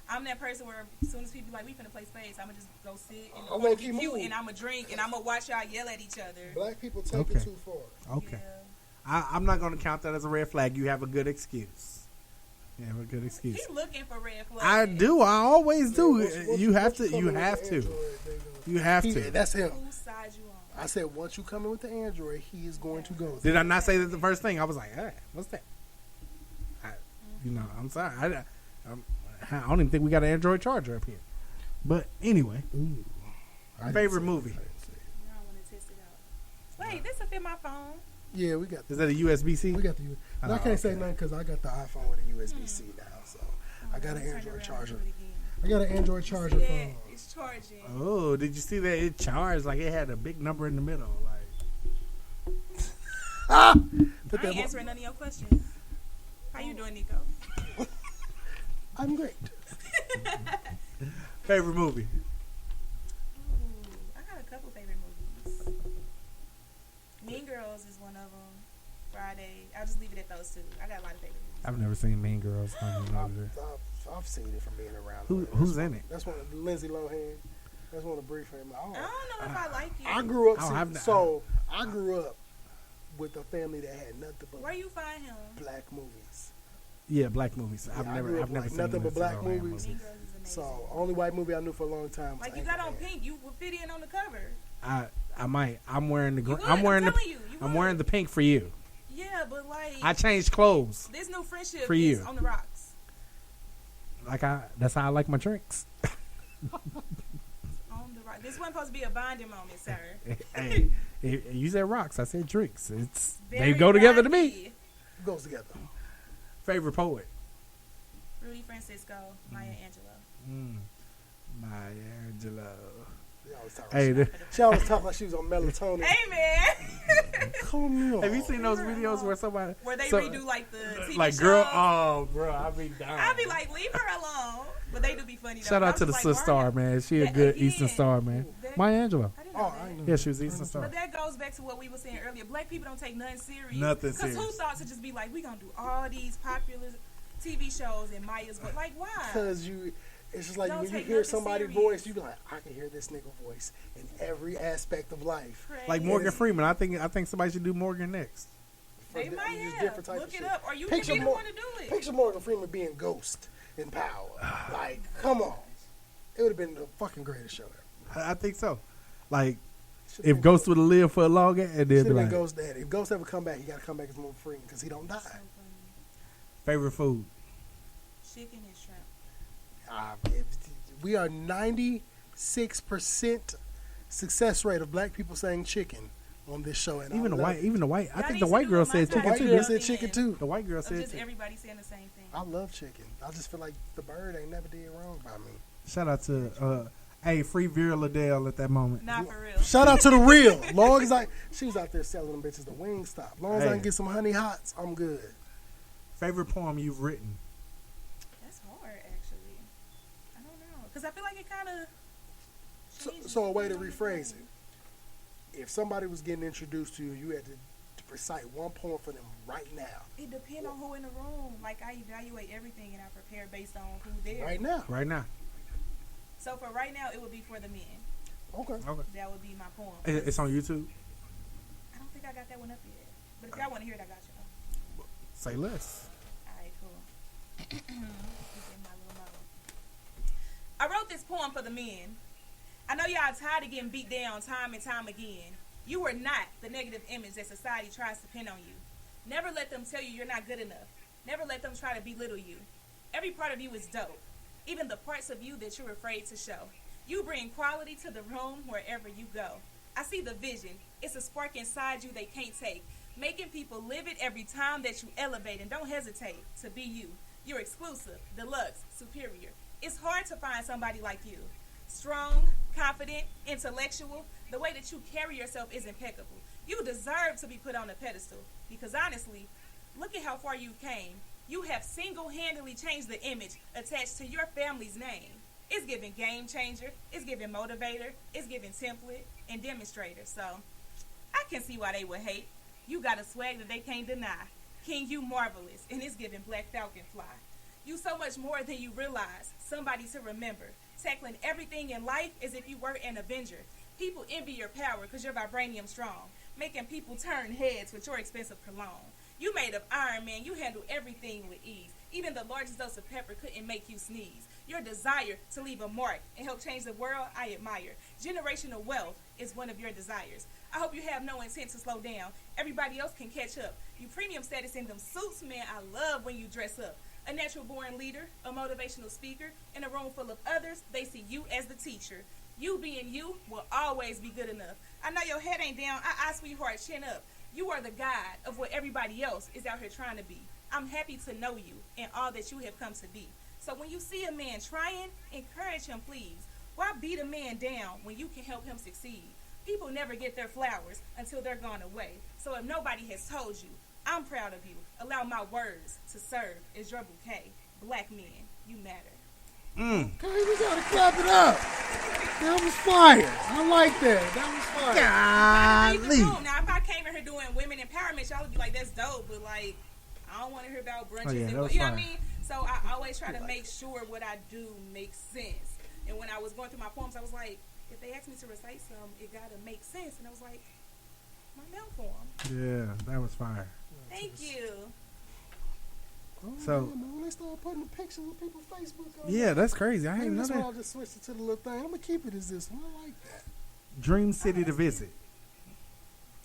I'm that person where as soon as people like we finna play spades, I'ma just go sit and I'll I'ma make be you cute move. and I'ma drink and I'ma watch y'all yell at each other. Black people take Okay. it too far. Okay. Yeah. I'm not going to count that as a red flag. You have a good excuse. You have a good excuse. He's looking for red flags. I do. I always do. Once You have come to. in You with have the to. Android, they go- You have to. That's him. Whose side you on? I said once you come in with the Android, he is going to go. Did I not say that the first thing? I was like, hey, what's that? I'm sorry. I don't even think we got an Android charger up here. But anyway, favorite movie. Now I want to test it out. Wait, this will fit my phone. Yeah, we got. Is that a USB-C? We got the. But I Oh, can't say okay. nothing because I got the iPhone with a USB-C now, so I got an Turn it Android around charger. and do it again. I got an Android charger Yeah, phone. it's charging. Oh, did you see that? It charged like it had a big number in the middle. Like, Put I ain't that. answering none of your questions. How you doing, Nico? I'm great. Favorite movie? Ooh, I got a couple favorite movies. Mean Girls is one of them. Friday. I'll just leave it at those two. I got a lot of favorite movies. I've never seen Mean Girls. I don't know this. I've seen it from being around. Who's in it? That's one of Lindsay Lohan. That's one of Brie Family. I don't know if I like it. I grew up. I I grew up with a family that had nothing but Where you find him? black movies. Yeah, black movies. Yeah, I've I never grew up seen like nothing but Lindsay black Lohan movies. Mean Girls is amazing. So only white movie I knew for a long time. Was Like you got on Anchorman. pink, you would fit in on the cover. I might. I'm wearing the. You would, I'm wearing I'm the. telling you, you I'm would. wearing the pink for you. Yeah, but like I changed clothes. this new friendship For is you. on the rocks. That's how I like my drinks. On the rock. This wasn't supposed to be a bonding moment, sir. Hey, you said rocks. I said drinks. They Very go together to me. rocky. It goes together. Favorite poet? Rudy Francisco, Maya Angelou. Maya Angelou. She always talk like she was on melatonin. Hey man, Come on. Have you seen those videos where somebody where they redo like the TV like shows? girl? Oh, bro, I be down. I be like, leave her alone. But they do be funny. Though. Shout I out to the was like, sister star, man. She a Yeah, good again. Eastern Star, man. That- Maya Angelou. I didn't know that. I know. Yeah, she was Eastern Star. But that goes back to what we were saying earlier. Black people don't take nothing serious. Nothing Because who serious. thought to just be like, we gonna do all these popular TV shows and Maya's voice? Like, why? Because it's just like Don't when you take hear nothing somebody's serious. voice, you be like, I can hear this nigga voice in every aspect of life. Crazy. Like Morgan Freeman. I think somebody should do Morgan next. They For might just have. different type Look of it shit. up, or you Picture can be the Mor- one to do it. Picture Morgan Freeman being Ghost in Power. Like, come on. It would have been the fucking greatest show ever. I think so. Like Should've if been Ghost would have lived for longer, and they'd Should be have been like, Ghost Daddy. If Ghost ever come back, he got to come back as Morgan Freeman because he don't die. favorite food. Chicken and shrimp. We are 96% success rate of black people saying chicken on this show. And Even the white. I Y'all think need the to white do girl a said montage. chicken white too. girl Yeah. said chicken too. The white girl Of said just too. everybody saying the same thing. I love chicken. I just feel like the bird ain't never did wrong by me. Shout out to free Vera Liddell at that moment. Not for real. Shout out to the real. Long as she was out there selling them bitches the Wingstop. Long as I Hey. can get some honey hots, I'm good. Favorite poem you've written. That's hard, actually. I don't know. Because I feel like it kind of. So a way to rephrase it. If somebody was getting introduced to you, you had to recite one poem for them right now. It depends on who in the room. Like, I evaluate everything and I prepare based on who there. Right now. Right now. So for right now, it would be for the men. Okay. Okay. That would be my poem. It's on YouTube. I don't think I got that one up yet. But if y'all want to hear it, I got you. Say less. All right, cool. This is my little note. I wrote this poem for the men. I know y'all tired of getting beat down time and time again. You are not the negative image that society tries to pin on you. Never let them tell you you're not good enough. Never let them try to belittle you. Every part of you is dope. Even the parts of you that you're afraid to show. You bring quality to the room wherever you go. I see the vision. It's a spark inside you they can't take. Making people live it every time that you elevate, and don't hesitate to be you. You're exclusive, deluxe, superior. It's hard to find somebody like you. Strong, confident, intellectual. The way that you carry yourself is impeccable. You deserve to be put on a pedestal because honestly, look at how far you came. You have single-handedly changed the image attached to your family's name. It's giving game changer, it's giving motivator, it's giving template and demonstrator. So I can see why they would hate. You got a swag that they can't deny. King, you marvelous, and it's giving Black Falcon fly. You so much more than you realize, somebody to remember. Tackling everything in life as if you were an Avenger. People envy your power because you're vibranium strong. Making people turn heads with your expensive cologne. You made of iron, man. You handle everything with ease. Even the largest dose of pepper couldn't make you sneeze. Your desire to leave a mark and help change the world, I admire. Generational wealth is one of your desires. I hope you have no intent to slow down. Everybody else can catch up. You premium status in them suits, man. I love when you dress up. A natural born leader, a motivational speaker, in a room full of others, they see you as the teacher. You being you will always be good enough. I know your head ain't down. Sweetheart, chin up. You are the guide of what everybody else is out here trying to be. I'm happy to know you and all that you have come to be. So when you see a man trying, encourage him, please. Why beat a man down when you can help him succeed? People never get their flowers until they're gone away. So if nobody has told you, I'm proud of you. Allow my words to serve as your bouquet. Black men, you matter. Okay, we gotta clap it up. That was fire. I like that. That was fire. Golly. Now, if I came in here doing women empowerment, y'all would be like, that's dope. But, like, I don't want to hear about brunches. You know what I mean? So I always try to make sure what I do makes sense. And when I was going through my poems, I was like, if they asked me to recite some, it got to make sense. And I was like, I'm down for them. Yeah, that was fire. Thank you. So when they start putting the pictures of people's Facebook on that's crazy. I ain't know that. I'll just switch it to the little thing. I'm gonna keep it as this one. I like that. Dream city to visit.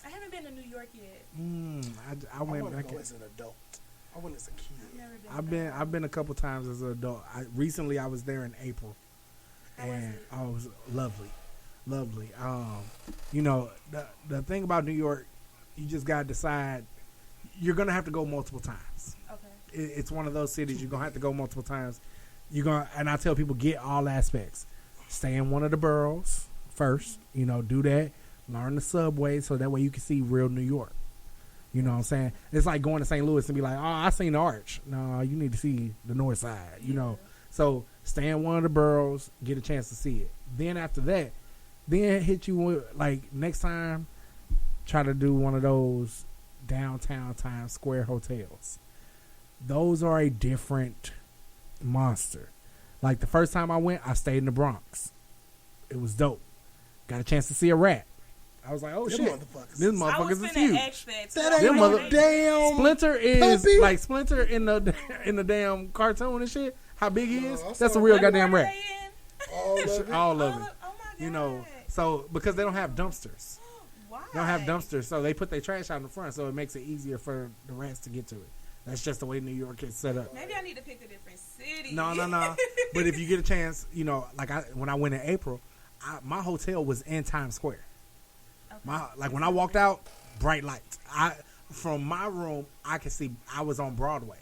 I haven't been to New York yet. I went back as an adult. I went as a kid. I've been a couple times as an adult. Recently I was there in April, and I was lovely. You know, the thing about New York, you just gotta decide. You're gonna have to go multiple times. Okay. It's one of those cities you're gonna have to go multiple times. And I tell people, get all aspects. Stay in one of the boroughs first. You know, do that. Learn the subway so that way you can see real New York. You know what I'm saying? It's like going to St. Louis and be like, oh, I seen the Arch. No, you need to see the North Side. You know, so stay in one of the boroughs, get a chance to see it. Then after that, then hit you with, like, next time, try to do one of those downtown Times Square hotels. Those are a different monster. Like the first time I went, I stayed in the Bronx. It was dope. Got a chance to see a rat. I was like, oh shit, this motherfuckers is huge. That ain't no damn. Splinter is puppy? Like Splinter in the damn cartoon and shit. How big he is? That's a real goddamn rat. All of it. Oh my God. You know, so because they don't have dumpsters. Why? They don't have dumpsters, so they put their trash out in the front, so it makes it easier for the rats to get to it. That's just the way New York is set up. Maybe I need to pick a different city. No. But if you get a chance, you know, like when I went in April, my hotel was in Times Square. Okay. When I walked out, bright lights. From my room, I could see I was on Broadway.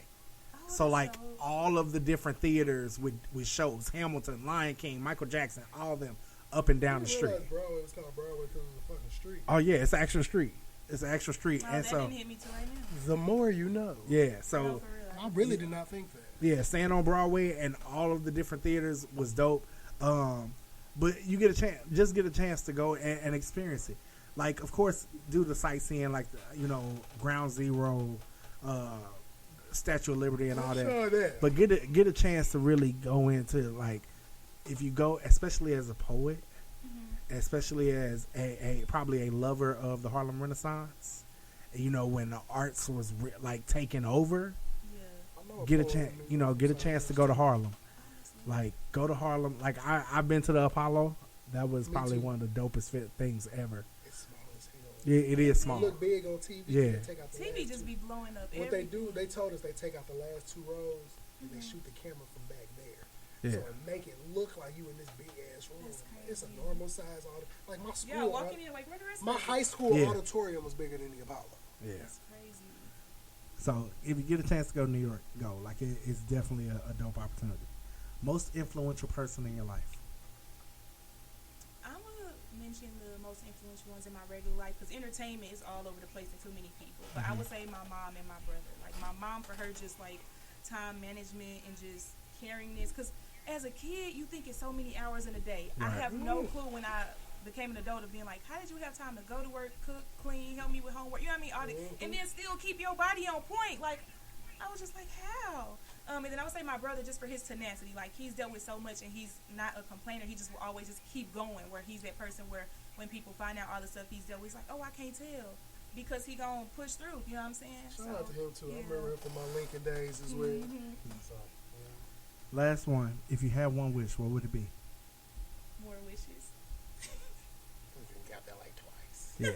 So like all of the different theaters with shows, Hamilton, Lion King, Michael Jackson, all of them up and down the street. Broadway was called Broadway because it was a fucking street. Oh yeah, it's an actual street. It's an actual street. Oh, and that so didn't hit me till right now. The more you know. Yeah, so I really did not think that. Yeah, staying on Broadway and all of the different theaters was dope. But you get a chance to go and experience it. Like, of course, do the sightseeing, like Ground Zero, Statue of Liberty, and all that. But get a chance to really go into, like, if you go, especially as a poet, especially as probably a lover of the Harlem Renaissance, you know, when the arts was taking over. Get a chance to go to Harlem. Like, go to Harlem. Like, I've been to the Apollo. That was probably one of the dopest things ever. It's small as hell. Yeah, it is small. It look big on TV. Yeah. Take out the TV just be blowing up. What they do, they told us they take out the last 2 rows and they shoot the camera from back there. Yeah. So it make it look like you in this big ass room. It's a normal size auditorium. Like my school. Yeah, walking in like, where the rest my high school auditorium was bigger than the Apollo. Yeah. That's crazy. So if you get a chance to go to New York, go. Like, it's definitely a dope opportunity. Most influential person in your life? I'm going to mention the most influential ones in my regular life because entertainment is all over the place and too many people. But I would say my mom and my brother. Like, my mom, for her, just like time management and just caringness. Because as a kid, you think it's so many hours in a day. Right. I have no clue when I became an adult of being like, how did you have time to go to work, cook, clean, help me with homework? You know what I mean? And then still keep your body on point. Like, I was just like, how? And then I would say my brother, just for his tenacity. Like, he's dealt with so much and he's not a complainer. He just will always just keep going, where he's that person where when people find out all the stuff he's dealt with, he's like, oh, I can't tell. Because he gonna push through. You know what I'm saying? Shout out to him, too. Yeah. I remember him from my Lincoln days as well. So, last one. If you had one wish, what would it be? More wishes. We got that like twice. Yeah.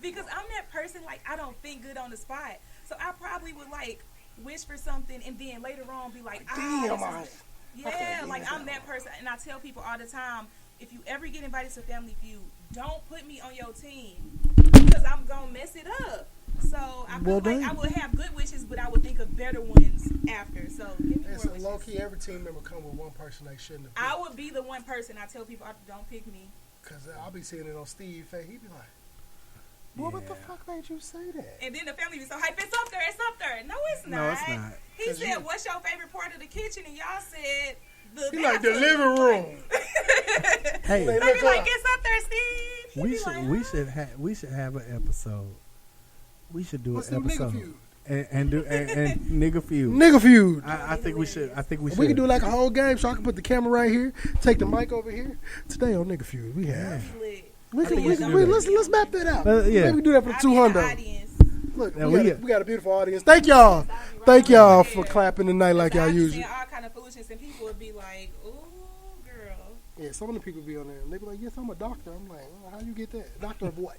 Because I'm that person, like, I don't think good on the spot. So I probably would, like, wish for something and then later on be like, I'm that person. And I tell people all the time, if you ever get invited to Family Feud, don't put me on your team because I'm going to mess it up. So I feel like I would have good wishes, but I would think of better ones after. So give me more wishes. Low-key, every team member come with one person they shouldn't have picked. I would be the one person. I tell people, don't pick me. Because I'll be seeing it on Steve's face. He'd be like, well, what the fuck made you say that? And then the family be so hype, it's up there. No, it's not. No, it's not. He said, what's your favorite part of the kitchen? And y'all said He like the living room. Hey, I be like, it's up there, Steve. we should have an episode. We should do What's an the episode nigga feud? and nigga feud. Nigga feud. I think we should. We can do like a whole game, so I can put the camera right here, take the mic over here. Today on Nigga Feud, we have. Let's map that out. Yeah. Maybe we do that for the 200. Audience. Look, Yeah, we got a beautiful audience. Thank y'all for clapping tonight like y'all usually. All kind of foolishness, and people would be like, "Ooh, girl." Yeah, some of the people be on there and they be like, "Yes, I'm a doctor." I'm like, oh, "How you get that? Doctor of what?"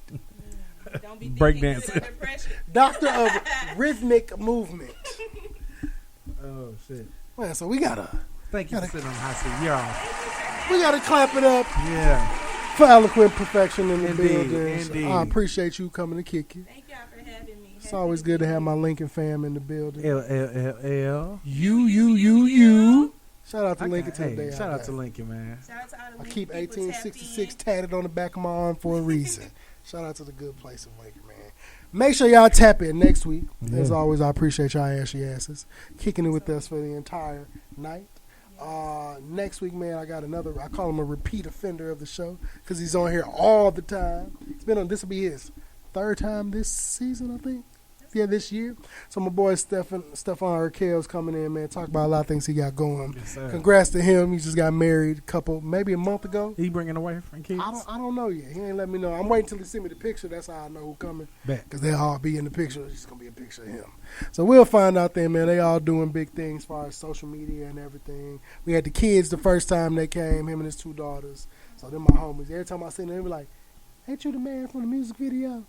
Don't be Breakdance. thinking under pressure. Doctor of rhythmic movement. Oh shit! Man, so we gotta Thank you for sitting on the hot seat. You're all. we gotta clap it up Yeah. for Eloquent Perfection in the Indeed, building. indeed. I appreciate you coming to kick it. Thank y'all for having me. It's always good to have my Lincoln fam in the building. L. You. Shout out to Lincoln Hey, today. shout out to Lincoln, man. Shout out to all the I Lincoln keep people 1866 tapped in. tatted on the back of my arm for a reason. Shout out to the good place of Lincoln, man. Make sure y'all tap in next week. As always, I appreciate y'all ashy asses kicking it with us for the entire night. Next week, man, I got another. I call him a repeat offender of the show because he's on here all the time. He's been on. This will be his third time this season, I think. Yeah, this year. So my boy Stefan Urkel's coming in, man. Talk about a lot of things he got going. Yes, sir. Congrats to him. He just got married maybe a month ago. He bringing away from kids? I don't know yet. He ain't let me know. I'm waiting till he send me the picture. That's how I know who's coming. Bet. Because they'll all be in the picture. It's just going to be a picture of him. So we'll find out then, man. They all doing big things as far as social media and everything. We had the kids the first time they came, him and his two daughters. So they're my homies. Every time I see them, they be like, ain't you the man from the music video?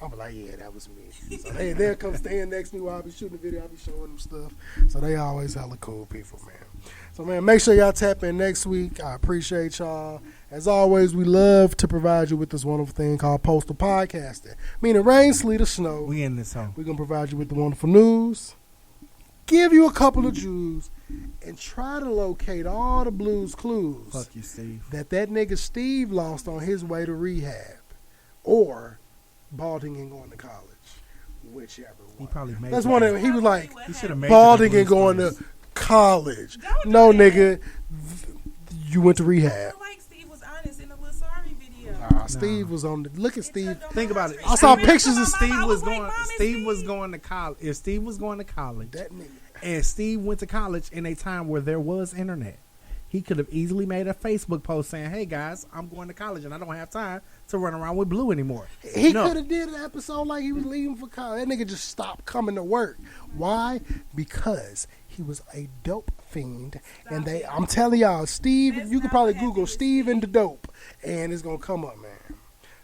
I'm like, yeah, that was me. So they'll come stand next to me while I be shooting the video. I be showing them stuff. So they always hella cool people, man. So, man, make sure y'all tap in next week. I appreciate y'all. As always, we love to provide you with this wonderful thing called Postal Podcasting. Meaning rain, sleet, or snow. We in this home. We're going to provide you with the wonderful news, give you a couple of Jews, and try to locate all the blues clues Fuck you, Steve. that nigga Steve lost on his way to rehab or balding and going to college. Whichever He one. probably made That's it. one of them. He was like, He should have made balding it and going to college. No, nigga, you went to I rehab. feel like Steve was honest in the little sorry video. Steve was on the. Look at Steve. Think about it. I saw pictures of Steve I was was like, going. Mom, it's Steve was Steve. going to college. If Steve was going to college, That nigga. and Steve went to college in a time where there was internet, he could have easily made a Facebook post saying, "Hey guys, I'm going to college and I don't have time to run around with Blue anymore." He No. could have did an episode like he was leaving for college. That nigga just stopped coming to work. Why? Because he was a dope fiend. And I'm telling y'all, Steve, That's you can not probably what happened Google with Steve Steve. and the dope, and it's going to come up, man.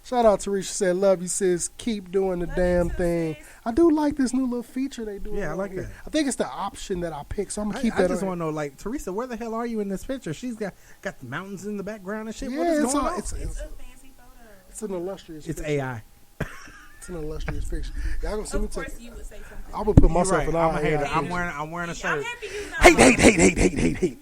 Shout out to Risha said, love you, sis. Keep doing the Love you damn too, thing. sis. I do like this new little feature they do. Yeah, I like here. that. I think it's the option that I picked, so I'm going I to keep that just on. want to know, like, Teresa, where the hell are you in this picture? She's got the mountains in the background and shit. what Yeah, is it's, going all, on? it's, It's it's, a fancy photo. it's an illustrious It's picture. AI. It's an illustrious picture. Y'all going to see me Of course, take you would say something. I would put You're myself right. in all I'm a hater. AI I'm pictures. wearing a I'm shirt. happy you know. Hate. Happy you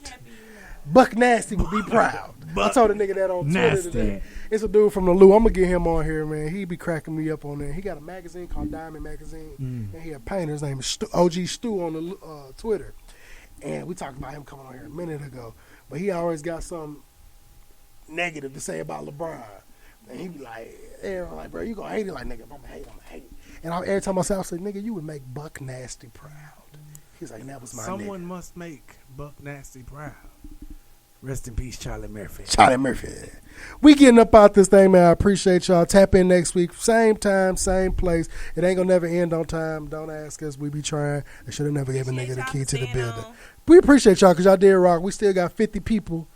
Buck Nasty would be proud. I told a nigga that on Twitter Nasty. today. It's a dude from the Lou. I'm gonna get him on here, man. He be cracking me up on there. He got a magazine called Diamond Magazine, and he a painter. His name is OG Stu on the Twitter. And we talked about him coming on here a minute ago, but he always got something negative to say about LeBron. And he be like, everyone like, bro, you gonna hate it? Like, nigga, if I'm gonna hate. And every time I say, nigga, you would make Buck Nasty proud. He's like, that was my Someone nigga. must make Buck Nasty proud. Rest in peace, Charlie Murphy. Charlie Murphy. We getting up out this thing, man. I appreciate y'all. Tap in next week. Same time, same place. It ain't gonna never end on time. Don't ask us. We be trying. They should have never given a nigga the key to the building. We appreciate y'all because y'all did rock. We still got 50 people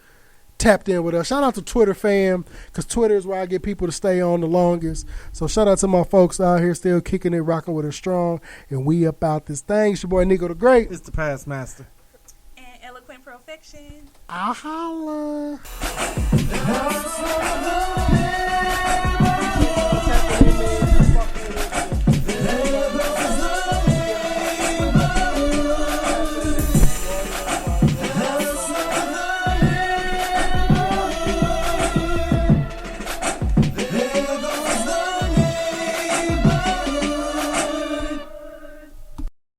tapped in with us. Shout out to Twitter fam, because Twitter is where I get people to stay on the longest. So shout out to my folks out here still kicking it, rocking with us strong. And we up out this thing. It's your boy Nico the Great. It's the Past Master. And Eloquent Pearlfection. I holla.